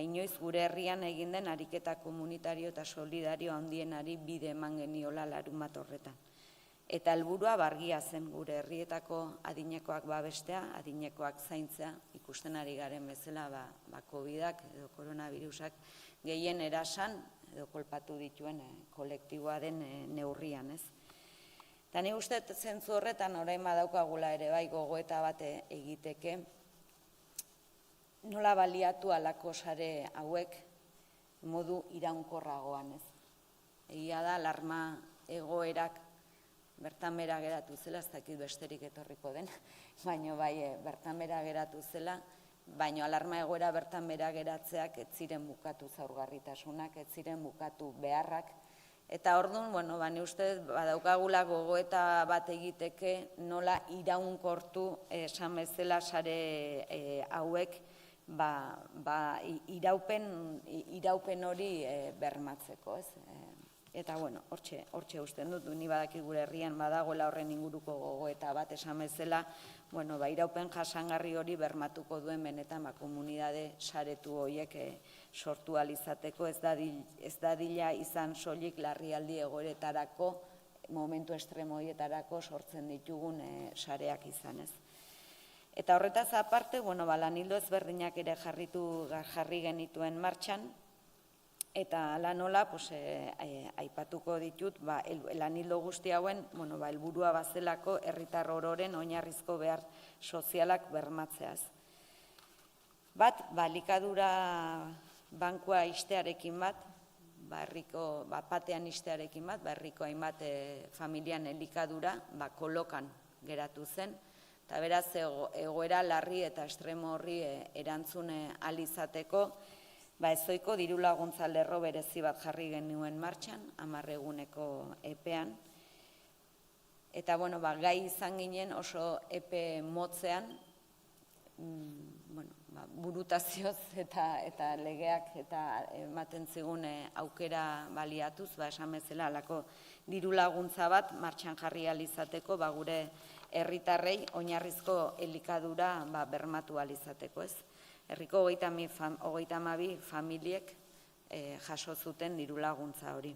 inoiz gure herrian egin den ariketa komunitario eta solidario handienari bide eman geniola larunbat horretan. Eta helburua argia zen gure herrietako adinekoak babestea, adinekoak zaintzea, ikusten ari garen bezala COVID-ak edo koronavirusak gehien erasan edo kolpatu dituen kolektiboa den neurrian, ez? Eta ni uste zentzu horretan orain badaukagula ere gogoeta bat egiteke, nola baliatu halako sare hauek modu iraunkorragoan, ez? Egia da, alarma egoerak bertan bera geratu zela, ez dakit besterik etorriko den, baina bertan bera geratu zela, baina alarma egoera bertan bera geratzeak ez ziren bukatu zaurgarritasunak, ez ziren bukatu beharrak, eta orduan, ni uste badaukagula gogoeta bat egiteke nola iraunkortu esan bezala sare hauek iraupen hori bermatzeko, ez? Eta, hortxe usten dut, ni badaki gure herrian badagoela horren inguruko gogoeta bat esan bezala, iraupen jasangarri hori bermatuko duen benetan komunitate saretu horiek sortu alizateko, ez dadila izan soilik larrialdi egoeretarako, momentu estremo horietarako sortzen ditugun sareak izan, ez? Eta horretaz aparte, lanildo ezberdinak ere jarri genituen martxan, eta ala nola, aipatuko ditut, lanildo guzti hauen, helburua bazelako herritar ororen oinarrizko behar sozialak bermatzeaz. Bat, elikadura bankua ixtearekin bat, patean ixtearekin bat, herriko hainbat familian elikadura kolokan geratu zen, eta beraz egoera larri eta estremo horri erantzun ahal izateko, ezoiko diru laguntza lerro berezi bat jarri genuen martxan, 10 eguneko epean. Eta, gai izan ginen oso epe motzean, burutazioz eta legeak eta ematen zigun aukera baliatuz, esan bezala, alako diru laguntza bat martxan jarri ahal izateko, gure herritarrei oinarrizko elikadura bermatu ahal izateko, ez? Herriko 32 familiek jaso zuten diru laguntza hori.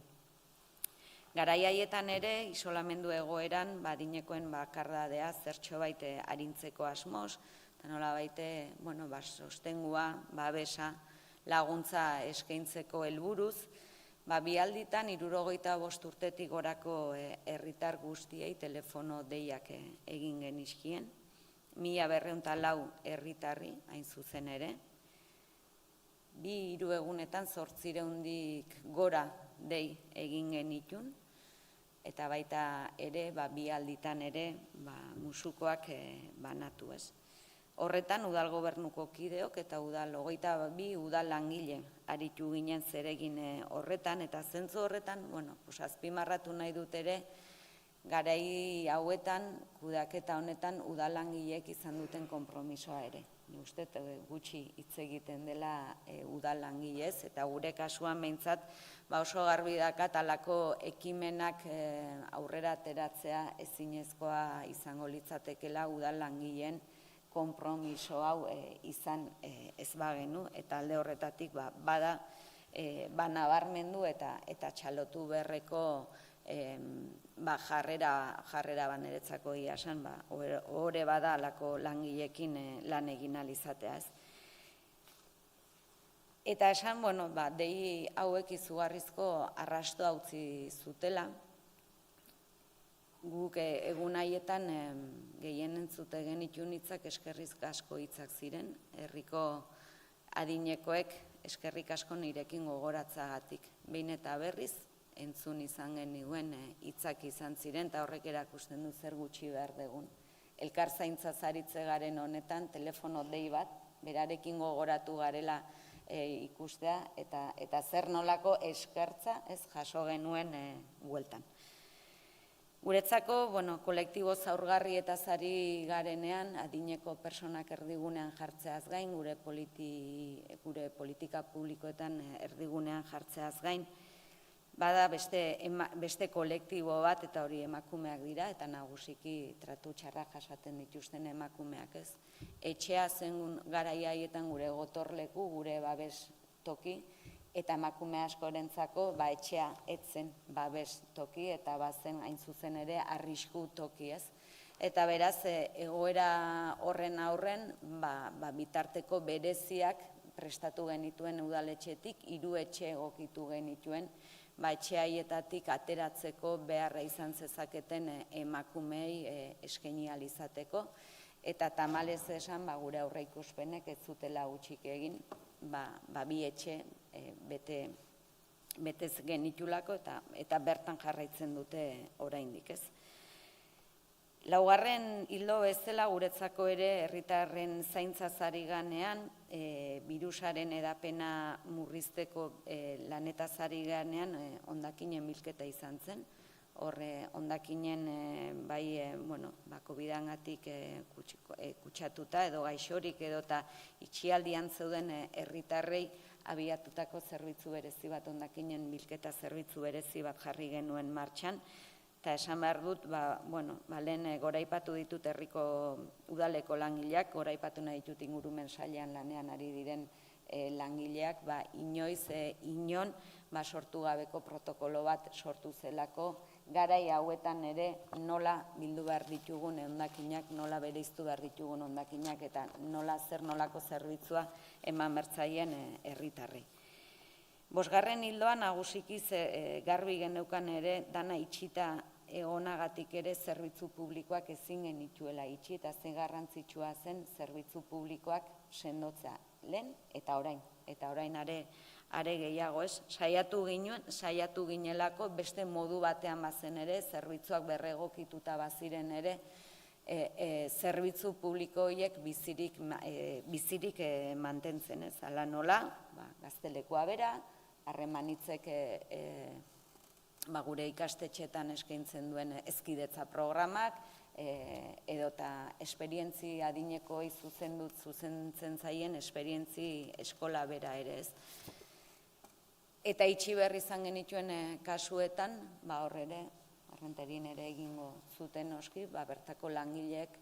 Garai haietan ere, isolamendu egoeran, adinekoen bakardadea zertxo baite arintzeko asmoz, eta nola baite, sostengua, babesa, laguntza eskaintzeko helburuz, bi alditan 65 urtetik gorako herritar guztiei telefono deiak egin genizkien, 1204 herritarri, hain zuzen ere, 2-3 egunetan 800-dik gora dei egin genitun, eta baita ere, 2 alditan ere, musukoak banatu, ez. Horretan, udal gobernuko kideok eta 22 udal langile aritu ginen zeregin horretan, eta zentzu horretan, azpimarratu nahi dut ere, garai hauetan, kudeaketa honetan, udal langileek izan duten konpromisoa ere. ni uste gutxi hitz egiten dela udal langilez, eta gure kasuan behintzat oso garbi dakat halako ekimenak aurrera ateratzea ezinezkoa izango litzatekela udal langileen konpromiso hau izan ez bagenu, eta alde horretatik bada nabarmendu eta txalotu beharreko jarrera baneretzako iasan, hori bada alako langilekin lan egin alizatea ez. Eta esan, dei hauek izugarrizko arrastoa utzi zutela, guk egun haietan gehien entzute genituen hitzak eskerrik asko hitzak ziren, herriko adinekoek eskerrik asko nirekin gogoratzagatik. Behin eta berriz, entzun izan genuen hitzak izan ziren, eta horrek erakusten du zer gutxi behar dugun. Elkar zaintza zaritze garen honetan, telefono dei bat, berarekin gogoratu garela ikustea, eta zer nolako eskertza ez jaso genuen bueltan. Guretzako, kolektibo zaurgarri eta zari garenean, adineko personak erdigunean jartzeaz gain, gure politika publikoetan erdigunean jartzeaz gain, bada beste kolektibo bat, eta hori emakumeak dira, eta nagusiki tratu txarrak jasaten dituzten emakumeak ez. Etxea zen garai haietan gure gotorleku, gure babes toki, eta emakume askorentzako etxea etzen babes toki, eta bazen hain zuzen ere arrisku toki ez. Eta beraz, egoera horren aurren, bitarteko bereziak prestatu genituen udaletxetik, 3 etxe egokitu genituen, etxe haietatik ateratzeko beharra izan zezaketen emakumei eskaini ahal izateko, eta tamalez esan gure aurreikuspenek ez zutela hutsik egin, 2 etxe betez genitulako eta bertan jarraitzen dute oraindik ez. Laugarren ildo bezala guretzako ere herritarren zaintza zari ganean, birusaren edapena murrizteko lanetaz ari ganean hondakinen bilketa izan zen. Horre hondakinen COVID-angatik kutsatuta edo gaixorik edota itxialdian zeuden herritarrei abiatutako zerbitzu berezi bat, hondakinen bilketa zerbitzu berezi bat jarri genuen martxan. Eta esan behar dut, lehen goraipatu ditut herriko udaleko langileak, goraipatu nahi ditut ingurumen sailean lanean ari diren langileak, inoiz, inon, sortu gabeko protokolo bat sortu zelako, garai hauetan ere nola bildu behar ditugun hondakinak, nola bereiztu behar ditugun hondakinak, eta zer nolako zerbitzua eman bertzaien herritarrei. 5. hildoan nagusiki garbi geneukan ere dana itxita egonagatik ere zerbitzu publikoak ezin genituela itxi, eta ze garrantzitsua zen zerbitzu publikoak sendotzea lehen eta orain. Eta orain are gehiago ez, saiatu ginelako beste modu batean bazen ere, zerbitzuak berregokituta baziren ere, zerbitzu publiko horiek bizirik mantentzen ez. Hala nola, gaztelekua bera, harremanitzek gure ikastetxetan eskaintzen duen hezkidetza programak, edota esperientzi adinekoi zuzentzen zaien esperientzi eskola bera ere ez. Eta itxi behar izan genituen kasuetan, hor ere, Errenterin ere egingo zuten noski, bertako langileek,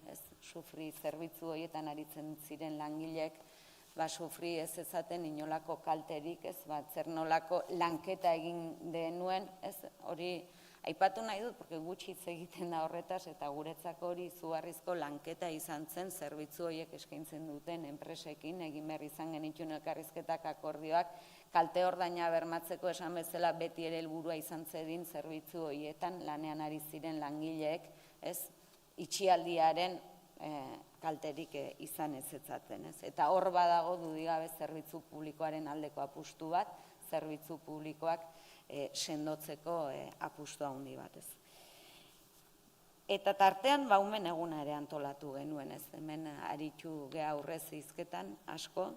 sufri zerbitzu horietan aritzen ziren langileek, sufri ez ezaten inolako kalterik, zer nolako lanketa egin denuen, hori aipatu nahi dut, porque gutxi hitz egiten da horretaz, eta guretzako hori izugarrizko lanketa izan zen, zerbitzu horiek eskaintzen duten enpresekin, egin behar izan genituen elkarrizketak akordioak, kalte ordaina bermatzeko esan bezala beti ere helburua izan zedin zerbitzu horietan lanean ari ziren langileek, itxialdiaren kalterik izan ez etzaten. Eta hor badago dudigabe zerbitzu publikoaren aldeko apustu bat, zerbitzu publikoak sendotzeko apustu handi bat. Eta tartean baumen eguna ere antolatu genuen, hemen aritu geha aurrez hizketan asko,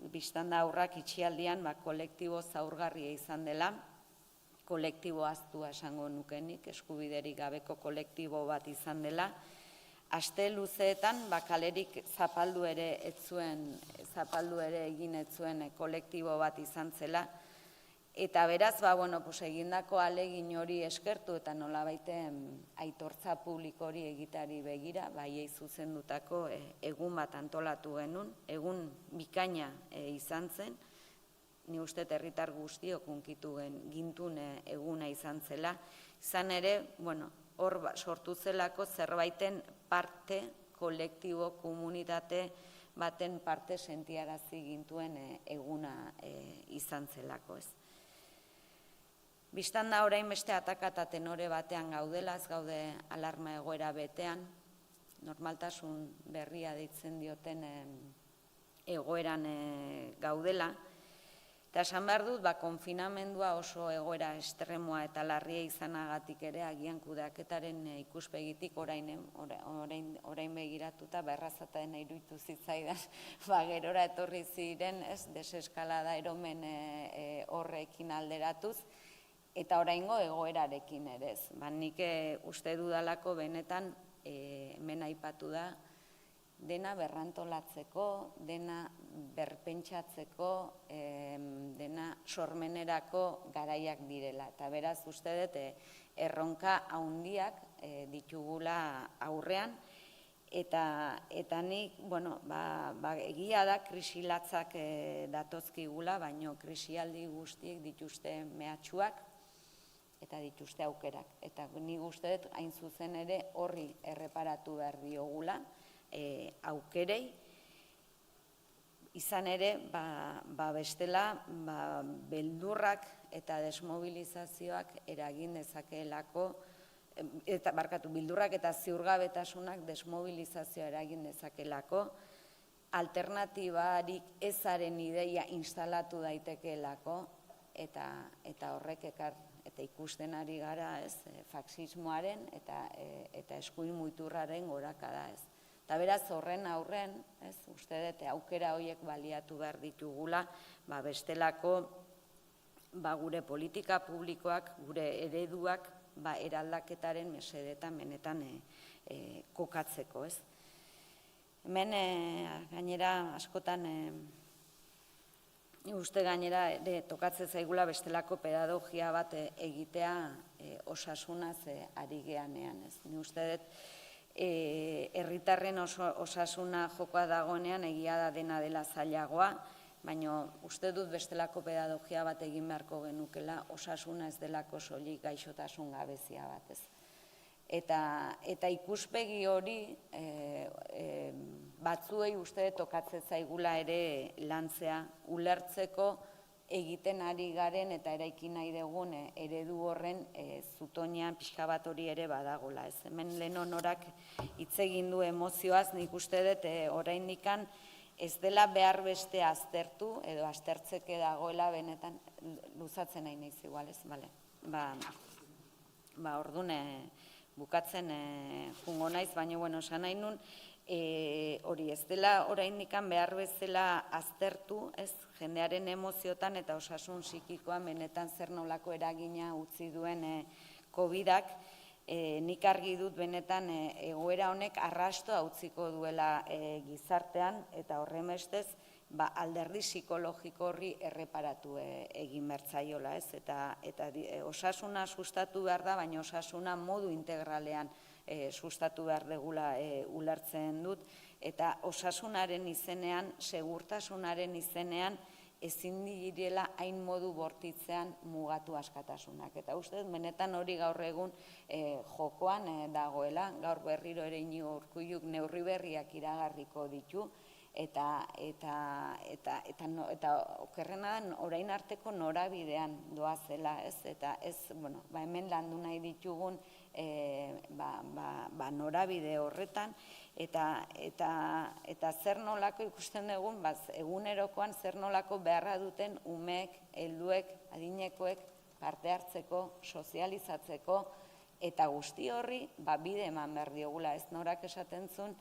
biztanda aurrak itxialdian kolektibo zaurgarria izan dela, kolektibo ahaztua esango nukenik, eskubiderik gabeko kolektibo bat izan dela, aste luzeetan kalerik zapaldu ere egin ez zuen kolektibo bat izan zela. Eta beraz, egindako ahalegin hori eskertu eta nolabaiten aitortza publiko hori egiteari begira, haiei zuzendutako egun bat antolatu genuen, egun bikaina izan zen, ni uste herritar guztiok hunkitu gintun eguna izan zela, izan ere, hor sortu zelako zerbaiten parte, kolektibo, komunitate baten parte sentiarazi gintuen eguna izan zelako, ez. Bistan da orain beste ataka eta tenore batean gaudela, ez gaude alarma egoera betean, normaltasun berria deitzen dioten egoeran gaudela, eta esan behar dut, konfinamendua oso egoera estremoa eta larria izanagatik ere, agian kudeaketaren ikuspegitik orain begiratuta, berrazataen iruditu zitzaidan, gerora etorri ziren, deseskalada eromen horrekin alderatuz, eta oraingo egoerarekin ere ez. Nik uste dudalako benetan, hemen aipatu da, dena berrantolatzeko, dena berpentsatzeko, dena sormenerako garaiak direla. Eta beraz uste dut erronka handiak ditugula aurrean, eta nik, egia da krisilatzak datozkigula, baino krisialdi guztiek dituzte mehatxuak, eta dituzte aukerak. Eta nik uste dut hain zuzen ere horri erreparatu behar diogula aukerei, izan ere, bestela, beldurrak eta desmobilizazioak eragin dezakeelako, beldurrak eta ziurgabetasunak desmobilizazioa eragin dezakeelako, alternatibarik ezaren ideia instalatu daitekeelako, eta horrek eta ikusten ari gara, faxismoaren eta eskuin muiturraren gorakada, ez. Eta beraz horren aurren, uste dut aukera horiek baliatu behar ditugula, bestelako gure politika publikoak, gure ereduak, eraldaketaren mesedetan benetan kokatzeko, ez. Hemen gainera askotan uste gainera tokatzen zaigula bestelako pedagogia bat egitea osasunaz ari geanean, ez. Ni uste dut herritarren osasuna jokoa dagoenean egia da dena dela zailagoa, baina uste dut bestelako pedagogia bat egin beharko genukela osasuna ez delako soilik gaixotasun gabezia bat, ez. Eta ikuspegi hori batzuei uste tokatzen zaigula ere lantzea, ulertzeko egiten ari garen eta eraiki nahi dugun eredu horren zutoinean pixka bat hori ere badagola. Hemen lehen honorak hitz egin du emozioaz, nik uste dut oraindikan ez dela behar beste aztertu, edo aztertzeke dagoela benetan, luzatzen nahi naiz igual, ez? Orduan bukatzen jungo naiz, baina esan nahi nun, hori ez dela oraindikan behar bezala aztertu, ez, jendearen emoziotan eta osasun psikikoan benetan zer nolako eragina utzi duen COVID-ak, nik argi dut benetan egoera honek arrastoa utziko duela gizartean, eta horrenbestez alderdi psikologiko horri erreparatu egin bertzaiola, ez, eta osasuna sustatu behar da, baina osasuna modu integralean sustatu behar degula ulertzen dut, eta osasunaren izenean, segurtasunaren izenean, ezin direla hain modu bortitzean mugatu askatasunak. Eta uste, benetan hori gaur egun jokoan dagoela, gaur berriro ere Iñigo Urkulluk neurri berriak iragarriko ditu, eta okerrena da orain arteko norabidean doazela, ez? Eta ez, hemen landu nahi ditugun norabide horretan, eta zer nolako ikusten dugun, egunerokoan zer nolako beharra duten umeek, helduek, adinekoek parte hartzeko, sozializatzeko, eta guzti horri bide eman behar diogula, ez norak esaten zuen,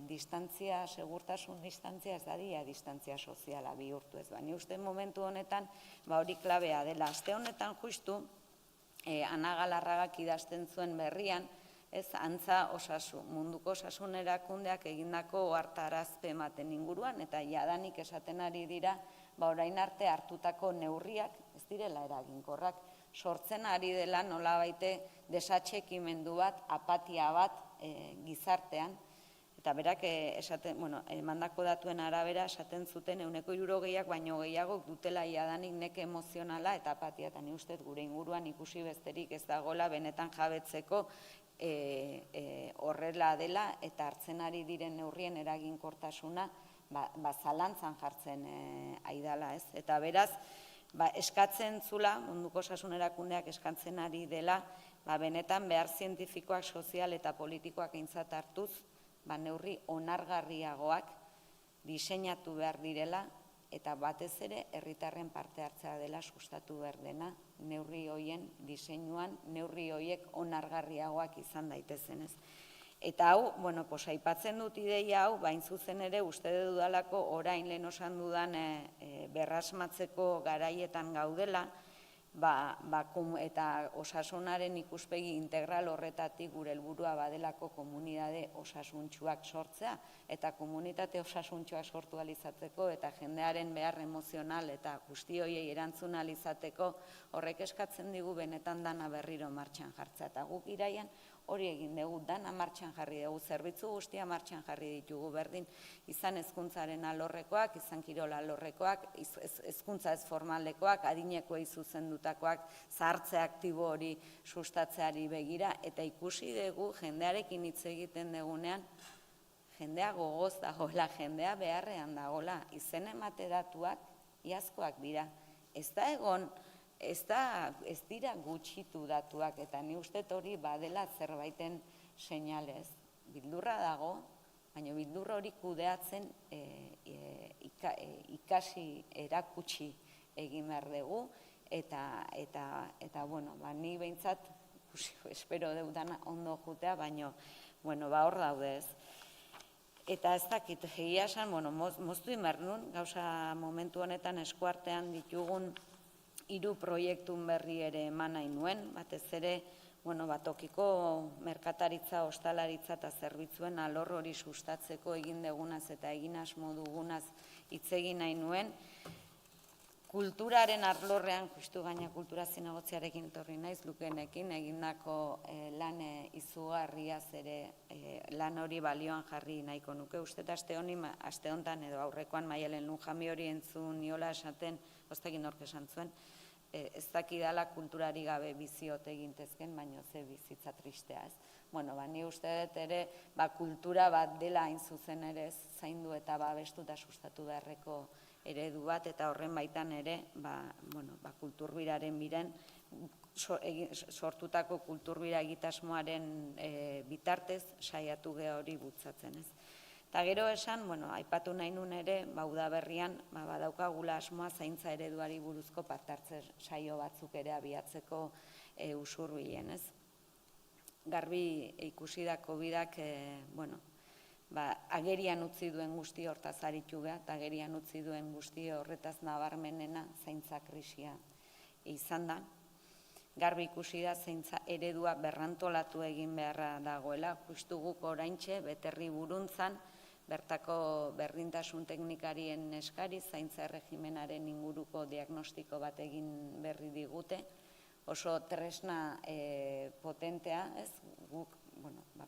distantzia, segurtasun distantzia, ez dadia distantzia soziala bihurtu ez. Baina uste momentu honetan hori klabea dela. Aste honetan justu, Ana Galarragak idazten zuen berrian, ez antza munduko osasun erakundeak egindako ohartarazpen baten inguruan, eta jadanik esaten ari dira, orain arte hartutako neurriak ez direla eraginkorrak, sortzen ari dela nolabaite desatxikimendu bat, apatia bat gizartean, eta berak emandako datuen arabera esaten zuten 60%ak baino gehiago dutela jadanik neke emozionala eta apatia, eta ni uste gure inguruan ikusi besterik ez dagoela benetan jabetzeko horrela dela, eta hartzen ari diren neurrien eraginkortasuna zalantzan jartzen aidala, ez? Eta beraz, eskatzen zula, munduko osasun erakundeak eskatzen ari dela, benetan behar zientifikoak, sozial eta politikoak aintzat hartuz, neurri onargarriagoak diseinatu behar direla, eta batez ere herritarren parte hartzea dela sustatu behar dena, neurri hoien diseinuan, neurri hoiek onargarriagoak izan daitezenez. Eta hau, aipatzen dut ideia hau, bain zuzen ere uste dudalako orain lehen osan dudan berrasmatzeko garaietan gaudela, eta osasunaren ikuspegi integral horretatik gure helburua badelako komunitate osasuntsuak sortzea, eta komunitate osasuntsuak sortu alizatzeko, eta jendearen behar emozional eta guzti horiei erantzun alizateko, horrek eskatzen digu benetan dana berriro martxan jartzea. Eta guk iraian hori egin dugu, dana martxan jarri dugu, zerbitzu guztia martxan jarri ditugu berdin, izan hezkuntzaren alorrekoak, izan kirol alorrekoak, hezkuntza ez formaldekoak, adinekoei zuzendutakoak, zahartze aktibo hori sustatzeari begira, eta ikusi dugu jendearekin hitz egiten dugunean, jendea gogoz dagoela, jendea beharrean dagoela, izen emate datuak iazkoak dira. Ez da egon, ez dira gutxitu datuak, eta ni uste hori badela zerbaiten seinalez. Bildurra dago, baina bildurra hori kudeatzen ikasi erakutsi egin behar dugu, eta ni behintzat, espero deutana ondo jutea, baina hor daude ez. Eta ez dakit, egia esan, moztu inbar nun, gauza momentu honetan eskuartean ditugun 3 proiektun berri ere eman nahi nuen, batez ere, tokiko merkataritza, ostalaritza eta zerbitzuen alor hori sustatzeko egin dugunaz eta egin asmo dugunaz hitz egin nahi nuen. Kulturaren arlorrean, justu gaina kultura zinegotziarekin etorri naiz, Lukenekin egindako lan izugarriaz ere lan hori balioan jarri nahiko nuke. Uste aste honetan edo aurrekoan Maialen Lujami hori entzun niola esaten, oztekin nork esan zuen, ez dakidala kulturari gabe biziot egintezken, baino ze bizitza tristea ez. Ni uste dut ere kultura bat dela hain zuzen ere zaindu eta babestu eta sustatu beharreko eredu bat, eta horren baitan ere kulturbiraren biren sortutako kulturbira egitasmoaren bitartez saiatu geha hori bultzatzen ez. Eta gero esan, aipatu nahi nun ere, udaberrian badaukagula asmoa zaintza ereduari buruzko partartze saio batzuk ere abiatzeko usurbilen ez. Garbi ikusi da COVID-ak, agerian utzi duen guzti hortaz aritu geha, eta agerian utzi duen guzti horretaz nabarmenena zaintza krisia izan da. Garbi ikusi da zaintza eredua berrantolatu egin beharra dagoela, justu guk oraintxe beterri buruntzan, bertako berdintasun teknikarien eskari, zaintza erregimenaren inguruko diagnostiko bat egin berri digute, oso tresna potentea, ez guk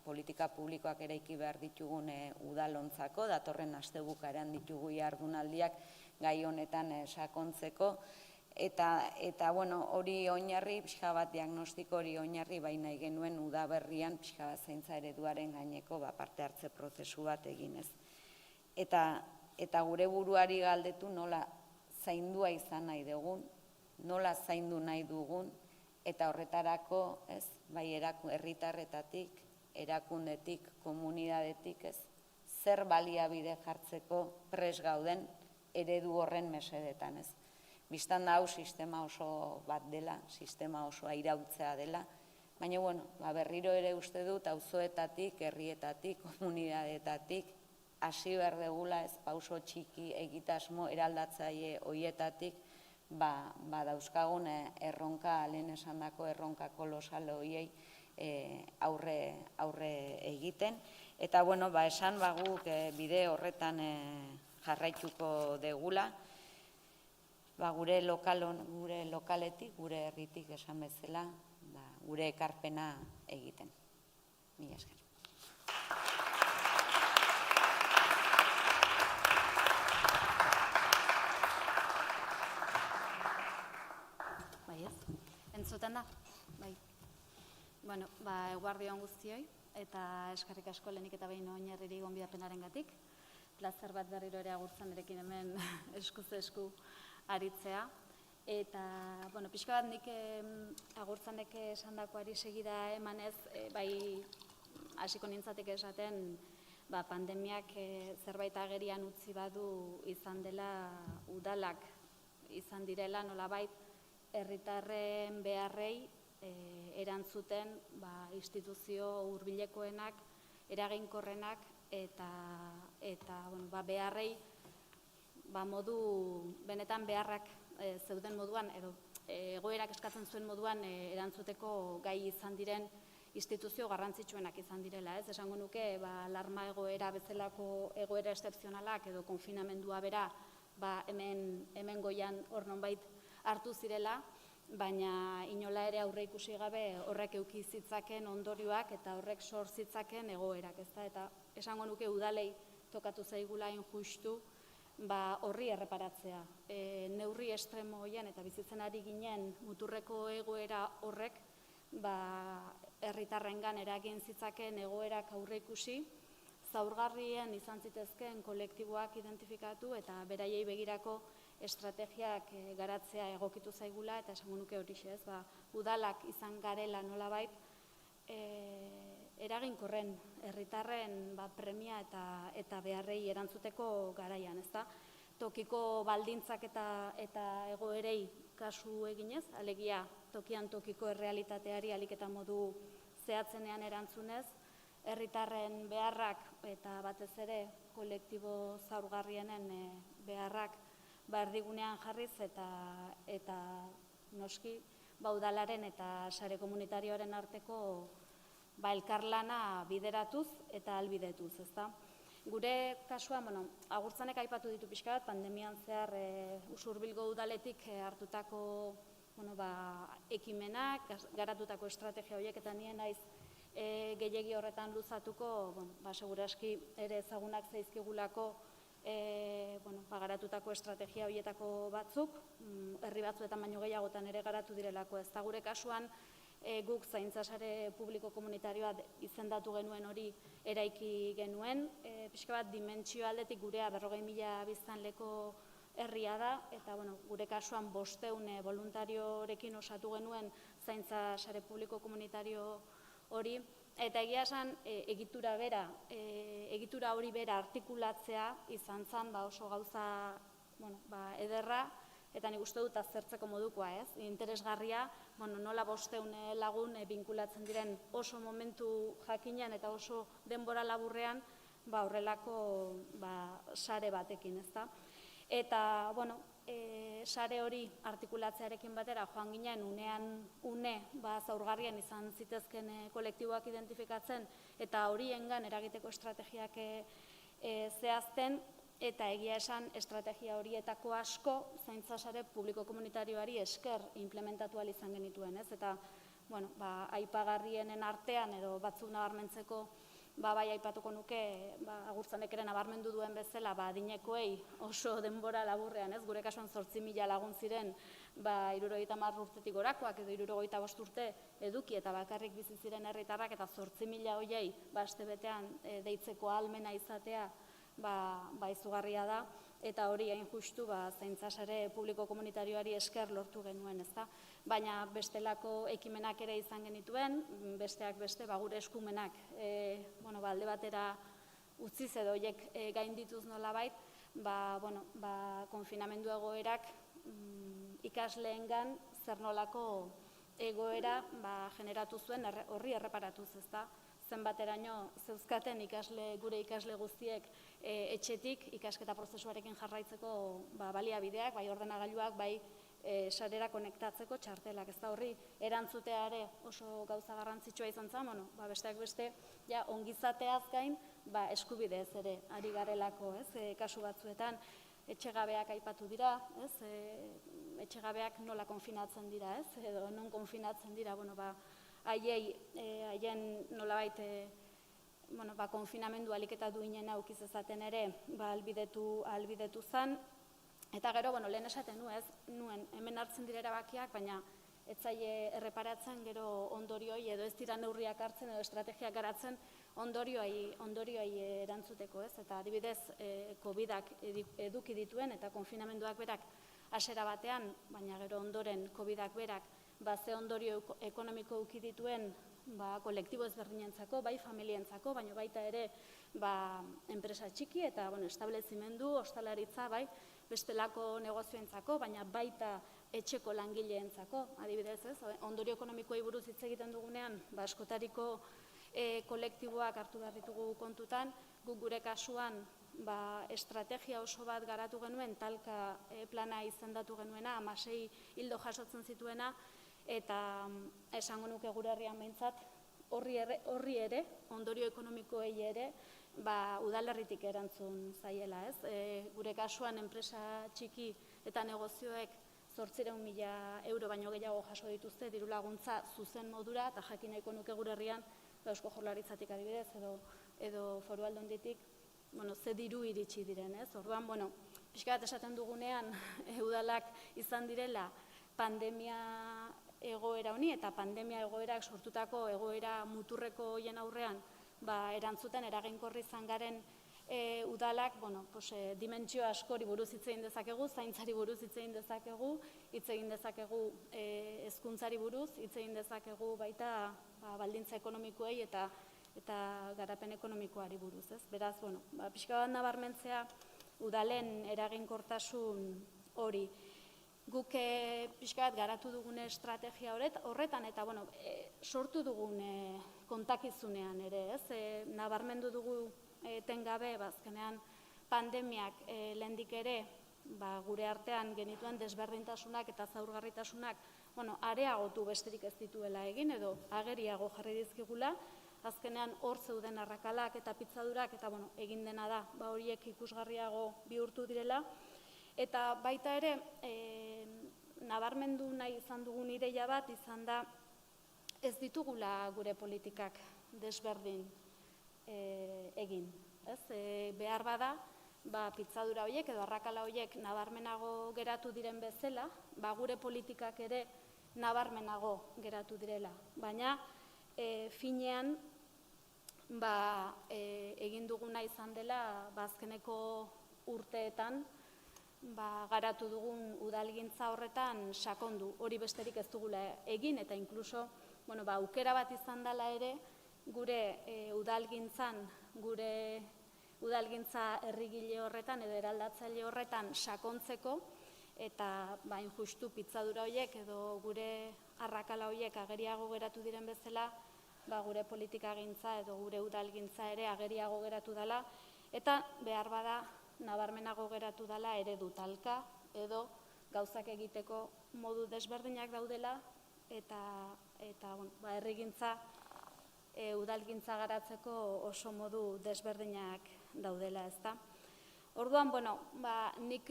politika publikoak eraiki behar ditugun udalontzako, datorren astebukaeran ditugu jardunaldiak gai honetan sakontzeko, eta hori oinarri, pixka bat diagnostiko hori oinarri, baina genuen udaberrian pixka bat zaintza ereduaren gaineko parte hartze prozesu bat eginez. Eta gure buruari galdetu nola zaindua izan nahi dugun, nola zaindu nahi dugun, eta horretarako, bai herritarretatik, erakundetik, komunidadetik, zer baliabide jartzeko pres gauden eredu horren mesedetan, ez. Bistan da hau sistema oso bat dela, sistema oso airautzea dela, baina berriro ere uste dut auzoetatik, herrietatik, komunidadetatik, hasi behar degula ez pauso txiki egitasmo eraldatzaile hoietatik, dauzkagun erronka, lehen esandako erronka kolosal horiei aurre egiten. Eta, bueno, esan guk bide horretan jarraituko degula, gure lokaletik, gure herritik esan bezala, gure ekarpena egiten. Mila esker. Bai ez, entzuten da? Bai. Bueno, eguerdi on guztioi, eta eskerrik asko lehenik eta behin oinarriri gonbidapenarengatik. Plazer bat berriro ere agurtzen erekin hemen eskuz esku aritzea. Eta, bueno, pixka bat nik agurtzanek esandakoari segida emanez, bai hasiko nintzatik esaten, pandemiak zerbait agerian utzi badu izan dela udalak izan direla nolabait herritarren beharrei erantzuten instituzio hurbilekoenak, eraginkorrenak eta beharrei modu benetan beharrak zeuden moduan edo egoerak eskatzen zuen moduan erantzuteko gai izan diren instituzio garrantzitsuenak izan direla, ez? Esango nuke, alarma egoera bezalako egoera excepzionalak edo konfinamendua bera hemen goian hor nonbait hartu zirela, baina inola ere aurre ikusi gabe horrek eduki zitzaken ondorioak eta horrek sor zitzaken egoerak, ezta? Eta esango nuke udalei tokatu zaigula justu horri erreparatzea. Neurri estremo horien eta bizitzen ari ginen muturreko egoera horrek herritarrengan eragin zitzaken egoerak aurre ikusi, zaurgarrien izan zitezkeen kolektiboak identifikatu eta beraiei begirako estrategiak garatzea egokitu zaigula, eta esango nuke horixe ez, udalak izan garela nolabait eraginkorren herritarren premia eta beharrei erantzuteko garaian, ezta? Tokiko baldintzak eta egoerei kasu eginez, alegia tokian tokiko errealitateari ahalik eta modu zehatzenean erantzunez, herritarren beharrak eta batez ere kolektibo zaurgarrienen beharrak erdigunean jarriz eta noski udalaren eta sare komunitarioaren arteko elkarlana bideratuz eta ahalbidetuz, ezta? Gure kasuan, agurtzanek aipatu ditu pixka bat, pandemian zehar Usurbilgo udaletik hartutako ekimenak, garatutako estrategia horiek, eta nien naiz gehiegi horretan luzatuko, seguraski ere ezagunak zaizkigulako garatutako estrategia horietako batzuk, herri batzuetan baino gehiagotan ere garatu direlako, ez da gure kasuan, guk zaintza sare publiko komunitarioa izendatu genuen hori eraiki genuen, pixka bat dimentsio aldetik gurea 40.000 biztanleko herria da, eta gure kasuan 500 voluntariorekin osatu genuen zaintza sare publiko komunitario hori, eta egia esan egitura hori bera artikulatzea izan zen oso gauza ederra, eta nik uste dut aztertzeko modukoa, ez? Interesgarria, nola 500 lagun binkulatzen diren oso momentu jakinean eta oso denbora laburrean horrelako sare batekin, ezta? Eta, sare hori artikulatzearekin batera joan ginen une zaurgarrien izan zitezken kolektiboak identifikatzen eta horiengan eragiteko estrategiak zehazten, eta egia esan estrategia horietako asko zaintza sare publiko komunitarioari esker implementatu ahal izan genituen, ez? Eta, aipagarrienen artean edo batzuk nabarmentzeko bai aipatuko nuke, agurtzanek ere nabarmendu duen bezala, adinekoei oso denbora laburrean, ez? Gure kasuan 8.000 lagun ziren, 70 urtetik gorakoak edo 75 urte eduki eta bakarrik bizi ziren herritarrak, eta 8.000 horiei astebetean deitzeko ahalmena izatea izugarria da, eta hori hain justu zaintza sare publiko komunitarioari esker lortu genuen, ezta? Baina bestelako ekimenak ere izan genituen, besteak beste, gure eskumenak alde batera utziz edo horiek gaindituz nolabait, konfinamendu egoerak ikasleengan zer nolako egoera generatu zuen horri erreparatuz, ezta? Zenbateraino zeuzkaten gure ikasle guztiek etxetik ikasketa prozesuarekin jarraitzeko baliabideak, bai ordenagailuak, bai sarera konektatzeko txartelak. Ez da horri erantzutea ere oso gauza garrantzitsua izan zen, besteak beste, ongizateaz gain, eskubidez ere ari garelako, kasu batzuetan, etxegabeak aipatu dira, etxegabeak nola konfinatzen dira, edo non konfinatzen dira, haien nolabait konfinamendu alik eta duinen aukiz ezaten ere albidetu zen. Eta gero, lehen esaten nuen, hemen hartzen dira erabakiak, baina ez zaie erreparatzen gero ondorioi edo ez dira neurriak hartzen edo estrategiak garatzen ondorioi erantzuteko, eta adibidez COVID-ak eduki dituen eta konfinamenduak berak hasiera batean, baina gero ondoren COVID-ak berak ze ondorio ekonomiko eduki dituen kolektibo ezberdinentzako, bai familientzako, baina baita ere enpresa txiki eta establezimendu, ostalaritza, bai, bestelako negozioentzako, baina baita etxeko langileentzako, adibidez, ondorio ekonomikoei buruz hitz egiten dugunean, askotariko kolektiboak hartu behar ditugu kontutan, guk gure kasuan estrategia oso bat garatu genuen, talka plana izendatu genuena, 16 hildo jasotzen zituena, eta esango nuke gure herrian behintzat, horri ere, ondorio ekonomikoei ere, udalerritik erantzun zaiela, gure kasuan enpresa txiki eta negozioek 800.000 euro baino gehiago jaso dituzte diru laguntza zuzen modura, eta jakin nahiko nuke gure herrian, Eusko Jaurlaritzatik adibidez, edo Foru Aldunditik, ze diru iritsi diren, orduan, pixka bat esaten dugunean, udalak izan direla pandemia egoera honi, eta pandemia egoerak sortutako egoera muturreko hoien aurrean, erantzuten eraginkorri izan garen udalak, dimentsio askori buruz hitz egin dezakegu, zaintzari buruz hitz egin dezakegu, hitz egin dezakegu hezkuntzari buruz, hitz egin dezakegu baita baldintza ekonomikoei eta garapen ekonomikoari buruz. Beraz, pixka bat nabarmentzea udalen eraginkortasun hori. Guk pixka bat garatu dugun estrategia horretan eta sortu dugun kontakizunean ere, nabarmendu dugu etengabe, azkenean pandemiak lehendik ere gure artean genituen desberdintasunak eta zaurgarritasunak areagotu besterik ez dituela egin edo ageriago jarri dizkigula, azkenean hor zeuden arrakalak eta pitzadurak eta egin dena da horiek ikusgarriago bihurtu direla, eta baita ere nabarmendu nahi izan dugun ideia bat izan da ez ditugula gure politikak desberdin egin. Behar bada, pitzadura horiek edo arrakala horiek nabarmenago geratu diren bezala, gure politikak ere nabarmenago geratu direla. Baina finean egin duguna izan dela azkeneko urteetan garatu dugun udalgintza horretan sakondu, hori besterik ez dugula egin, eta inkluso aukera bat izan dela ere gure udalgintzan, gure udalgintza herrigile horretan edo eraldatzaile horretan sakontzeko, eta justu pitzadura horiek edo gure arrakala horiek ageriago geratu diren bezala, gure politikagintza edo gure udalgintza ere ageriago geratu dela, eta behar bada nabarmenago geratu dela eredu talka edo gauzak egiteko modu desberdinak daudela, eta herrigintza, udalgintza garatzeko oso modu desberdinak daudela, ezta. Orduan, nik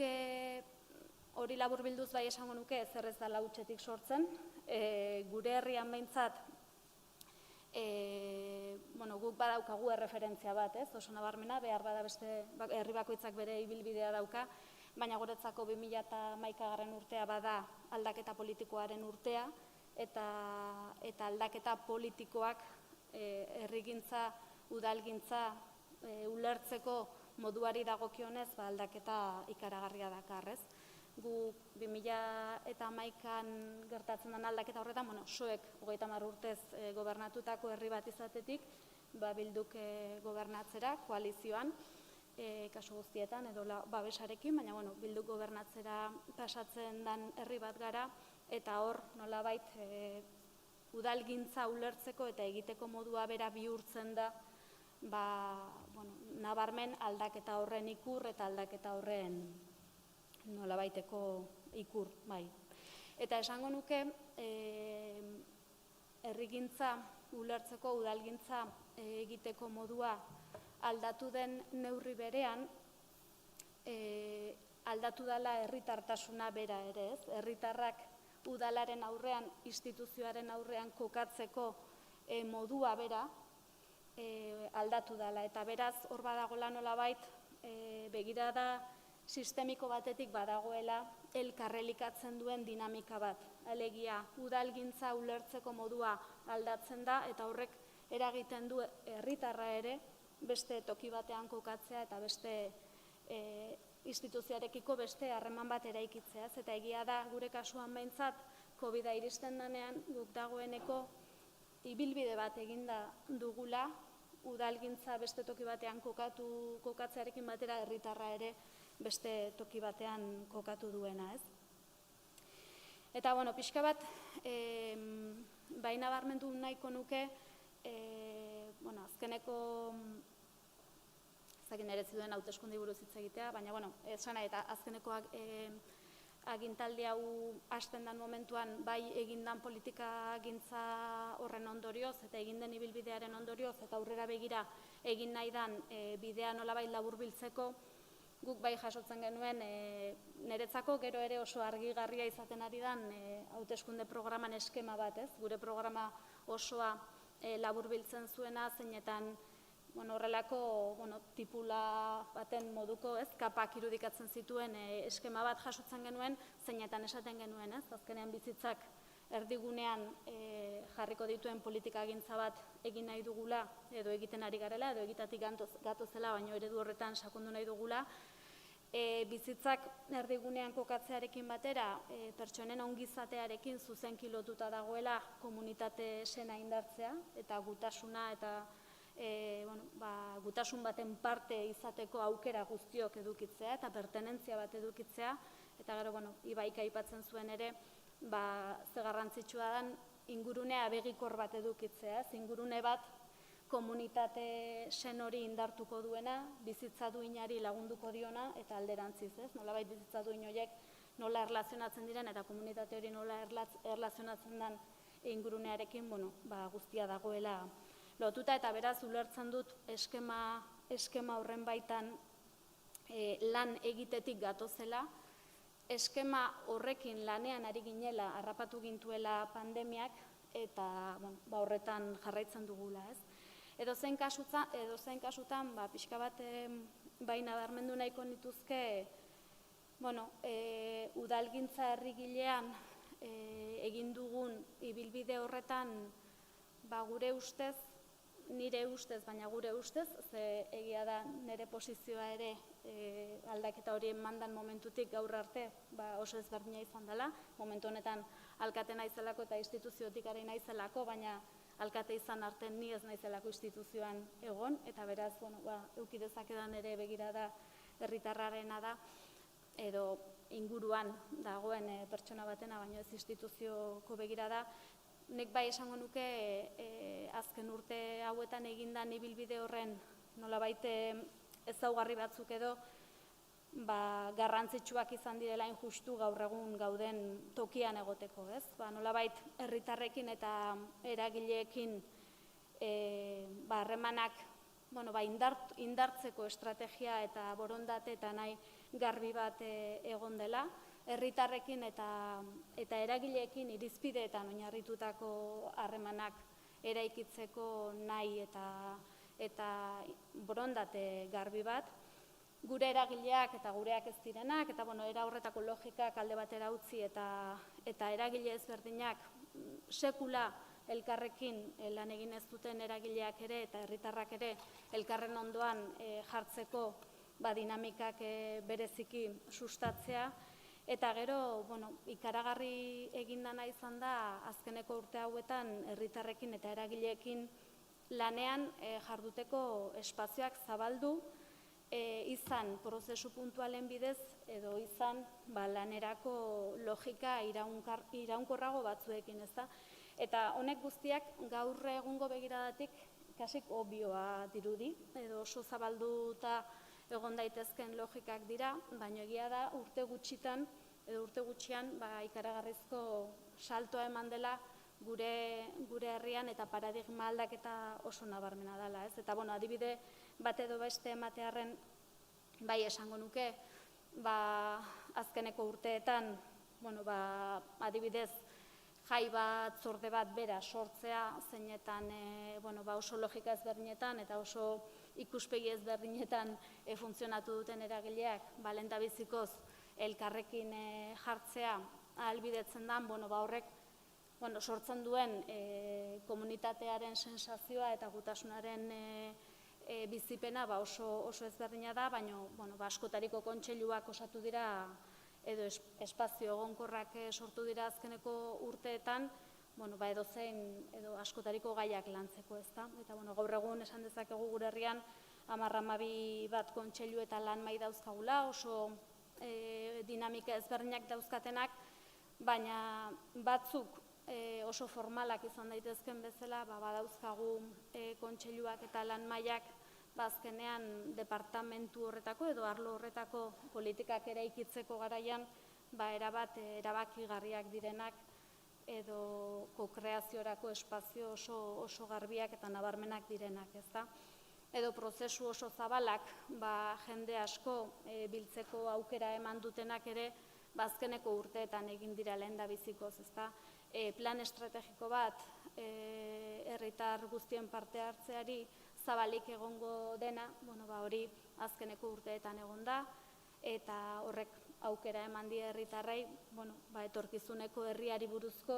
hori laburbilduz bai esango nuke zer ez dela hutsetik sortzen, gure herrian behintzat guk badaukagu erreferentzia bat, oso nabarmena, behar bada beste herri bakoitzak bere ibilbidea dauka, baina guretzako 2011 urtea bada aldaketa politikoaren urtea, eta aldaketa politikoak herrigintza, udalgintza ulertzeko moduari dagokionez aldaketa ikaragarria dakarrez. Gu 2011an gertatzen den aldaketa horretan, zuek 30 urtez gobernatutako herri bat izatetik, Bilduk gobernatzera, koalizioan, kasu guztietan, edo babesarekin, baina Bilduk gobernatzera pasatzen den herri bat gara, eta hor nolabait udalgintza ulertzeko eta egiteko modua bera bihurtzen da, nabarmen aldaketa horren ikur eta aldaketa horren nolabaiteko ikur, bai. Eta esango nuke, herrigintza ulertzeko, udalgintza egiteko modua aldatu den neurri berean, aldatu dela herritartasuna bera ere, ez? Herritarrak udalaren aurrean, instituzioaren aurrean kokatzeko modua bera aldatu dela. Eta beraz, hor badagoela nolabait, begirada sistemiko batetik badagoela elkarrelikatzen duen dinamika bat. Alegia, udalgintza ulertzeko modua aldatzen da, eta horrek eragiten du herritarra ere beste toki batean kokatzea eta beste instituzioarekiko beste harreman bat eraikitzea. Eta egia da, gure kasuan behintzat, COVID-a iristen denean guk dagoeneko ibilbide bat eginda dugula, udalgintza beste toki batean kokatzearekin batera herritarra ere beste toki batean kokatu duena, ez? Eta, bueno, pixka bat, baina barmendu nahiko nuke, azkeneko, ezakin ere ziduen hauteskunde buruz hitz egitea, baina, esan eta azkeneko agintaldi hau hasten den momentuan bai egindan politikagintza horren ondorioz eta egin den ibilbidearen ondorioz eta aurrera begira egin nahi den bidea nolabait laburbiltzeko, guk bai jasotzen genuen niretzako gero ere oso argigarria izaten ari den hauteskunde programan eskema bat, ez? Gure programa osoa laburbiltzen zuena, zeinetan horrelako tipula baten moduko, ez, kapak irudikatzen zituen eskema bat jasotzen genuen, zeinetan esaten genuen, ez? Azkenean bizitzak erdigunean jarriko dituen politikagintza bat egin nahi dugula, edo egiten ari garela, edo egitatik gatozela, baino eredu horretan sakondu nahi dugula. Bizitzak erdigunean kokatzearekin batera, pertsonen ongizatearekin zuzenki lotuta dagoela komunitate sena indartzea, eta gutasuna eta gutasun baten parte izateko aukera guztiok edukitzea eta pertenentzia bat edukitzea, eta gero, Ibaik aipatzen zuen ere, ze garrantzitsua den ingurune abegikor bat edukitzea, ingurune bat komunitate sen hori indartuko duena, bizitza duinari lagunduko diona eta alderantziz, ez? Nolabait bizitza duin horiek nola erlazionatzen diren eta komunitate hori nola erlazionatzen den ingurunearekin, guztia dagoela lotuta, eta beraz ulertzen dut eskema horren baitan lan egitetik gatozela, eskema horrekin lanean ari ginela, harrapatu gintuela pandemiak, eta horretan jarraitzen dugula, ez? Edozein kasutan, pixka bat baina barmendu nahiko nituzke, udalgintza herrigilean egin dugun ibilbide horretan, gure ustez, nire ustez, baina gure ustez, ze egia da nire posizioa ere aldaketa hori emandan momentutik gaur arte oso ezberdina izan dela. Momentu honetan alkate naizelako eta instituziotik ari naizelako, baina alkate izan arte ni ez naizelako instituzioan egon, eta beraz, eduki dezakedan ere begirada herritarrarena da, edo inguruan dagoen pertsona batena, baina ez instituzioko begirada. Nik bai esango nuke azken urte hauetan egindan ibilbide horren nolabait ezaugarri batzuk edo garrantzitsuak izan direla injustu gaur egun gauden tokian egoteko, ez? Nolabait herritarrekin eta eragileekin harremanak indartzeko estrategia eta borondate eta nahi garbi bat egon dela, herritarrekin eta eragileekin irizpideetan oinarritutako harremanak eraikitzeko nahi eta borondate garbi bat, gure eragileak eta gureak ez direnak, eta era horretako logikak alde batera utzi eta eragile ezberdinak sekula elkarrekin lan egin ez duten eragileak ere eta herritarrak ere elkarren ondoan jartzeko dinamikak bereziki sustatzea. Eta gero, ikaragarri egin dana izan da azkeneko urte hauetan herritarrekin eta eragileekin lanean jarduteko espazioak zabaldu, izan prozesu puntualen bidez edo izan lanerako logika iraunkorrago batzuekin, ezta? Eta honek guztiak gaur egungo begiradatik kasik obioa dirudi, edo oso zabalduta egon daitezken logikak dira, baina egia da urte gutxitan edo urte gutxian ikaragarrizko saltoa eman dela gure herrian eta paradigma aldaketa oso nabarmena dela, ez? Eta, adibide bat edo beste ematearren, bai esango nuke, azkeneko urteetan, adibidez, jai bat, zorde bat bera sortzea, zeinetan oso logika ezberdinetan eta oso ikuspegi ezberdinetan funtzionatu duten eragileak, lehendabizikoz elkarrekin jartzea ahalbidetzen da, horrek sortzen duen komunitatearen sensazioa eta gutasunaren bizipena oso ezberdina da, baina askotariko kontseiluak osatu dira edo espazio egonkorrak sortu dira azkeneko urteetan, edo askotariko gaiak lantzeko, ezta? Eta gaur egun esan dezakegu gure herrian 10-12 bat kontseilu eta lan mahai dauzkagula, oso dinamika ezberdinak dauzkatenak, baina batzuk oso formalak izan daitezken bezala, badauzkagu kontseiluak eta lan mahaiak azkenean departamentu horretako edo arlo horretako politikak eraikitzeko garaian erabat erabakigarriak direnak edo kokreaziorako espazio oso garbiak eta nabarmenak direnak, ezta? Edo prozesu oso zabalak jende asko biltzeko aukera eman dutenak ere azkeneko urteetan egin dira lehendabizikoz, ezta? Plan estrategiko bat herritar guztien parte hartzeari zabalik egongo dena, hori azkeneko urteetan egon da, eta horrek aukera eman die herritarrei, etorkizuneko herriari buruzko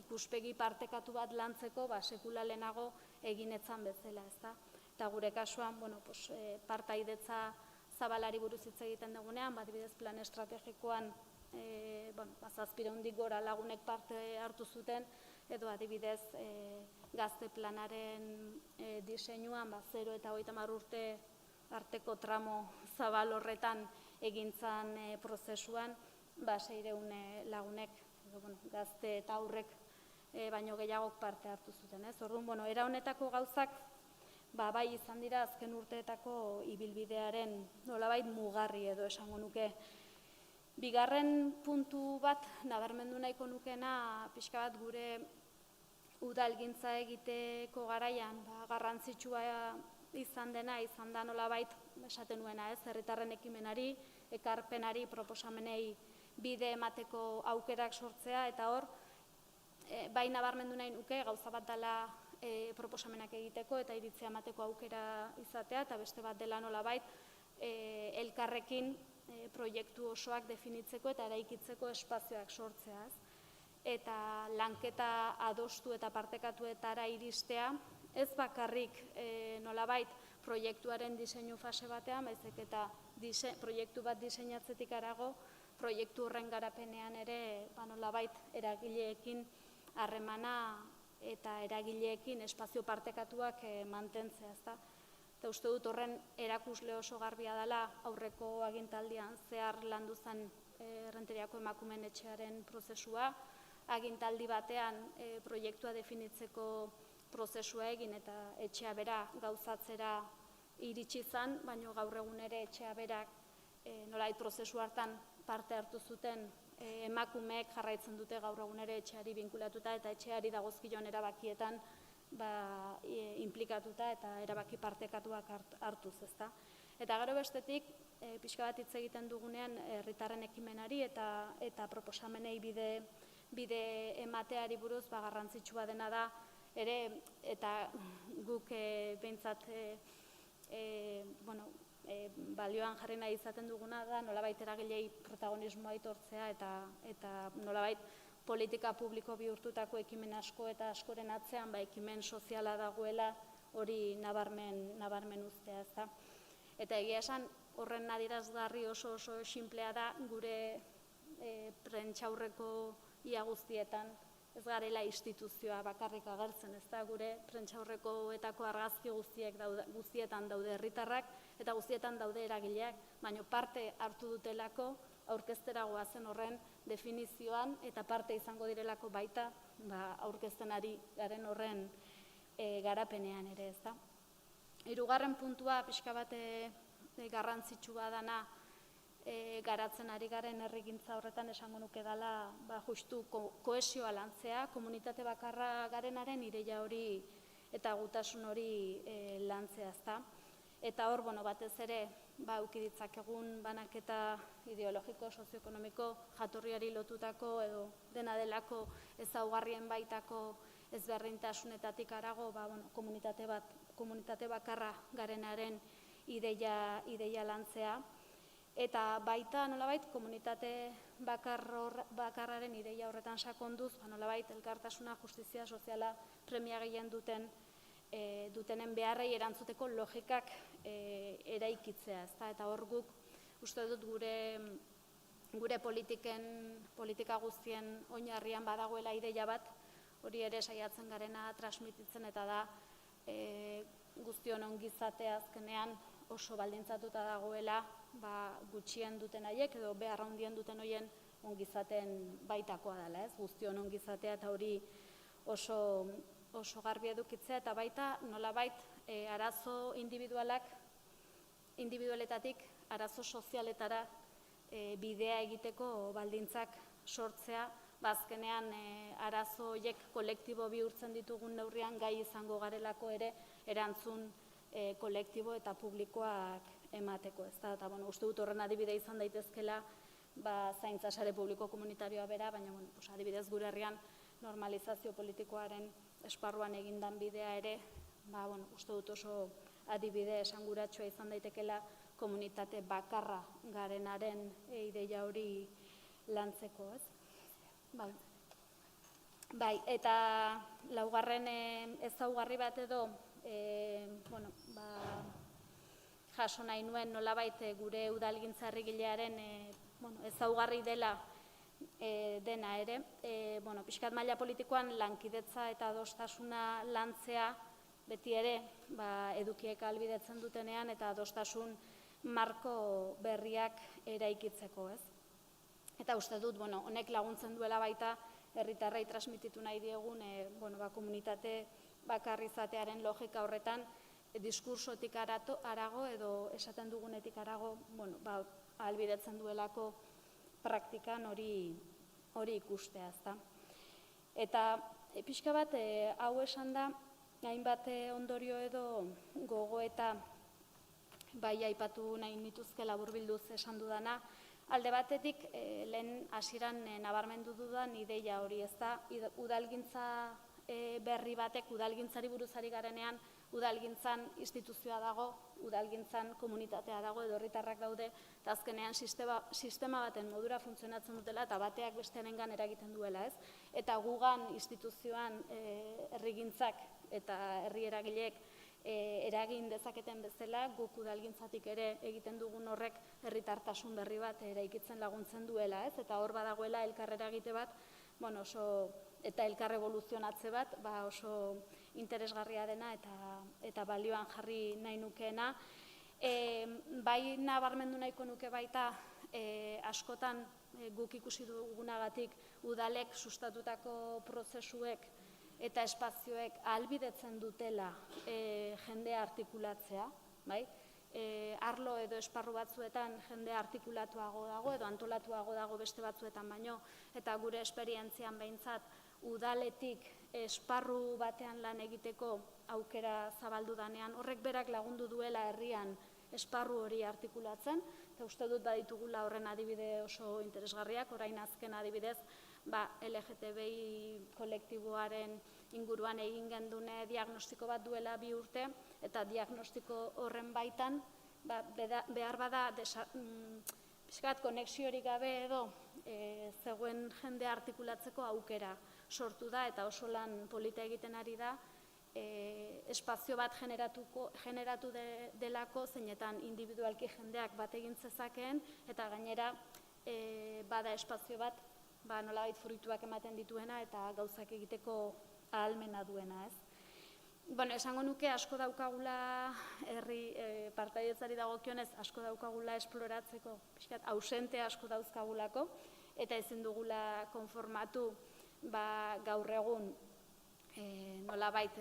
ikuspegi partekatu bat lantzeko, sekula lehenago eginetzan bezala, ezta? Eta gure kasuan, partaidetza zabalari buruz hitz egiten dugunean, adibidez plan estrategikoan 700 gora lagunek parte hartu zuten, edo adibidez gazte planaren diseinuan 0 eta 30 urte arteko tramo zabal horretan egintzan prozesuan 600 lagunek, gazte eta aurrek baino gehiagok parte hartu zuten. Orduan, era honetako gauzak bai izan dira azken urteetako ibilbidearen nolabait mugarri edo esango nuke. Bigarren puntu bat nabarmendu nahiko nukeena pixka bat gure udalgintza egiteko garaian garrantzitsua izan da nolabait esaten nuena, herritarren ekimenari, ekarpenari, proposamenei bide emateko aukerak sortzea, eta hor bai nabarmendu nahi nuke gauza bat dela proposamenak egiteko eta iritzia emateko aukera izatea, eta beste bat dela nolabait elkarrekin proiektu osoak definitzeko eta eraikitzeko espazioak sortzea. Eta lanketa adostu eta partekatuetara iristea, ez bakarrik nolabait proiektuaren diseinu fase batean, baizik eta proiektu bat diseinatzetik harago, proiektu horren garapenean ere nolabait eragileekin harremana eta eragileekin espazio partekatuak mantentzea. Eta uste dut horren erakusle oso garbia dela aurreko agintaldian zehar landu zen Errenteriako emakumeen etxearen prozesua, agintaldi batean proiektua definitzeko prozesua egin eta etxea bera gauzatzera iritsi zen, baina gaur egun ere etxea berak nolait prozesu hartan parte hartu zuten emakumeek jarraitzen dute gaur egun ere etxeari binkulatuta eta etxeari dagozkion erabakietan implikatuta eta erabaki partekatuak hartuz, ezta. Eta gero bestetik, pixka bat hitz egiten dugunean herritarren ekimenari eta proposamenei bide emateari buruz garrantzitsua dena da ere, eta guk behintzat balioan jarri nahi izaten duguna da nolabait eragilei protagonismoa aitortzea eta nolabait politika publiko bihurtutako ekimen asko eta askoren atzean ekimen soziala dagoela hori nabarmen uztea, ezta. Eta egia esan horren adierazgarri oso sinplea da gure prentsaurreko ia guztietan ez garela instituzioa bakarrik agertzen, ezta, gure prentsaurrekoetako argazki guztietan daude herritarrak eta guztietan daude eragileak, baina parte hartu dutelako aurkeztera goazen horren definizioan eta parte izango direlako baita aurkezten ari garen horren garapenean ere, ezta. Hirugarren puntua pixka bat garrantzitsua dana garatzen ari garen herrigintza horretan esango nuke dela justu kohesioa lantzea, komunitate bakarra garenaren ideia hori eta gutasun hori lantzea, ezta. Eta hor, batez ere, eduki ditzakegun banaketa ideologiko, sozioekonomiko, jatorriari lotutako edo dena delako ezaugarrien baitako ezberdintasunetatik harago, komunitate bakarra garenaren ideia lantzea. Eta baita, nolabait, komunitate bakarraren ideia horretan sakonduz, nolabait, elkartasuna, justizia soziala premia gehien dutenen beharrei erantzuteko logikak eraikitzea, ezta? Eta hor guk, uste dut gure politika guztien oinarrian badagoela ideia bat, hori ere saiatzen garena transmititzen, eta da guztion ongizatea azkenean oso baldintzatuta dagoela gutxien duten haiek edo behar handien duten hoien ongizateen baitakoa dela, ez? Guztion ongizatea eta hori oso garbi edukitzea, eta baita nolabait arazo individualetatik arazo sozialetara bidea egiteko baldintzak sortzea, azkenean arazo horiek kolektibo bihurtzen ditugun neurrian gai izango garelako ere erantzun kolektibo eta publikoak emateko, ezta? Eta uste dut horren adibide izan daitezkela zaintza sare publiko komunitarioa bera, baina adibidez gure herrian normalizazio politikoaren esparruan egindan bidea ere, uste dut oso adibide esanguratsua izan daitekela komunitate bakarra garenaren ideia hori lantzeko, ez? Bai, eta laugarren ezaugarri bat edo, jaso nahi nuen nolabait gure udalgintza herrigilearen ezaugarri dela dena ere. Pixkat maila politikoan lankidetza eta adostasuna lantzea beti ere edukiek ahalbidetzen dutenean eta adostasun marko berriak eraikitzeko, ez? Eta uste dut, honek laguntzen duela baita herritarrei transmititu nahi diegun komunitate bakarrizatearen logika horretan diskursotik harago edo esaten dugunetik harago ahalbidetzen duelako praktikan hori ikustea, ezta. Eta pixka bat hau esan da, hainbat ondorio edo gogoeta bai aipatu nahi nituzke laburbilduz esan dudana. Alde batetik, lehen hasieran nabarmendu dudan ideia hori, ezta, udalgintza berri batek, udalgintzari buruzari garenean, udalgintzan instituzioa dago, udalgintzan komunitatea dago, edo herritarrak daude, eta azkenean sistema baten modura funtzionatzen dutela, eta bateak bestearengan eragiten duela, ez? Eta gugan instituzioan herrigintzak eta herri eragileek eragin dezaketen bezala, guk udalgintzatik ere egiten dugun horrek herritartasun berri bat eraikitzen laguntzen duela, ez? Eta hor badagoela elkarrera egite bat, eta elkar evoluzionatze bat, oso interesgarria dena eta balioan jarri nahi nukeena. Bai nabarmendu nahiko nuke baita askotan guk ikusi dugunagatik udalek sustatutako prozesuek eta espazioek ahalbidetzen dutela jendea artikulatzea, bai? Arlo edo esparru batzuetan jende artikulatuago dago edo antolatuago dago beste batzuetan baino, eta gure esperientzian behintzat udaletik esparru batean lan egiteko aukera zabaldu danean, horrek berak lagundu duela herrian esparru hori artikulatzen, eta uste dut baditugula horren adibide oso interesgarriak, orain azken adibidez, LGTBI kolektiboaren inguruan egin gendune diagnostiko bat duela 2 urte, eta diagnostiko horren baitan, behar bada pixkat konexiorik gabe edo zegoen jende artikulatzeko aukera sortu da, eta oso lan polita egiten ari da, espazio bat generatu delako, zeinetan individualki jendeak bat egin zezakeen, eta gainera bada espazio bat, nolabait fruituak ematen dituena eta gauzak egiteko ahalmena duena, ez? Esango nuke asko daukagula herri partaidetzari dagokionez, asko daukagula esploratzeko, pixkat ausente asko dauzkagulako, eta ezin dugula konformatu gaur egun nolabait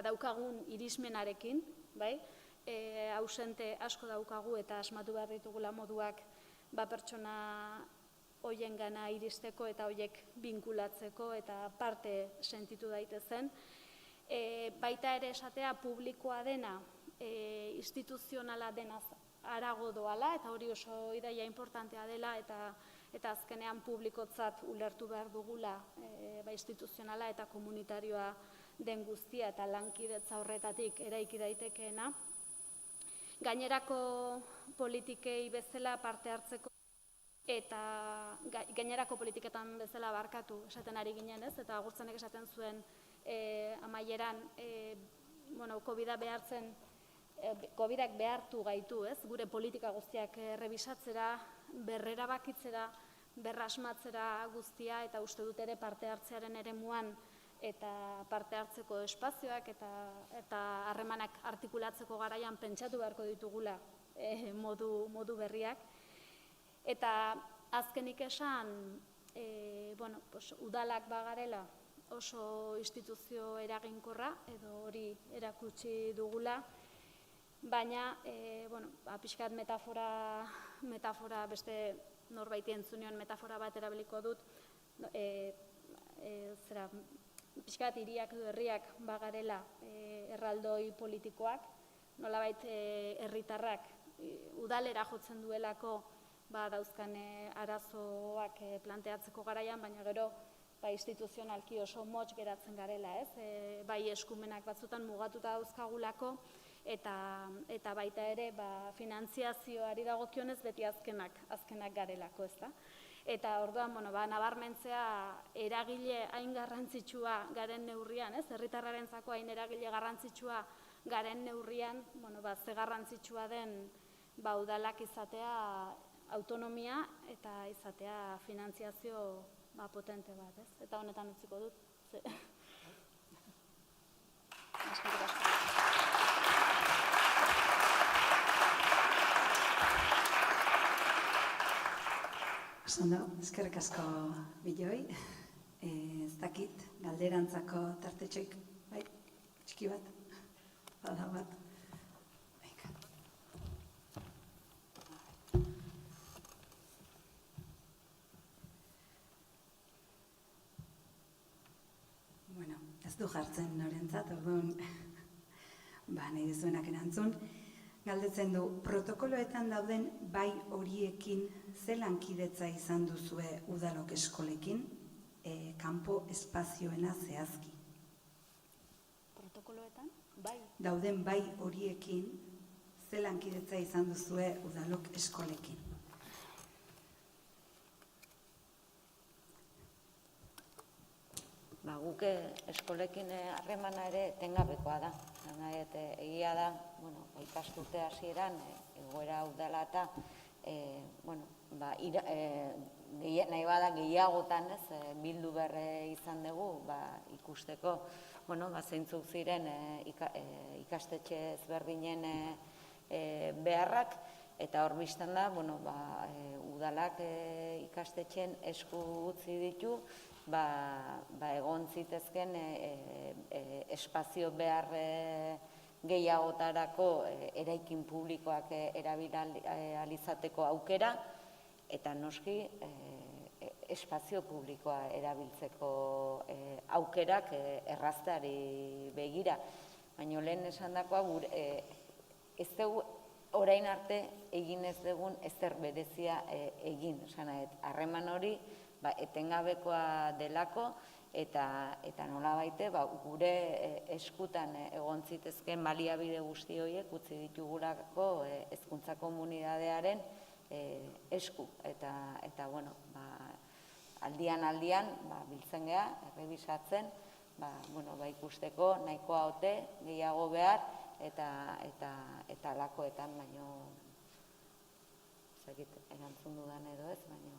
daukagun irismenarekin, bai? ausente asko daukagu eta asmatu behar ditugula moduak pertsona hoien gana iristeko eta hoiek binkulatzeko eta parte sentitu daitezen. Baita ere esatea publikoa dena, instituzionala denaz harago doala, eta hori oso ideia importantea dela, eta azkenean publikotzat ulertu behar dugula instituzionala eta komunitarioa den guztia eta lankidetza horretatik eraiki daitekeena. Gainerako politikei bezala parte hartzeko eta gainerako politiketan bezala barkatu esaten ari ginen, ez? Eta Agurtzenek esaten zuen amaieran COVID-ak behartu gaitu, ez? Gure politika guztiak rebisatzera, berrerabakitzera, berrasmatzera guztia, eta uste dut ere parte hartzearen eremuan eta parte hartzeko espazioak eta harremanak artikulatzeko garaian pentsatu beharko ditugula modu berriak. Eta azkenik esan, udalak bagarela oso instituzio eraginkorra, edo hori erakutsi dugula, baina, pixkat metafora beste norbaiti entzunion metafora bat erabiliko dut, pixkat hiriak edo herriak bagarela erraldoi politikoak, nolabait herritarrak udalera jotzen duelako dauzkan arazoak planteatzeko garaian, baina gero instituzionalki oso motz geratzen garela, ez? Bai eskumenak batzutan mugatuta dauzkagulako, eta baita ere finantziazioari dagokionez beti azkenak garelako, ez da? Eta orduan, nabarmentzea eragile hain garrantzitsua garen neurrian, ez? Herritarrarentzako hain eragile garrantzitsua garen neurrian, ze garrantzitsua den udalak izatea autonomia eta izatea finantziazio potente bat, ez? Eta honetan utziko dut. Ondo, eskerrik asko Biloi. Ez dakit, galderantzako tartetxoik, bai, txiki bat, bada bat. Bueno, ez du jartzen norentzat, orduan, nahi dizuenak erantzun. Galdetzen du, protokoloetan dauden bai horiekin ze lankidetza izan duzue udalok eskolekin, kanpo espazioena zehazki? Protokoloetan? Bai. Dauden bai horiekin ze lankidetza izan duzue udalok eskolekin? Guk eskolekin harremana ere etengabekoa da. Egia da, ikasturte hasieran egoera udala eta nahi bada gehiagotan bildu berre izan dugu ikusteko zeintzuk ziren ikastetxe ezberdinen beharrak, eta hor biztan da udalak ikastetxen esku utzi ditu egon zitezken espazio behar gehiagotarako eraikin publikoak erabilizateko aukera, eta noski espazio publikoa erabiltzeko aukerak errazteari begira. Baina lehen esan dakoa, ez dugu orain arte egin ez dugun ezer berezia egin. Harreman hori etengabekoa delako, eta nola baite gure eskutan egon zitezken baliabide guzti horiek utzi ditugulako hezkuntza komunitatearen esku. Eta aldian biltzen geha, errebisatzen, ikusteko nahikoa ote, gehiago behar, eta alakoetan, baino erantzun dudan edo ez, baino.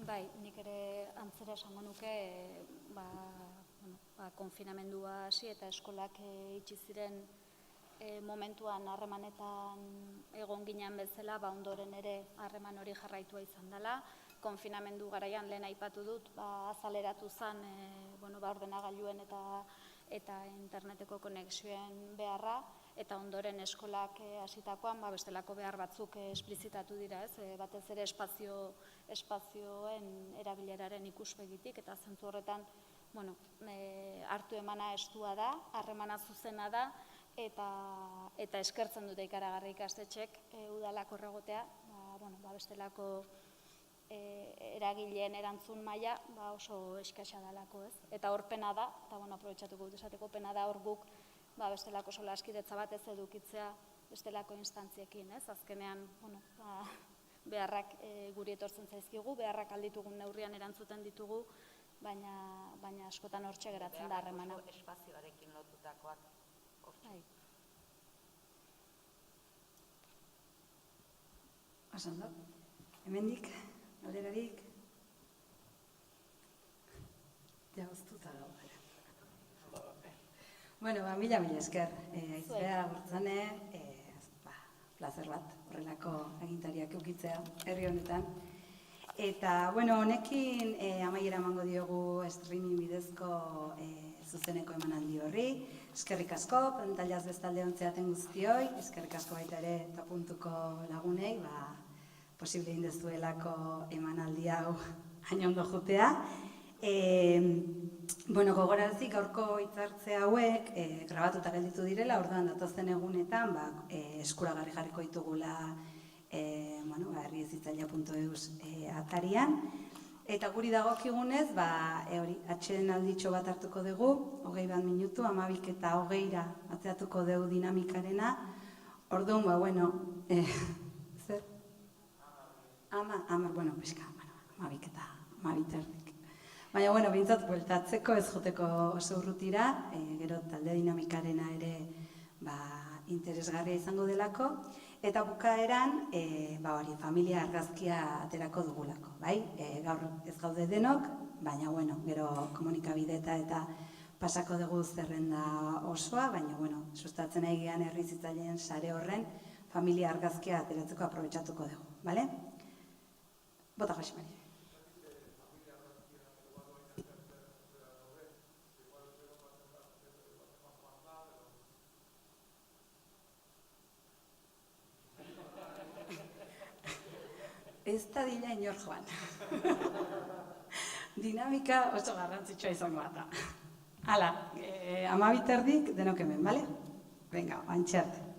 Bai, nik ere antzera esango nuke konfinamendua hasi eta eskolak itxi ziren momentuan harremanetan egon ginen bezala, ondoren ere harreman hori jarraitua izan dela. Konfinamendu garaian lehen aipatu dut, azaleratu zen ordenagailuen eta eta interneteko konexioen beharra, eta ondoren eskolak hasitakoan bestelako behar batzuk esplizitatu dira, batez ere espazioen erabileraren ikuspegitik, eta zentzu horretan hartu emana estua da, harremana zuzena da, eta eskertzen dute ikaragarri ikastetxek udalak horregotea, bestelako eragileen erantzun maila oso eskasa dalako, ez? Eta hor pena da, eta aprobetxatuko dut esateko pena da hor guk bestelako solaskidetza bat ez edukitzea bestelako instantziekin, ez? Azkenean, beharrak guri etortzen zaizkigu, beharrak alditugun neurrian erantzuten ditugu, baina askotan hortxe geratzen da harremana. Beharrak espazioarekin lotutakoak. Oso ondo. Hemendik, galderarik? Ja, oztuta gau. Bueno, mila esker. Aizbea, Gortzane, plazer bat, horrelako agintariak eukitzea herri honetan. Eta, honekin amaiera emango diogu streaming bidezko zuzeneko emanaldi horri. Eskerrik asko, pantallaz bestalde ontzeaten guztioi, eskerrik asko baita ere eta puntuko lagunei, posible indezuelako emanaldi hau hain ondo jutea. Gogorarazi gaurko hitzartze hauek grabatuta gelditu direla, orduan datozen egunetan eskuragarri jarriko ditugula herriezitzailea.eus atarian. Eta guri dagokigunez, atxeden alditxo bat hartuko dugu, 21 minutu, 12:20 atzeatuko dugu dinamikarena. Orduan, zer? 12:20. Baina, bintzat, bueltatzeko ez joteko oso urrutira, gero talde dinamikarena ere interesgarria izango delako, eta bukaeran, familia argazkia aterako dugulako, bai? Gaur ez gaude denok, baina, gero komunikabideeta eta pasako dugu zerrenda osoa, baina, sustatzen nahi gehan herrizitzaileen sare horren familia argazkia ateratzeko aprobetxatuko dugu, bale? Bota Jose Mari. Ez da dila inor joan. Dinamika oso garrantzitsua izango da. Hala, 12:30 denok hemen, bale? Venga, bantxerte.